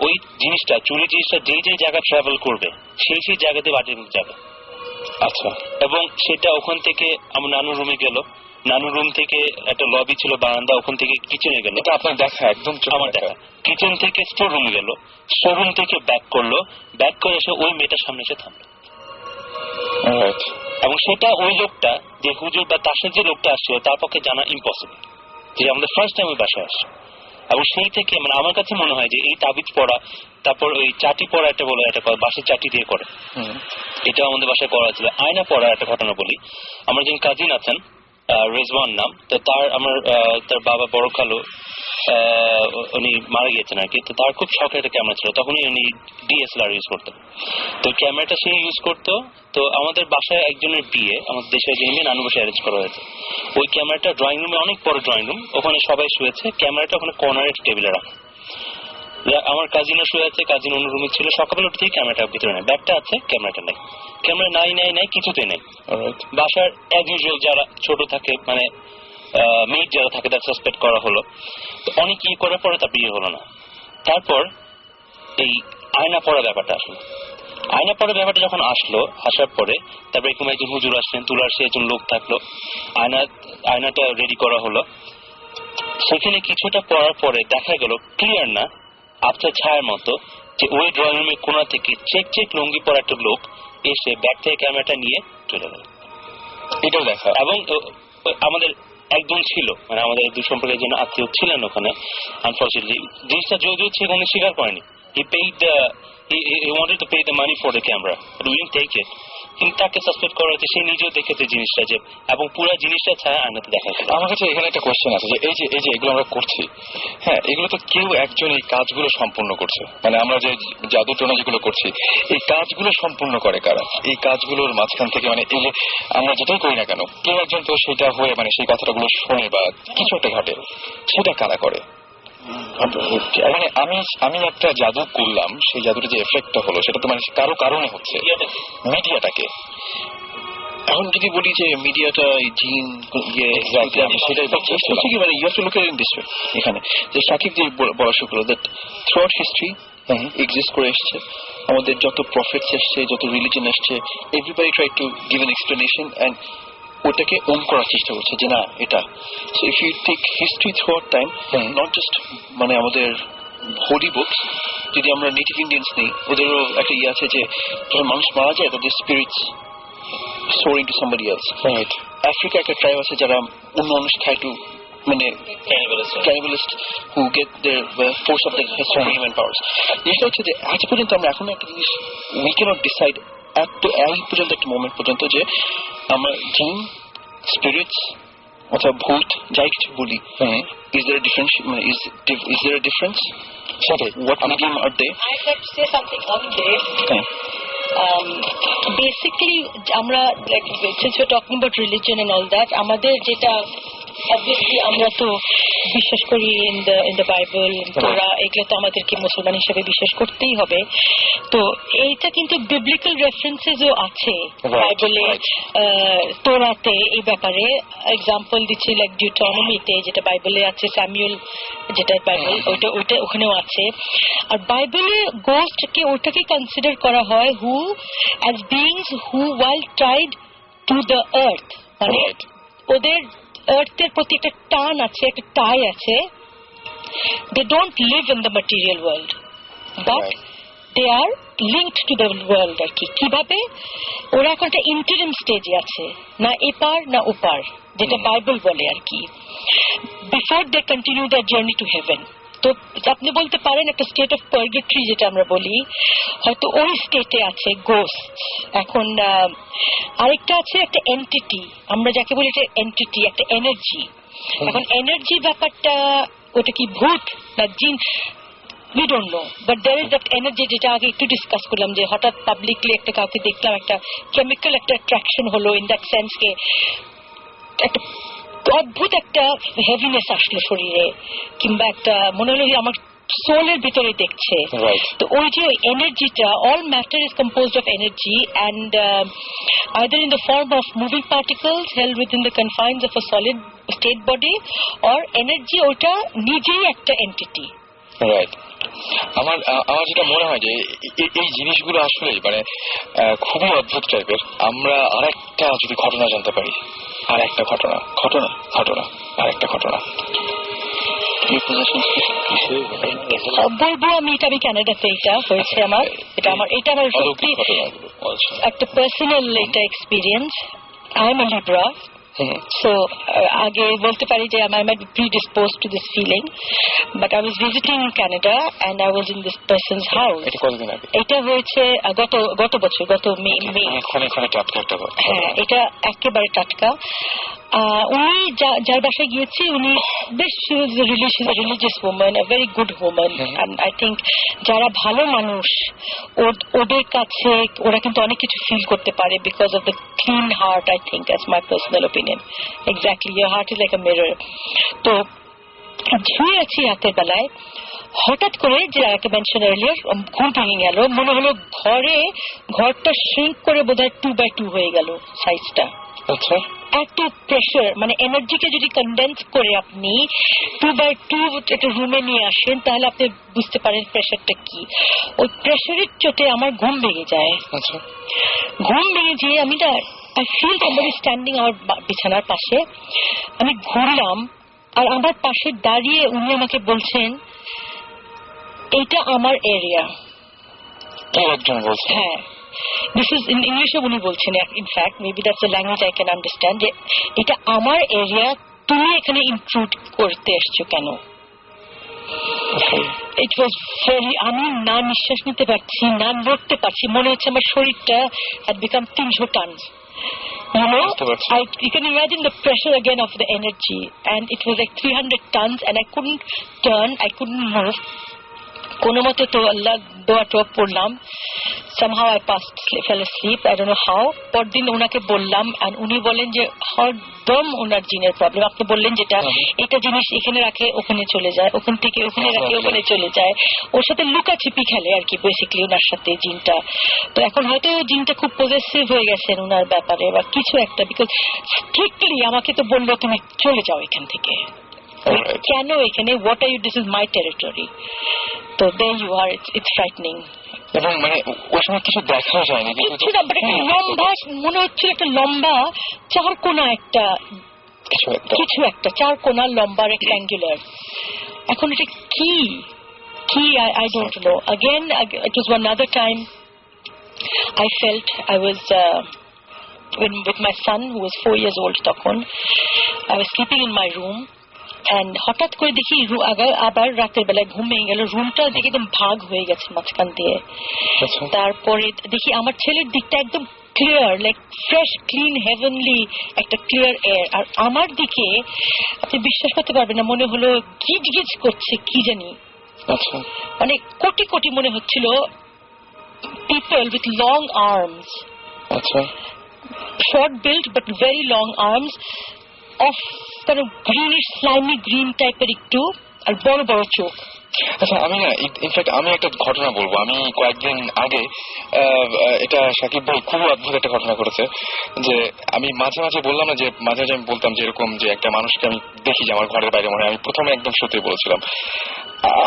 S6: ওই জিনিসটা চুরি জিনিসটা যেই যেই জায়গায় ট্রাভেল করবে সেই সেই জায়গাতে বাড়ির যাবে।
S1: আচ্ছা,
S6: এবং সেটা ওখান থেকে আমার নানুর রুমে গেল, নানুর রুম থেকে একটা লবি ছিল বারান্দা, ওখান থেকে কিচেনে গেল।
S1: এটা আপনার দেখা, একদম
S6: আমার দেখা। কিচেন থেকে স্টোর রুমে গেল, স্টোর রুম থেকে ব্যাক করলো, ব্যাক করে এসে ওই মেয়েটার সামনে এসে থামলো। এবং সেটা ওই লোকটা যে হুজুর বা তার সাথে যে লোকটা আসছিল তার পক্ষে জানা ইম্পসিবল, যে আমাদের ফার্স্ট টাইম ওই বাসায় আসছে। এবং সেই থেকে মানে আমার কাছে মনে হয় যে এই তাবিজ পড়া, তারপর ওই চাটি পড়া, একটা বলে একটা বাসায় চাটি দিয়ে করে, এটা আমাদের বাসায় করা ছিল। আয়না পড়ার একটা ঘটনা বলি, আমার যিনি কাজিন আছেন রেজওয়ান নাম, তো তার বাবা বড় খালু উনি মারা গিয়েছেন আর কি, তো তার খুব শখের একটা ক্যামেরা ছিল, তখনই উনি DSLR ইউজ করতো। তো ক্যামেরাটা সে ইউজ করতো। তো আমাদের বাসায় একজনের বিয়ে, আমাদের দেশের একজনের বিয়ে নানু বাসায় অ্যারেঞ্জ করা হয়েছে। ওই ক্যামেরাটা ড্রয়িং রুমে, অনেক বড় ড্রয়িং রুম, ওখানে সবাই শুয়েছে, ক্যামেরাটা ওখানে কর্নারে টেবিলে রাখা। আমার কাজিনও শুয়ে আছে, কাজিন অন্য রুমে ছিল। সকালবেলা উঠতেই ক্যামেরাটা ভিতরে নেই, ব্যাগটা আছে, ক্যামেরাটা নেই। ক্যামেরা নাই কিছুতেই নেই। বাসার অ্যাজ ইউজুয়াল যারা ছোট থাকে, মানে মেয়ের যারা থাকে, তার সাসপেক্ট করা হলো। তো অনেক কি করার পরে তার বিয়ে হলো না। তারপর এই আয়না পড়া ব্যাপারটা আসলো। আয়না পড়া ব্যাপারটা যখন আসলো, আসার পরে তারপরে এরকম একজন হুজুর আসলেন, তুলার সে একজন লোক থাকলো, আয়নাটা রেডি করা হলো। সেখানে কিছুটা পড়ার পরে দেখা গেল ক্লিয়ার না, আবছা ছায়ার মতো, যে ওই ড্রয়িং রুমের কোণা থেকে চেক লুঙ্গি পরা একটা লোক এসে ব্যাগ থেকে ক্যামেরাটা নিয়ে চলে গেল।
S1: এটাও দেখা।
S6: এবং আমাদের একজন ছিল, মানে আমাদের দুঃসম্পর্কের জন্য আত্মীয় ছিলেন ওখানে। আনফর্চুনেটলি জিনিসটা যদিও সেখানে স্বীকার করেনি। He wanted to pay the money for the camera, but we didn't take it. কিন্তু তাকে সাসপেক্ট করা হয়েছে, সে নিজেও দেখেছে জিনিসটা, যে এবং পুরো জিনিসটা ছায়া আয়নাতে দেখা যায়।
S1: আমার কাছে এখানে একটা কোশ্চেন আছে, যে এই যে এগুলো আমরা করছি, হ্যাঁ, এগুলো তো কেউ একজন এই কাজগুলো সম্পূর্ণ করছে। মানে আমরা যে জাদু টোনা যেগুলো করছি, এই কাজগুলো সম্পূর্ণ করে কারা? এই কাজগুলোর মাঝখান থেকে, মানে এই যে আমরা যেটাই করি না কেন, কেউ একজন তো সেটা হয়ে, মানে সেই কথাটাগুলো শোনে বা কিছু একটা ঘটে, সেটা কারা করে? মানে আমি একটা জাদু করলাম, সেই জাদুর যে এফেক্টটা হলো, সেটা তো মানে কারো কারণে হচ্ছে, মিডিয়াটাকে।
S4: এখন যদি বলি যে মিডিয়াটা জিন,
S1: সেটাই
S4: হচ্ছে কি, মানে you have to look in this way, এখানে যে সাকিব যে বলা শুরু করলো, that throughout history exist করে এসছে। আমাদের যত প্রফেটস এসছে, যত রিলিজন এসছে, everybody try to give an explanation and ওটাকে ওন করার চেষ্টা করছে যে না এটা। So if you take history throughout time, not just মানে আমাদের হোলি বুকস, যদি আমরা নেটিভ ইন্ডিয়ান্স নেই, ওদেরও একটা ইয়ে আছে যে যখন মানুষ মারা যায় তাদের spirits soar into somebody else.
S1: Right.
S4: Africa একটা ট্রাইব আছে যারা অন্য মানুষ খায় টু, মানে ক্যানিবালিস্ট who get their force of their superhuman powers. যেটা হচ্ছে যে আজ পর্যন্ত আমরা এখন একটা জিনিস we cannot decide এই পর্যন্ত একটা মোমেন্ট পর্যন্ত যে আমরা জিন, স্পিরিটস অথবা ভূত যাই কিছু বলি, is there a difference? Is there a difference? What medium are they?
S5: I'd like to say something on this. Basically, আমরা like since we're talking about religion and all that, আমাদের যেটা obviously আমরা তো বিশ্বাস করি in the Bible, তোরা, এগুলো তো আমাদেরকে মুসলমান হিসেবে বিশ্বাস করতেই হবে। তো এইটা কিন্তু biblical references-ও আছে বাইবেলে, তোরাতে এই ব্যাপারে এক্সাম্পল দিচ্ছি, লাইক ডিউটোনমিতে যেটা বাইবেলে আছে, স্যামুয়েল যেটা বাইবেল, ওইটা ওখানেও আছে। আর বাইবেলে গোস্টকে ওটাকে কনসিডার করা হয় who as beings who while tied to the earth, মানে ওদের আর্থের প্রতি একটা টান আছে, একটা টাই আছে। they don't live in the material world but they are linked to the world আর কি। কিভাবে? ওরা এখন একটা ইন্টারিম স্টেজে আছে, না এপার না ওপার, যেটা বাইবেল বলে আর কি, before they continue their journey to heaven. তো আপনি বলতে পারেন একটা স্টেট অফ পার্গেটরি যেটা আমরা বলি, হয়তো ওই স্টেটে আছে গোস্ট। এখন আরেকটা আছে একটা এন্টিটি, আমরা যাকে বলি একটা এন্টিটি, একটা এনার্জি। এখন এনার্জি ব্যাপারটা ওটা কি ভূত না জিন, we don't know, but there is that energy যেটা আগে একটু ডিসকাস করলাম, যে হঠাৎ পাবলিকলি একটা কাউকে দেখলাম, একটা কেমিক্যাল একটা অ্যাট্রাকশন হলো, ইন দ্যাট সেন্স কে একটা অদ্ভুত একটা হেভিনেস আসলো শরীরে, কিংবা একটা মনে হলো আমার সোলের ভিতরে দেখছে। তো ওই যে এনার্জিটা, all matter is composed of energy and either in the form of moving particles held within the confines of a solid state body or energy ওটা নিজেই একটা এন্টিটি।
S1: রাইট। আমার যেটা মনে হয় যে এই জিনিসগুলো আসলে মানে খুবই অদ্ভুত টাইপের। আমরা আরেকটা যদি ঘটনা জানতে পারি, আর একটা ঘটনা
S5: বলবো আমি ক্যানাডাতে এটা হয়েছে আমার, এটা আমার সত্যি একটা পার্সোনাল এটা experience. I am a Libra, so আগে বলতে পারি যে I might be predisposed to this feeling, but I was visiting Canada and I was in this person's house.
S1: এটা কতদিন আগে?
S5: এটা হয়েছে গত বছর, গত মে। হ্যাঁ, এটা একেবারে টাটকা। উনি যার বাসায় গিয়েছি উনি বেশ religious woman, a very good woman, and I think যারা ভালো মানুষ ওদের কাছে ওরা কিন্তু অনেক কিছু ফিল করতে পারে because of the clean heart, I think, as my personal opinion. Exactly, your heart is like a mirror. তো শুয়ে আছি রাতের বেলায়, হঠাৎ করে যে আগে মেনশন আর্লিয়ার ঘুম ভেঙে গেল, মনে হলো ঘরটা শ্রিঙ্ক করে বোধহয় 2x2 হয়ে গেল সাইজটা।
S1: আচ্ছা,
S5: এত প্রেশার, মানে এনার্জিকে যদি কনডেন্স করে আপনি 2x2 একটা রুমে নিয়ে আসেন তাহলে আপনি বুঝতে পারেন প্রেশারটা কি। ওই প্রেশারের চোটে আমার ঘুম ভেঙে যায়।
S1: আচ্ছা,
S5: ঘুম ভেঙে যেয়ে আমি না আই ফিল সামবডি স্ট্যান্ডিং আমার বিছানার পাশে। আমি ঘুরলাম আর আমার পাশে দাঁড়িয়ে উনি আমাকে বলছেন এটা আমার এরিয়া।
S1: একজন বলছে?
S5: হ্যাঁ, দিস ইজ ইন ইংলিশে উনি বলছেন, in fact maybe that's a language I can understand, যে এটা আমার এরিয়া, তুমি এখানে ইন্ট্রুড করতে এসছো কেন। ইট ওয়াজ ভেরি, আমি না নিঃশ্বাস নিতে পারছি না নড়তে পারছি, মনে হচ্ছে আমার শরীরটা had become 300 tons. You know, you can imagine the pressure again of the energy, and it was like 300 tons, and I couldn't turn, I couldn't move. কোনো মতে তো আল্লাহ দোয়া টোয়া পড়লাম, somehow I fell asleep, I don't know how. পরদিন ওনাকে বললাম, and উনি বলেন যে হরদম ওনার জিনের প্রবলেম। আপনি বললেন যেটা, এটা জিনিস এখানে রাখে ওখানে চলে যায়, ওখান থেকে ওখানে রাখে ওখানে চলে যায়, ওর সাথে লুকাছিপি খেলে আর কি বেসিক্যালি ওনার সাথে জিনটা। তো এখন হয়তো জিনটা খুব পজেসিভ হয়ে গেছেন ওনার ব্যাপারে বা কিছু একটা, বিকজ স্ট্রিক্টলি আমাকে তো বললো তুমি চলে যাও এখান থেকে। কেন এখানে, what are you, this is my territory. তো there you are, it's frightening.
S1: এবং মানে ওই সময় কিছু দেখা যায়নি,
S5: কিছু না, বাট একটা লম্বা, মনে হচ্ছিল একটা লম্বা চার কোনা একটা কিছু একটা চার কোনা লম্বা রেক্ট্যাঙ্গুলার। এখন এটা কি I don't know. Again, it was one other time I felt I was with my son who was 4 years old তখন। I was sleeping in my room, and হঠাৎ করে দেখি আবার রাতের বেলায় ঘুম ভেঙে গেল, রুমটা দেখি একদম ভাগ হয়ে গেছে মাঝখান দিয়ে। তারপরে দেখি আমার ছেলের দিকটা একদম clear, like fresh clean heavenly একটা ক্লিয়ার এয়ার, আর আমার দিকে আপনি বিশ্বাস করতে পারবেন না, মনে হলো গিজ গিজ করছে কি জানি। মানে কোটি কোটি মনে হচ্ছিল people with long arms, short build but very long arms, of kind of greenish slimy green টাইপের একটু, আর বড় বড় চোখ।
S1: আচ্ছা, আমি না ইনফ্যাক্ট আমি একটা ঘটনা বলবো। আমি কয়েকদিন আগে, এটা সাকিব ভাই খুব অদ্ভুত একটা ঘটনা করেছে, যে আমি মাঝে মাঝে বললাম না যে মাঝে মাঝে আমি বলতাম যে এরকম যে একটা মানুষকে আমি দেখি যে আমার ঘরের বাইরে মনে হয়, আমি প্রথমে একদম সত্যি বলেছিলাম।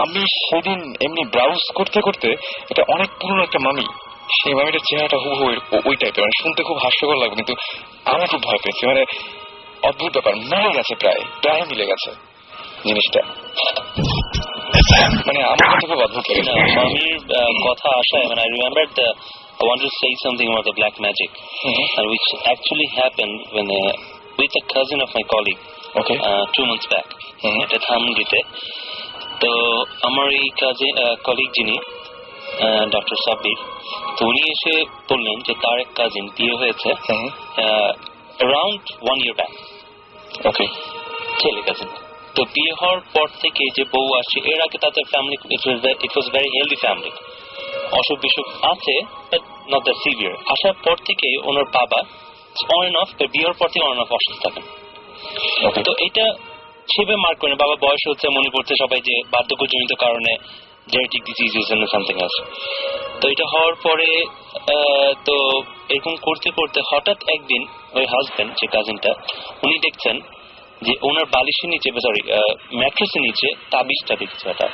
S1: আমি সেদিন এমনি ব্রাউজ করতে করতে এটা অনেক পুরনো একটা মামি, সেই মামিটার চেহারাটা হুবহু ওই টাইপের, মানে শুনতে খুব হাস্যকর লাগবে, কিন্তু আমি খুব ভয় পেয়েছি। মানে অদ্ভুত ব্যাপার, মিলে গেছে, প্রায় মিলে গেছে জিনিসটা, মানে আমার কাছে খুব অদ্ভুত লেগেছে।
S6: মামির কথা আসায়, মানে I remembered I wanted to say something about the black magic, which actually happened when with a cousin of my colleague, 2 months back, at Thamgite. তো আমার এই কলিগ যিনি ডক্টর সাব্বির, তো উনি এসে বললেন যে তার এক কাজিন বিয়ে হয়েছে around 1 year back, ছেলে কাজিন। তো বিয়ে হওয়ার পর থেকে যে বউ আসছে, এর আগে তাদের family it was very healthy family, অসুখ বিসুখ আছে বাট নট দ্যাট সিভিয়ার। আসার পর থেকে ওনার বাবা অন এন্ড অফ, বিয়ের পর থেকে অন এন্ড অফ অসুস্থ থাকেন। তো এটা সেভাবে মার্ক করেন, বাবা বয়স হচ্ছে, মনে পড়ছে সবাই যে বার্ধক্যজনিত কারণে জেনেটিক ডিজিজেস এন্ড সামথিং আছে। তো এটা হওয়ার পরে তো এরকম করতে করতে হঠাৎ একদিন ওই হাজবেন্ড, যে কাজিনটা, উনি দেখছেন যে ওনার বালিশের নিচে, সরি ম্যাট্রেসের নিচে তাবিজটা দেখছে হঠাৎ।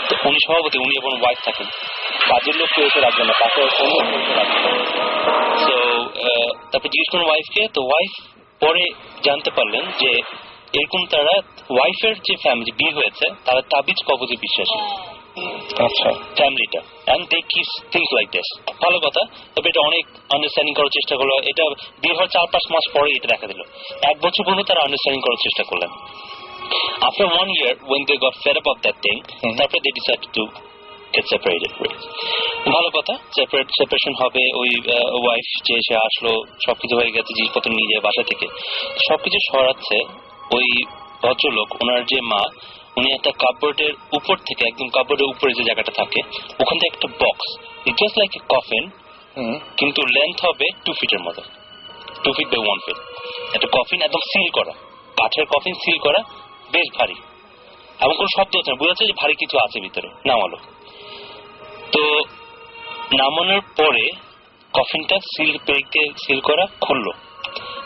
S6: তো উনি স্বভাবতই, উনি এবং ওয়াইফ থাকেন, কাজের লোক কেউ এসে রাখবেন না, পাশে তো তারপর জিজ্ঞেস করেন ওয়াইফকে। তো ওয়াইফ পরে জানতে পারলেন যে এরকম তারা ওয়াইফের যে ফ্যামিলি বিয়ে হয়েছে তারা তাবিজ কবজে বিশ্বাসী, আচ্ছা ফ্যামিলিটা, and they keep things like this. ভালো কথা, তবে এটা অনেক আন্ডারস্ট্যান্ডিং করার চেষ্টা করলো। এটা বিয়ে হওয়ার 4-5 মাস পরে এটা দেখা দিল, 1 বছর পর্যন্ত তারা আন্ডারস্ট্যান্ডিং করার চেষ্টা করলেন। After 1 year, when they got fed about that thing, তারপরে they decided to get separated. ভালো কথা, সেপারেশন হবে। ওই ওয়াইফ যে সে আসলো, সবকিছু হয়ে গেছে, জিনিসপত্র নিয়ে যায় বাসা থেকে, সবকিছু সরাচ্ছে। ওই ভদ্রলোক, ওনার যে মা, উনি একটা কাপবোর্ডের উপর থেকে, একদম কাপবোর্ডের উপরে যে জায়গাটা থাকে, ওখান থেকে একটা box, just like a coffin, কিন্তু লেন্থ হবে 2 ফিটের মতো, 2 ফিট বাই 1 ফিট। একটা কফিন একদম সিল করা, কাঠের কফিন সিল করা, বেশ ভারী, এমন কোন শব্দ হচ্ছে না, বোঝা যাচ্ছে যে ভারী কিছু আছে ভিতরে। নামালো, তো নামানোর পরে কফিনটা সিল করা খুললো,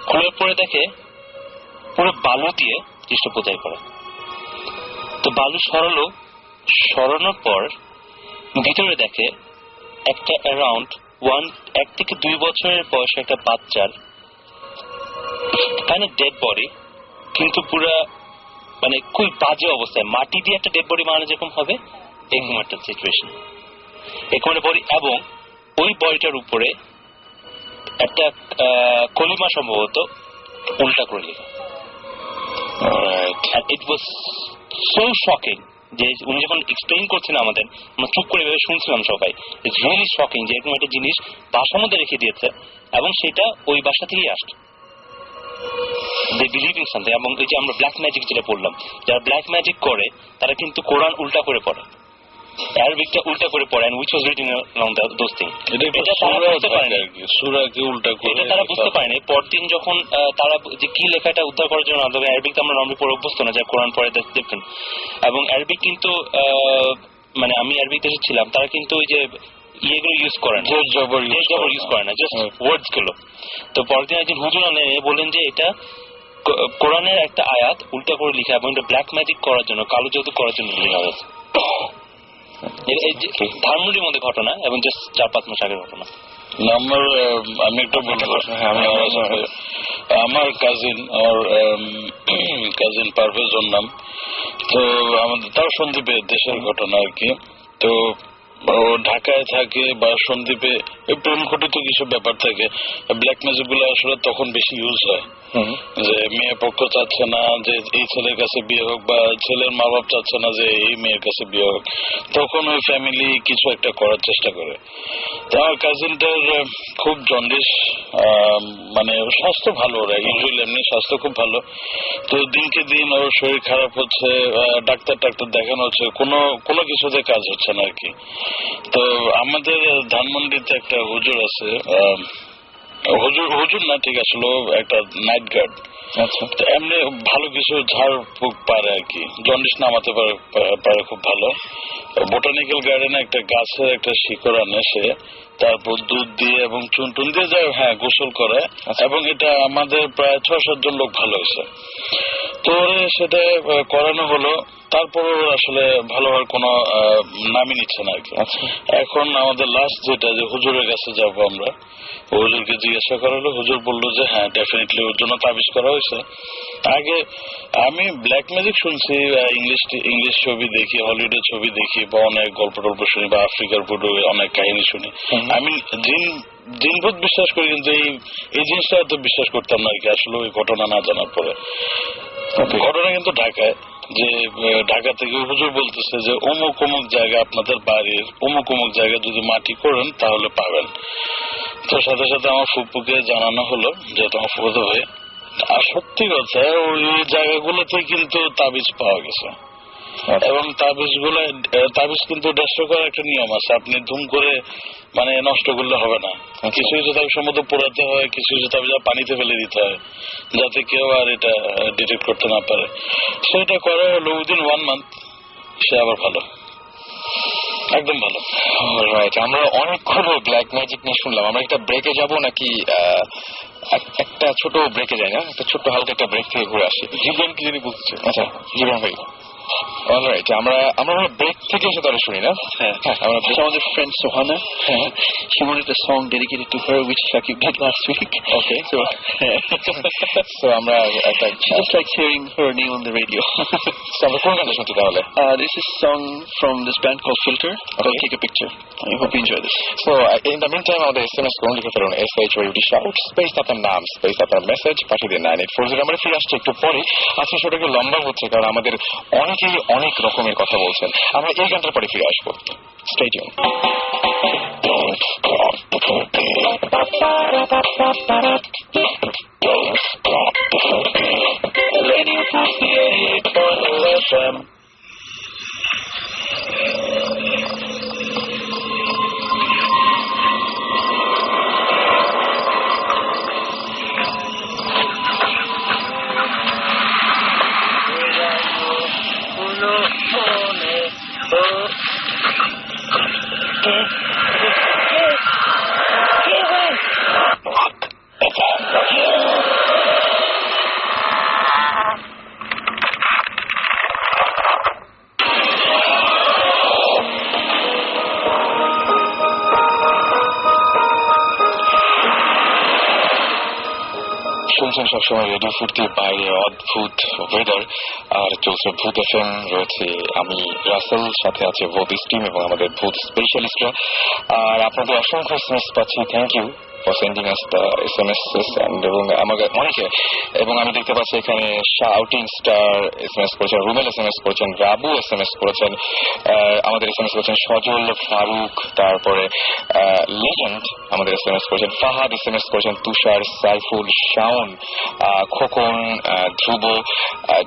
S6: খোলার পরে দেখে পুরো বালু দিয়ে জিনিসটা বোঝাই করা। তো বালু সরানোর পর ভিতরে দেখে একটা অ্যারাউন্ড 1 থেকে 2 বছরের বয়সে একটা বাচ্চার কাইন্ড অফ ডেড বডি, কিন্তু পুরা মানে খুব বাজে অবস্থায়, মাটি দিয়ে একটা ডেড বডি বানানো যেরকম হবে এরকম একটা সিচুয়েশন, এরকম একটা বডি। এবং ওই বডিটার উপরে একটা কলিমা সম্ভবত উল্টা করে লেখা। ইট ওয়াজ সো শকিং যে উনি যখন এক্সপ্লেইন করছেন আমাদের, আমরা চুপ করে ভেবে শুনছিলাম সবাই। ইটস রিয়েলি শকিং যে এরকম একটা জিনিস বাসার মধ্যে রেখে দিয়েছে, এবং সেটা ওই বাসা থেকেই আসছে। They believe in something. এবং এই যে আমরা ব্ল্যাক ম্যাজিক যেটা বললাম, যারা ব্ল্যাক ম্যাজিক করে তারা কিন্তু কোরআন উল্টা করে পড়ে, অ্যারাবিকটা উল্টা করে পড়ে, and which was written along those things. এটা তারা বুঝতে পারেনি,
S2: সূরাকে উল্টা করে
S6: এটা তারা বুঝতে পারেনি। পরদিন যখন তারা যে কি লেখাটা উদ্ধার করার জন্য, অ্যারাবিক তো আমরা নর্মালি পড়ে অভ্যস্ত না, যা কোরআন পড়ে দ্যাটস ডিফারেন্ট। এবং অ্যারাবিক কিন্তু মানে আমি অ্যারাবিক দেশে ছিলাম, তারা কিন্তু ওই যে ইয়েগুলো ইউজ করে না, জবর ইউজ করে না, জাস্ট ওয়ার্ডস গুলো। তো পরদিন একজন হুজুর বললেন যে এটা কোরআনের একটা আয়াত উল্টা করে লিখা, এবং এটা ব্ল্যাক ম্যাজিক করার জন্য, কালো জাদু করার জন্য লেখা হয়েছে। ধানমন্ডির মধ্যে ঘটনা, এবং জাস্ট 4-5 মাস আগের ঘটনা।
S2: আমি একটু বলতে আমার কাজিন পারভেজ ওর নাম, তো আমাদের তাও সন্দীপে দেশের ঘটনা আর কি। তো ও ঢাকায় থাকে বা সন্দীপে প্রেম ঘটিত কিছু ব্যাপার থাকে। ব্ল্যাক ম্যাজিক গুলো আসলে তখন বেশি ইউজ হয়, যে মেয়ে পক্ষ চাচ্ছে না যে এই ছেলের কাছে বিয়ে হোক, বা ছেলের মা বাপ চাচ্ছে না যে এই মেয়ের কাছে বিয়ে হোক, তখন ওই ফ্যামিলি কিছু একটা করার চেষ্টা করে। তো আমার কাজিনটার খুব জন্ডিস, মানে স্বাস্থ্য ভালো, ওরা ইউজুয়ালি এমনি স্বাস্থ্য খুব ভালো। তো দিনকে দিন ওর শরীর খারাপ হচ্ছে, ডাক্তার দেখানো হচ্ছে, কোনো কিছুতে কাজ হচ্ছে না আর কি। তো আমাদের ধানমন্ডিতে একটা হুজুর আছে, হুজুর না ঠিক আসলে একটা নাইট গার্ড। আচ্ছা, এমনি ভালো কিছু ঝাড় ফুক পারে আর কি, জন্ডিস নামাতে পারে খুব ভালো। বোটানিক্যাল গার্ডেনে একটা গাছের একটা শিকড় আনে সে, তারপর দুধ দিয়ে এবং চুন দিয়ে যায়, হ্যাঁ গোসল করে, এবং এটা আমাদের প্রায় 6-7 জন লোক ভালো হয়েছে। তো সেটা করানো হলো, তারপর আসলে ভালো হওয়ার কোনো নামই নিচ্ছে না আর কি। এখন আমাদের লাস্ট যেটা, যে হুজুরের কাছে যাবো আমরা, হুজুরকে জিজ্ঞাসা করা হলো, হুজুর বললো যে হ্যাঁ ডেফিনেটলি ওর জন্য তাবিজ করা হয়েছে। আগে আমি ব্ল্যাক ম্যাজিক শুনছি, ইংলিশ ছবি দেখি, হলিউডের ছবি দেখি, বা অনেক গল্প শুনি, বা আফ্রিকার বুডো অনেক কাহিনী শুনি। আমি জিনভূত বিশ্বাস করি, কিন্তু এই জিনিসটা এত বিশ্বাস করতাম না আর কি, আসলে ওই ঘটনা না জানার পরে। ঘটনা কিন্তু ঢাকায়, যে ঢাকা থেকে হুজুর বলতেছে যে অমুক জায়গা, আপনাদের বাড়ির অমুক জায়গা যদি মাটি করেন তাহলে পাবেন। তো সাথে সাথে আমার ফুপুকে জানানো হলো, যে তোমার ফুপুতে ভাই, আর সত্যি কথা ওই জায়গাগুলোতে কিন্তু তাবিজ পাওয়া গেছে, এবং তাবিজ কিন্তু ডেস্ট্রয় করার একটা নিয়ম আছে, আপনি ধুম করে মানে নষ্ট করলে হবে না। কিছু কিছু তাবিজ সম্ভবত পোড়াতে হয়, কিছু কিছু তাবিজ পানিতে ফেলে দিতে হয়, যাতে কেউ আর এটা ডিটেক্ট করতে না পারে। সেটা করা হলো উইদিন 1 মান্থ, সে আবার ভালো, একদম ভালো।
S1: আমরা অনেকগুলো ব্ল্যাক ম্যাজিক নিয়ে শুনলাম, আমরা একটা ব্রেকে যাব নাকি? একটা ছোট ব্রেকে যাই না, একটা ছোট্ট হালকা একটা ব্রেক থেকে ঘুরে আসি।
S3: জীবন কি জানি বলছে।
S1: আচ্ছা জীবন ভাই, অলরাইট, আমরা ব্রেক থেকে এসে তাহলে শুনি না?
S4: হ্যাঁ, আমাদের friend Sohana, she wanted a song dedicated to her, which like you did last week.
S1: Okay, so আমরা একটা,
S4: she just likes hearing her name on the radio.
S1: So আমরা কোন গানটা শুনছি তাহলে?
S4: This is a song from this band called Filter, called Take a Picture. I hope you enjoy this.
S1: So in the meantime, আমাদের SMS করুন, লিখে ফেলুন SHOUT shout space আপনার নাম স্পেস আপনার মেসেজ পাঠিয়ে দিন 9840। আমরা ফিরে আসছি একটু পরে। আজকে সেটাকে লম্বা হচ্ছে, কারণ আমাদের অনেক অনেকেই অনেক রকমের কথা বলছেন। আমরা এই গানটার পরে ফিরে আসবো। Stay tuned. Radio 58.0 FM. শুনছেন সবসময় রেডিও ফুর্তি, বাইরে অদ্ভুত ওয়েদার আর চলছে ভূত এফএম। রয়েছে আমি রাসেল, সাথে আছে ভূতিস টিম এবং আমাদের ভূত স্পেশালিস্টরা। আর আপনাদের অসংখ্য এসএমএস পাচ্ছি, thank you for sending us the SMS. এবং আমাকে অনেকে, এবং আমি দেখতে পাচ্ছি এখানে শাউটিং স্টার এসএমএস করেছেন, রুমেল এসএমএস করেছেন, রাবু এসএমএস করেছেন, আমাদের এসএমএস করেছেন সজল, ফারুক, তারপরে লেজেন্ড আমাদের এসএমএস করেছেন, ফাহাদ এসএমএস করেছেন, তুষার, সাইফুল, শাওন, খোকন, ধ্রুব,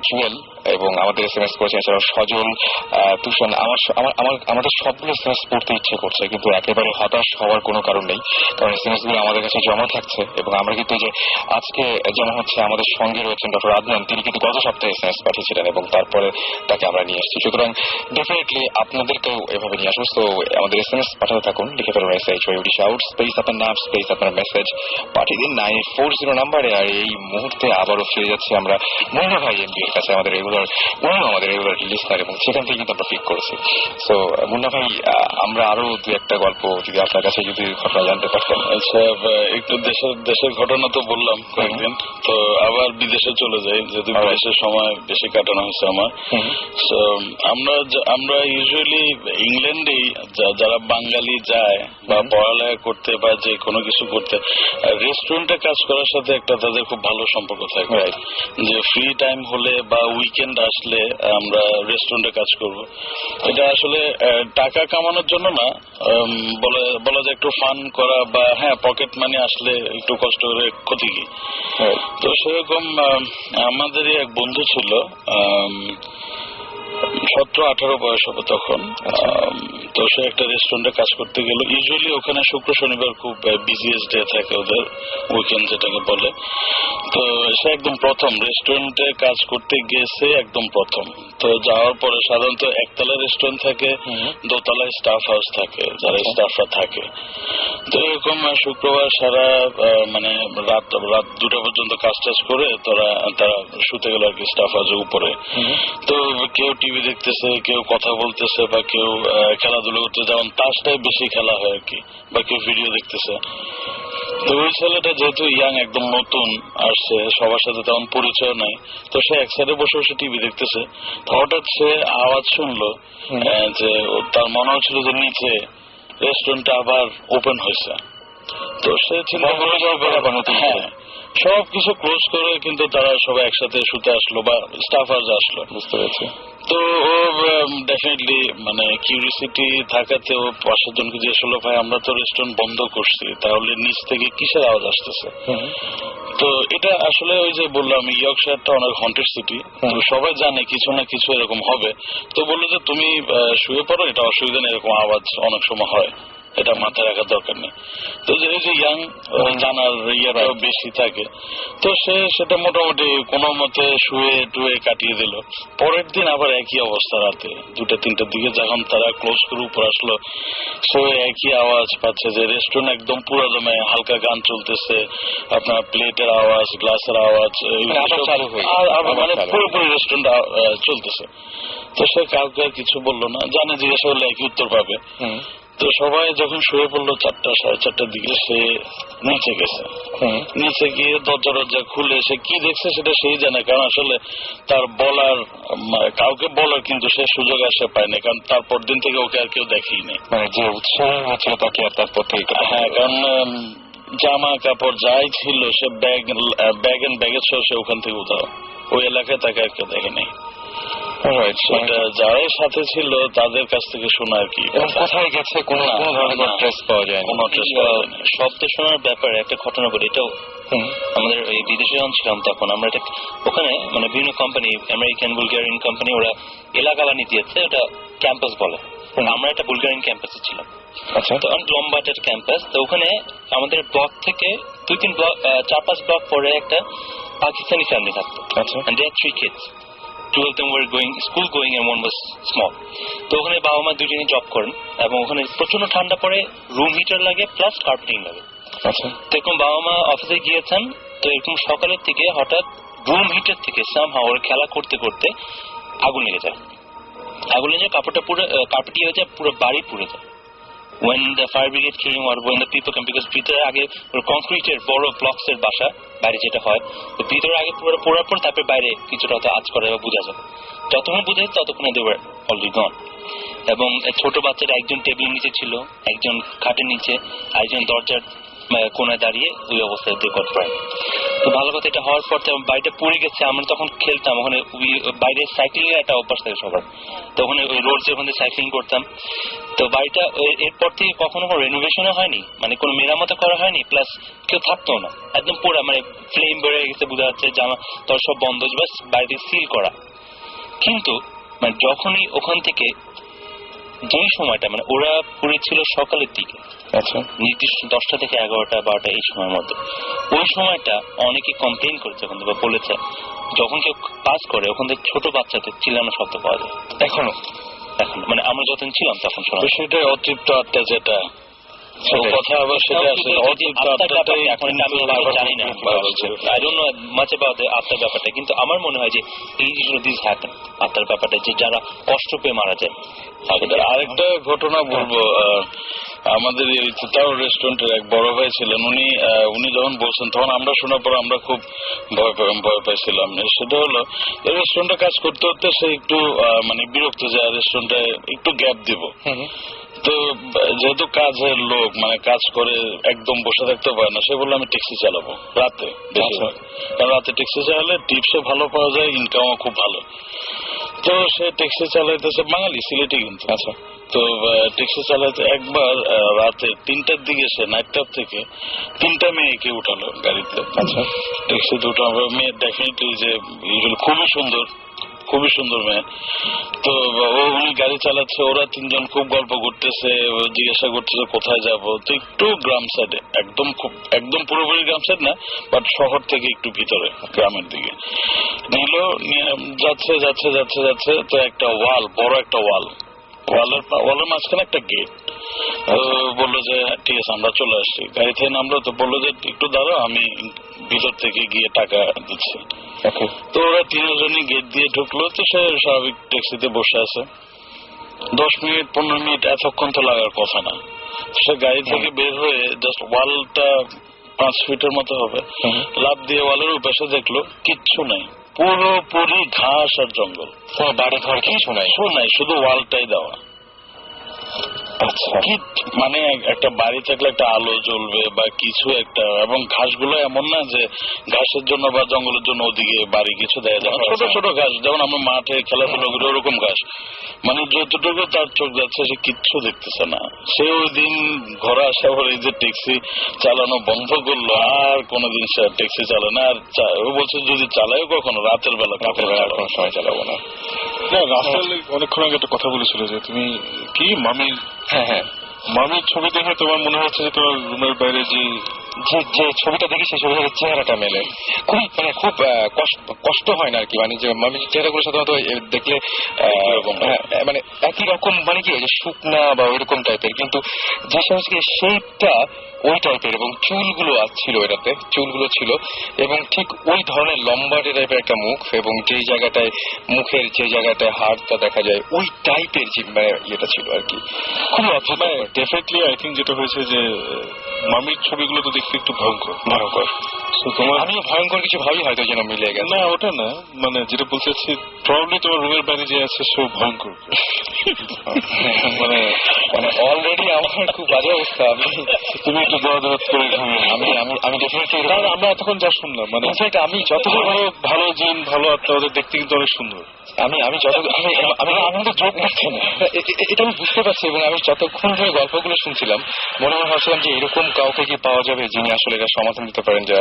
S1: জুয়েল এবং আমাদের এসএমএস করেছেন এছাড়াও সজল, তুষান। আমাদের সবগুলো এসএমএস পড়তে ইচ্ছে করছে, কিন্তু একেবারে হতাশ হওয়ার কোনো কারণ নেই, কারণ এসএমএস গুলো আমাদের কাছে জমা থাকছে। এবং আমরা কিন্তু যে আজকে যেমন হচ্ছে আমাদের সঙ্গে রয়েছেন ডক্টর আদনান, তিনি কিন্তু গত সপ্তাহে এসএমএস পাঠিয়েছিলেন এবং তারপরে তাকে আমরা নিয়ে এসেছি। সুতরাং ডেফিনেটলি আপনাদেরকেও এভাবে নিয়ে আসবো। তো আমাদের এসএমএস পাঠাতে থাকুন, লিখে ফেলুন SHOUT স্পেস আপনার নাম স্পেস আপনার মেসেজ পাঠিয়ে দিন 940 নাম্বারে। আর এই মুহূর্তে আবারও ফিরে যাচ্ছি আমরা মুন্না ভাই এমপি এর কাছে, আমাদের রেগুলার লিস্টার, এবং সেখান থেকে কিন্তু আমরা পিক করেছি। সো মুন্না ভাই, আমরা আরো দু একটা গল্প যদি আপনার কাছে যদি ঘটনা জানতে পারতাম।
S2: আচ্ছা, একটু দেশের ঘটনা তো বললাম কয়েকদিন, তো আবার বিদেশে চলে যাই, যেহেতু বিদেশের সময় বেশি কাটানো হয়েছে আমার। সো আমরা ইউজুয়ালি ইংল্যান্ডেই যারা বাঙালি যায় বা পড়ালেখা করতে বা যে কোনো কিছু করতে, রেস্টুরেন্টে কাজ করার সাথে একটা তাদের খুব ভালো সম্পর্ক থাকে, যে ফ্রি টাইম হলে বা উইকেন্ড আসলে আমরা রেস্টুরেন্টে কাজ করব। এটা আসলে টাকা কামানোর জন্য না, বলা যায় একটু ফান করা, বা হ্যাঁ পকেট মানি আসলে একটু কষ্ট করে ক্ষতি কি। তো সেরকম আমাদেরই এক বন্ধু ছিল, 17-18 বয়স হবে তখন। তো সে একটা রেস্টুরেন্টে কাজ করতে গেল। ইউজুয়ালি ওখানে শুক্র শনিবার খুব বিজিয়েস্ট ডে থাকে ওদের, উইকেন্ড যেটাকে বলে। তো সে একদম প্রথম রেস্টুরেন্টে কাজ করতে গেছে, একদম প্রথম। তো যাওয়ার পরে সাধারণত একতলা রেস্টুরেন্ট থাকে, দোতলায় স্টাফ হাউস থাকে, যারা স্টাফরা থাকে। তো এরকম শুক্রবার সারা মানে রাত 2টা পর্যন্ত কাজ টাজ করে তারা শুতে গেল আর কি, স্টাফ হাউসের উপরে। তো কেউ টিভি দেখতেছে, কেউ কথা বলতেছে, বা কেউ খেলাধুলা করতে, যেমন তাসটাই বেশি খেলা হয় আর কি, বা কেউ ভিডিও দেখতেছে। তো ওই ছেলেটা যেহেতু ইয়াং, একদম নতুন আসছে, সবার সাথে তেমন পরিচয় নাই, তো সে এক সাইডে বসে বসে টিভি দেখতেছে। হঠাৎ সে আওয়াজ শুনলো, যে তার মনে হচ্ছিল যে নিচে রেস্টুরেন্টটা আবার ওপেন হয়েছে। তো সে চিন্তা করলো, হ্যাঁ সবকিছু ক্লোজ করে কিন্তু তারা সবাই একসাথে শুতে আসলো, বা স্টাফ হাউস আসলো, বুঝতে পেরেছি। তো ও ডেফিনেটলি মানে কিউরিসিটি থাকাতে ও পাশের জনকে জিজ্ঞেস করলো, ভাই আমরা তো রেস্টুরেন্ট বন্ধ করছি, তাহলে নিচ থেকে কিসের আওয়াজ আসতেছে? তো এটা আসলে ওই যে বললাম, ইয়র্কশায়ারটা অনেক হন্টেড সিটি, তো সবাই জানে কিছু না কিছু এরকম হবে। তো বললো যে তুমি শুয়ে পড়ো, এটা অসুবিধা নেই, এরকম আওয়াজ অনেক সময় হয়, এটা মাথায় রাখার দরকার নেই। তো যে ইয়াং জানার ইয়েটাও বেশি থাকে, তো সে সেটা মোটামুটি কোনো মতে শুয়ে টুয়ে কাটিয়ে দিল। পরের দিন আবার একই অবস্থা, রাতে 2টা-3টার দিকে যখন তারা ক্লোজ করে উপর আসলো, সে একই আওয়াজ পাচ্ছে, যে রেস্টুরেন্ট একদম পুরো দমে হালকা গান চলতেছে, আপনার প্লেটের আওয়াজ, গ্লাসের আওয়াজ, মানে পুরোপুরি রেস্টুরেন্ট চলতেছে। তো সে কাউকে কিছু বললো না, জানে জিজ্ঞাসা করলে একই উত্তর পাবে। তো সবাই যখন শুয়ে পড়লো 4টা-4:30 দিকে, সে নিচে গেছে। নিচে গিয়ে দরজা খুলে সে কি দেখছে সেটা সেই জানে, কারণ আসলে তার কাউকে বলার কিন্তু সে সুযোগ আসে পায়নি, কারণ তারপর দিন থেকে ওকে আর কেউ দেখেই নেই, মানে যে উৎসাহ হচ্ছিল তাকে আর তারপর থেকে। হ্যাঁ, কারণ জামা কাপড় যাই ছিল সে ব্যাগ এন্ড ব্যাগেজ সহ সে ওখান থেকে উধাও, ওই এলাকায় তাকে আর কেউ দেখে নেই। সেটা যারাই সাথে ছিল তাদের কাছ থেকে শোনা আর কি।
S1: কোথায় গেছে কোনো ধরনের ট্রেস পাওয়া যায়
S2: কোনো ট্রেস পাওয়া যায় না।
S6: শব্দ শোনার ব্যাপারে একটা ঘটনা বলি। এটাও আমাদের এই বিদেশে যখন ছিলাম তখন আমরা এটা ওখানে মানে বিভিন্ন কোম্পানি, আমেরিকান বুলগেরিয়ান কোম্পানি, ওরা এলাকা বানিয়ে দিয়েছে, ওটা ক্যাম্পাস বলে। আমরা একটা বুলগেরিয়ান ক্যাম্পাসে ছিলাম।
S1: আচ্ছা,
S6: তো লম্বা একটা ক্যাম্পাস। তো ওখানে আমাদের ব্লক থেকে 2-3 ব্লক, 4-5 ব্লক পরে একটা পাকিস্তানি ফ্যামিলি থাকতো।
S1: আচ্ছা,
S6: and they had 3 kids. 2 of them were school going and one was small. তো ওখানে বাবা মা দুজনেই জব করেন এবং ওখানে প্রচন্ড ঠান্ডা পড়ে, রুম হিটার লাগে প্লাস কার্পেটিং লাগে।
S1: আচ্ছা,
S6: তো এরকম বাবা মা অফিসে গিয়েছেন, তো এরকম সকালের থেকে হঠাৎ রুম হিটার থেকে সামহাও ওরা খেলা করতে করতে আগুন লেগে যায়। আগুন লেগে কাপড়টা পুরো কার্পেট হয়ে যায়, পুরো বাড়ি পুড়ে যায়। When the fire brigade came or when the people came, because ভিতরে আগে কংক্রিটের বড় ব্লকস এর বাসা, বাইরে যেটা হয়, তো ভিতরে আগে পুরো পোড়ার পর তারপরে বাইরে কিছুটা হয়তো আঁচ করে বা বোঝা যায়। যতক্ষণ বুঝে ততক্ষণে they were already gone. এবং ছোট বাচ্চারা একজন টেবিলের নিচে ছিল, একজন খাটের নিচে, একজন দরজার কোনায় দাঁড়িয়ে, ওই অবস্থায় they got burned. তো ভালো কথা, এটা হওয়ার পর বাড়িটা পুড়ে গেছে। আমরা তখন খেলতাম ওখানে, বাইরে সাইক্লিং এর একটা অভ্যাস থাকে সবার, তো ওখানে ওই রোড যে ওখানে সাইক্লিং করতাম। তো বাড়িটা এরপর থেকে কখনো কোনো রেনোভেশনও হয়নি, মানে কোনো মেরামত করা হয়নি, প্লাস কেউ থাকতো না, একদম পুরো মানে ফ্লেম বেড়ে গেছে, বোঝা যাচ্ছে জামা তোর সব বন্ধ, বাস বাড়িতে সিল করা। কিন্তু মানে যখনই ওখান থেকে যেই সময়টা মানে ওরা পুড়েছিল সকালের দিকে,
S1: আচ্ছা,
S6: নির্দিষ্ট 10টা থেকে 11টা 12টা এই সময়ের মধ্যে, ওই সময়টা অনেকে কমপ্লেন করেছে ওখান থেকে, বলেছে যখন কেউ পাস করে ওখান থেকে ছোট বাচ্চাদের চিল্লানো শব্দ পাওয়া যায় এখনো মানে আমরা যতদিন ছিলাম তখন শোনা।
S2: সেটা অতৃপ্ত আত্মা, যেটা কথা আবার সেটা আসলে অতৃপ্ত আত্মাটাই
S6: এখন আমি জানি না, I don't know much about the আত্মার ব্যাপারটা, কিন্তু আমার মনে হয় যে এই জিনিসগুলো দিস হ্যাপেন, আত্মার ব্যাপারটা, যে যারা কষ্ট পেয়ে মারা যায়।
S2: আরেকটা ঘটনা বলবো, আমাদের এই তাও রেস্টুরেন্টের এক বড় ভাই ছিলেন, উনি যখন বলছেন তখন আমরা শোনার পর আমরা খুব ভয় পাইছিলাম। সেটা হলো এই রেস্টুরেন্টে কাজ করতে করতে সে একটু মানে বিরক্ত যায়, রেস্টুরেন্টে একটু গ্যাপ দিব। তো যেহেতু কাজের লোক, মানে কাজ করে একদম বসে থাকতে পারে না, সে বললো আমি ট্যাক্সি চালাবো রাতে, বেশিরভাগ কারণ রাতে ট্যাক্সি চালালে টিপসও ভালো পাওয়া যায়, ইনকামও খুব ভালো। তো সে ট্যাক্সি চালাইতেছে, বাঙালি সিলেটি কিন্তু। আচ্ছা, তো ট্যাক্সি চালাতে একবার রাতে 3টার দিকে সে নাইট ক্লাব থেকে 3টা মেয়েকে উঠালো গাড়িতে। আচ্ছা, ট্যাক্সিতে উঠানো মেয়ে ডেফিনেটলি যে খুবই সুন্দর মেয়ে। তো উনি গাড়ি চালাচ্ছে, ওরা 3জন খুব গল্প করতেছে, জিজ্ঞাসা করতেছে কোথায় যাব। তো একটু গ্রাম সাইডে, একদম পুরোপুরি গ্রাম সাইড না, বাট শহর থেকে একটু ভিতরে গ্রামের দিকে নিল। যাচ্ছে যাচ্ছে যাচ্ছে যাচ্ছে তো একটা ওয়াল, বড় একটা ওয়ালের মাঝখানে একটা গেট। বললো যে ঠিক আছে আমরা চলে আসছি। গাড়ি থেকে নামলো, তো বললো যে একটু দাঁড়াও, আমি ভিতর থেকে গিয়ে টাকা দিচ্ছি। তো ওরা 3জনই গেট দিয়ে ঢুকলো। তো সে স্বাভাবিক ট্যাক্সিতে বসে আছে। 10 মিনিট 15 মিনিট এতক্ষণ তো লাগার কথা না। সে গাড়ি থেকে বের হয়ে জাস্ট ওয়ালটা 5 ফিটের মতো হবে, লাফ দিয়ে ওয়ালের উপাশে দেখলো কিচ্ছু নাই, পুরোপুরি ঘাস আর জঙ্গল,
S1: বাড়ি ঘর কিছু নাই,
S2: শুধু ওয়ালটাই দেওয়া। আচ্ছা, মানে একটা বাড়ি থাকলে একটা আলো জ্বলবে বা কিছু একটা, এবং ঘাসগুলো এমন না যে ঘাসের জন্য বা জঙ্গলের জন্য ওদিকে বাড়ি কিছু দেয়া যায়, ছোট ছোট ঘাস, যেমন আমরা মাঠে খেলাধুলা করি ওরকম ঘাস। মানে যতটুকু তার চোখ যাচ্ছে সে কিচ্ছু দেখতেছে না। সে ওই দিন ঘরে আসা পরে এই যে ট্যাক্সি চালানো বন্ধ করলো, আর কোনোদিন সে ট্যাক্সি চালায় না। আর ও বলছে যদি চালায় কখনো রাতের বেলা,
S1: কোনো সময় চালাবো না।
S3: রাসেল অনেকক্ষণ আগে একটা কথা বলেছিল যে তুমি কি মামির,
S1: হ্যাঁ
S3: মামির ছবি দেখে তোমার মনে হচ্ছে যে তোমার রুমের বাইরে যে
S1: ছবিটা দেখি সেই ছবি থেকে চেহারাটা মেলে, খুব কষ্ট হয় না আর কি। মানে যে মামির চেহারাগুলো সাধারণত দেখলে মানে একই রকম, মানে কি শুকনা বা ওইরকম টাইপের, কিন্তু যে সমস্ত শেপটা ওই টাইপের, এবং চুলগুলো ছিল, এটাতে চুলগুলো ছিল, এবং ঠিক ওই ধরনের লম্বাটে টাইপের একটা মুখ, এবং যেই জায়গাটায় মুখের যে জায়গাটায় হাড়টা দেখা যায় ওই টাইপের যে ইয়েটা ছিল আর কি, খুব অদ্ভুত।
S3: ডেফিনেটলি আই থিঙ্ক যেটা হয়েছে যে মামির ছবিগুলো তো দেখতে একটু ভয়ঙ্কর।
S1: আমি ভয়ঙ্কর কিছু ভাবি হয়তো যেন মিলে গেছে।
S3: না ওটা না, মানে যেটা বলতে চাচ্ছি প্রবাবলি তোমার রুমের বাইরে যে আছে সে ভয়ঙ্কর।
S1: মানে অলরেডি আমার খুব বাজে অবস্থা।
S3: তুমি একটু দরদ করে
S1: আমি ডেফিনেটলি,
S3: আমরা এতক্ষণ যা শুনলাম, মানে আমি যতগুলো ভালো জিন ভালো আত্মা ওদের দেখতে কিন্তু অনেক সুন্দর।
S1: আমি তো জোক করছি না, এটা আমি বুঝতে পারছি। এবং আমি যতক্ষণ ধরে গল্পগুলো শুনছিলাম মনে ভাবছিলাম যে এরকম কাউকে কি পাওয়া যাবে যিনি আসলে এটা সমাধান দিতে পারেন, যে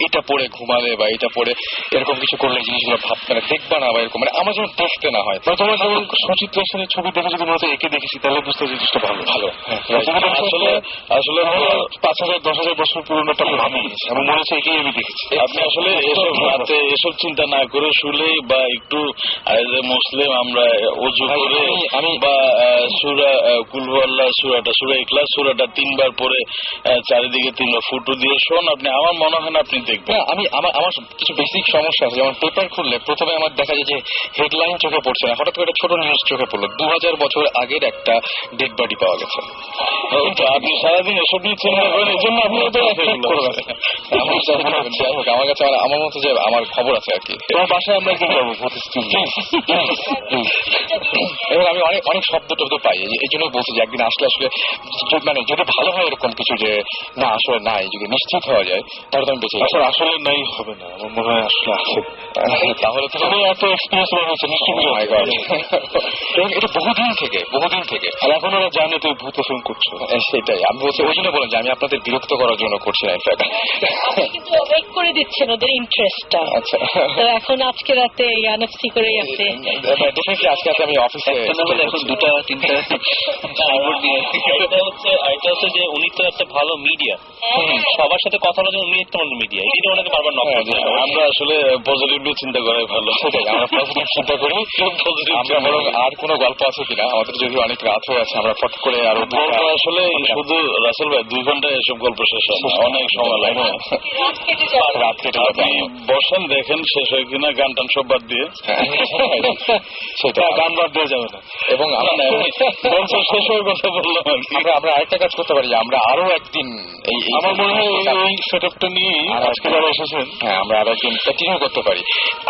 S1: এটা পড়ে ঘুমালে বা এটা পড়ে এরকম কিছু করলে জিনিসগুলো মানে দেখবা না বা এরকম, মানে আমার যেন দেখতে না হয়।
S3: তোমার যেমন সুচিত্রা সেনের ছবি দেখে যদি মনে হয় একে দেখেছি তাহলে বুঝতে জিনিসটা ভালো ভালো। আসলে 5,000-10,000 বছর পুরনো একটা ভাবি এবং মনে হচ্ছে একেই আমি দেখেছি।
S2: আপনি আসলে এসব রাতে এসব চিন্তা না করে শুলে বা একটু মুসলিম আমরা অজু করে আমি বা সূরা কুল হুয়াল্লাহ সূরা ইখলাস সূরাটা 3 বার পরে চারিদিকে 3 বার ফুটো দিয়ে শোন, আপনি আমার মনে হয় না আপনি দেখবেন।
S1: আমার কিছু বেসিক সমস্যা আছে, যেমন পেপার খুললে প্রথমে আমার দেখা যায় যে হেডলাইন চোখে পড়ছে না, হঠাৎ করে ছোট নিউজ চোখে পড়লো 2000 বছর আগের একটা ডেড বডি পাওয়া গেছে।
S2: আপনি সারাদিন এসব নিয়ে চিন্তা করেন, এই জন্য আপনি
S1: আমার কাছে আমার মতো যে আমার খবর আছে আর কি।
S3: তোমার বাসায় আমরা একদিন যাবো
S1: এবং আমি অনেক শব্দ টব্দ পাই, এই জন্য বলছি যে একদিন আসলে মানে যদি ভালো হয় এরকম কিছু যে না আসলে নাই, যদি নিশ্চিত হওয়া যায় তাহলে তো আমি বেঁচে যাবো।
S3: আসলে নাই হবে না, আমার মনে হয় আসলে আছে।
S1: তাহলে তো এত এক্সপিরিয়েন্স হয়েছে নিশ্চয়ই। এবং এটা বহুদিন থেকে
S3: আর এখন ওরা জানে তুই ভূত ফিল্ম করছো।
S1: সেটাই আমি বলছি, ওই জন্য বলেন যে আমি আপনাদের বিরক্ত করার জন্য করছি না। ইনফ্যাক্ট
S5: কিন্তু ওয়েট করে দিচ্ছেন ওদের ইন্টারেস্টটা।
S1: আচ্ছা,
S5: তো এখন আজকে রাতে এনএফসি করে আছে,
S1: ডেফিনেটলি আজকে রাতে আমি অফিসে
S4: এখন 2টা-3টা
S6: এটা হচ্ছে যে উনি তো একটা ভালো মিডিয়া, সবার সাথে কথা বলার জন্য উনি একটা মিডিয়া, এটা ওনাকে বারবার নক করতে হবে।
S2: আমরা আসলে পজিটিভলি চিন্তা করাই ভালো।
S1: সেটাই, আমরা পজিটিভ চিন্তা করি। আমরা বরং আর কোনো গল্প আছে কিনা, আমাদের যদি অনেক রাত হয়ে আছে আমরা ফট করে আরো
S2: আসলে শুধু রাসেল ভাই 2 ঘন্টায় এসব গল্প শেষ হয়, অনেক সময় লাগে।
S1: রাত কেটে
S2: আপনি বসেন দেখেন শেষ হয় কিনা, গান টান সব বাদ দিয়ে।
S1: সেটা
S3: গান বাদ দেওয়া যাবে না।
S1: এবং
S2: শেষ হওয়ার কথা বললাম আর কি।
S1: আমরা আরেকটা কাজ করতে পারি, আমরা আরো একদিন
S3: আমার মনে হয় এই সেটআপটা নিয়ে আজকে যারা এসেছেন,
S1: হ্যাঁ আমরা আরো একদিন কন্টিনিউ করতে পারি।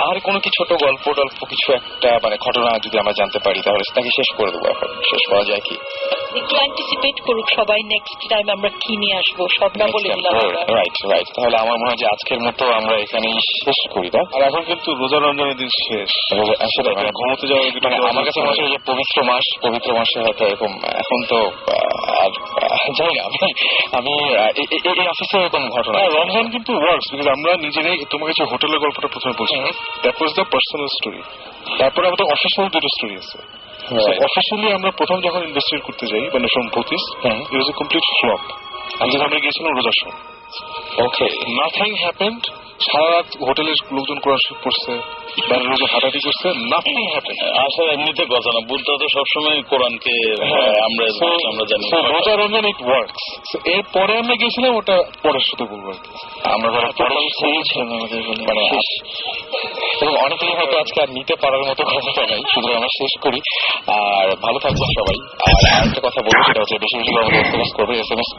S1: আর কোনো কি ছোট গল্প টল্প কিছু একটা মানে ঘটনা যদি আমরা জানতে পারি তাহলে তাকে শেষ করে দেবো। এখন শেষ করা যায় কি?
S5: একটু অ্যান্টিসিপেট করুক সবাই নেক্সট টাইম আমরা কি নিয়ে আসবো, সব না বলে দিলাম।
S1: রাইট। তাহলে আমার মনে হয় যে আজকের মতো আমরা এখানেই শেষ করি।
S3: আর এখন কিন্তু রোজা রমজানের দিন শেষ,
S1: সেটাই মানে
S3: ঘুমোতে যাওয়া
S1: আমার কাছে মনে হয় যে পবিত্র মাসে হয়তো এরকম এখন তো আর জানি না আমি এই অফিসে এরকম ঘটনা।
S3: রমজান কিন্তু ওয়ার্কস, বিকজ আমরা নিজেরাই তোমার কাছে হোটেলের গল্পটা প্রথমে বলছি, that was the personal story. তারপরে আমাদের অফিসিয়াল 2টো স্টোরি আছে। অফিসিয়ালি আমরা প্রথম যখন ইনভেস্টিগেট করতে যাই মানে from Bhootis, it was a complete flop. আমরা গিয়েছিলাম রোজার সময়।
S1: ওকে,
S3: নাথিং হ্যাপেন্ড। সারা রাত হোটেলের লোকজন করা পড়ছে, বাইরে লোকজন হাঁটাহাঁটি করছে, নাথিং হ্যাপেন্ড।
S2: আসলে এমনিতে কথা না, বুদ্ধ তো সবসময় কোরআনকে আমরা জানি।
S3: রোজা রমজান ইট ওয়ার্কস। এরপরে আমরা গেছিলাম, ওটা পরের সাথে বলবো আর কি।
S1: আমরা যারা মানে এবং অনেকেই হয়তো আজকে আর নিতে পারার মতো ক্ষমতা নাই, সুতরাং আমরা শেষ করি। আর ভালো থাকবেন সবাই। আর আরেকটা কথা বলবো, সেটা হচ্ছে বেশি বেশি আমাদের SMS করবে। SMS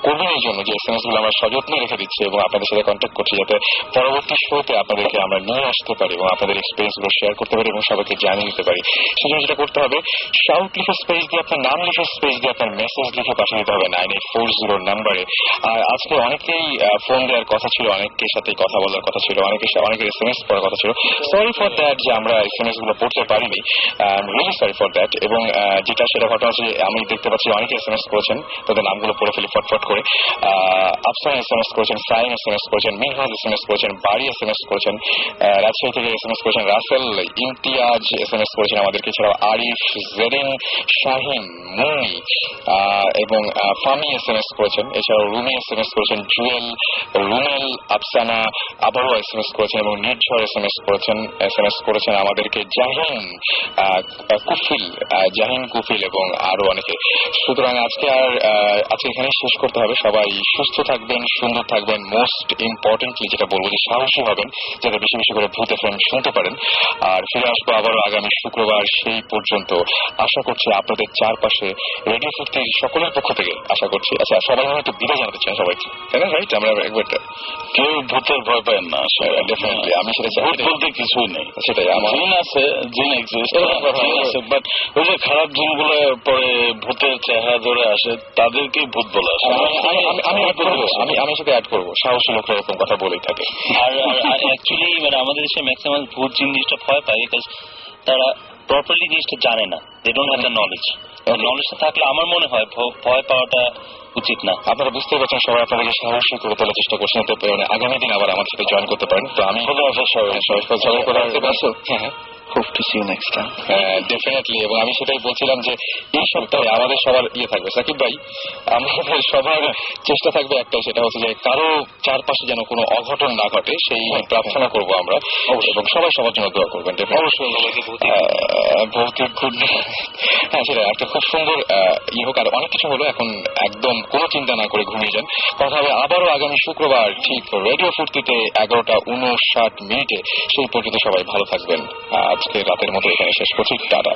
S1: করবেন এই জন্য যে SMS গুলো আমরা সযত্নে রেখে দিচ্ছি এবং আপনাদের সাথে কন্ট্যাক্ট করছি, যাতে পরবর্তী শোতে আপনাদেরকে আমরা নিয়ে আসতে পারি এবং আপনাদের এক্সপিরিয়েন্স গুলো শেয়ার করতে পারি এবং সবাইকে জানিয়ে দিতে পারি। সেজন্য যেটা করতে হবে, শাউট লিখে স্পেস দিয়ে আপনার নাম লিখে স্পেস দিয়ে আপনার মেসেজ লিখে পাঠিয়ে দিতে হবে 9840 নাম্বারে। আর আজকে অনেকেই ফোন দেওয়ার কথা ছিল, অনেকের সাথে কথা বলার কথা ছিল, অনেকের SMS পড়ার কথা ছিল। সরি ফর দ্যাট যে আমরা SMS গুলো পড়তে পারিনি, রিয়েলি সরি ফর দ্যাট। এবং যেটা সেটা ঘটনা হচ্ছে, আমি দেখতে পাচ্ছি অনেকে SMS করেছেন, তাদের নামগুলো পড়ে ফেলি ফটফট করে। আফসান SMS করেছেন, সাইম SMS করেছেন, মিনহাজ SMS করেছেন, বাড়ি SMS করেছেন, রাজশাহী থেকে SMS করেছেন রাসেল, ইমতিয়াজ SMS করেছেন আমাদেরকে, এছাড়াও আরিফ, জেরিন, শাহিন, মুনি এবং ফামি SMS করেছেন, এছাড়াও রুমি SMS করেছেন, জুয়েল, রুমেল, আফসানা আবারও SMS করেছেন এবং নির্ঝর SMS করেছেন আমাদেরকে জাহিন কুফিল এবং আরো অনেকে। সুতরাং আজকে এখানেই শেষ করতে হবে। সবাই সুস্থ থাকবেন, সুন্দর থাকবেন, মোস্ট ইম্পর্টেন্টলি যেটা বলবো যে সাহসী হবেন, যাতে বেশি বেশি করে ভূত FM শুনতে পারেন। আর ফিরে আসবো আবারও আগামী শুক্রবার। সেই পর্যন্ত আশা করছি আপনাদের চারপাশে রেডিও ফিফটির সকলের পক্ষ থেকে আশা করছি। আচ্ছা, সবাই হয়তো বিদায় জানাতে চান সবাইকে, তাই না? রাইট, আমরা একবার
S2: কেউ ভূতের ভয় পায় না,
S1: ডেফিনেটলি আমি সেটা
S2: ভূত বলতে কিছুই নেই।
S1: সেটাই, আমার
S2: জিন আছে, জিন এক্সিস্ট আছে, বাট ওই যে খারাপ জিনগুলো পরে ভূতের চেহারা ধরে আসে, তাদেরকেই ভূত বলে আসে।
S1: আমি সেটা অ্যাড করবো, সাহসী লোকরা এরকম কথা বলেই থাকে।
S6: আর অ্যাকচুয়ালি মানে আমাদের দেশে ম্যাক্সিমাম ভূত জিনিসটা ভয় পায়, বিকজ তারা প্রপারলি জিনিসটা জানে না, they don't have the knowledge. নলেজটা থাকলে আমার মনে হয় ভয় পাওয়াটা উচিত না।
S1: আপনারা বুঝতে পারছেন সবাই আপনাদেরকে সাহসী করে তোলার চেষ্টা করছেন, তো আগামী দিন আবার আমার সাথে জয়েন করতে পারেন। তো আমি সবাই করে আসতে পারছো। হ্যাঁ,
S4: hope to see you next time.
S1: Definitely. এবং আমি সেটাই বলছিলাম যে এই সপ্তাহে আমাদের সবার থাকবে সাকিব ভাই, আমাদের সবার চেষ্টা থাকবে একটাই, সেটা হচ্ছে যে কারো চারপাশে যেন কোনো অঘটন না ঘটে সেই প্রার্থনা করব আমরা, এবং সবাই সবার জন্য দোয়া করবেন। অবশ্যই ভৌতিক গুড। হ্যাঁ, সেটা একটা খুব সুন্দর হোক। আর অনেক কিছু হলো, এখন একদম কোনো চিন্তা না করে ঘুমিয়ে যান। কথা হবে আবারও আগামী শুক্রবার ঠিক রেডিও ফুর্তিতে 11:59 সেই পর্যন্ত সবাই ভালো থাকবেন। আজকে রাতের মতো এখানে শেষ করছি, টাটা।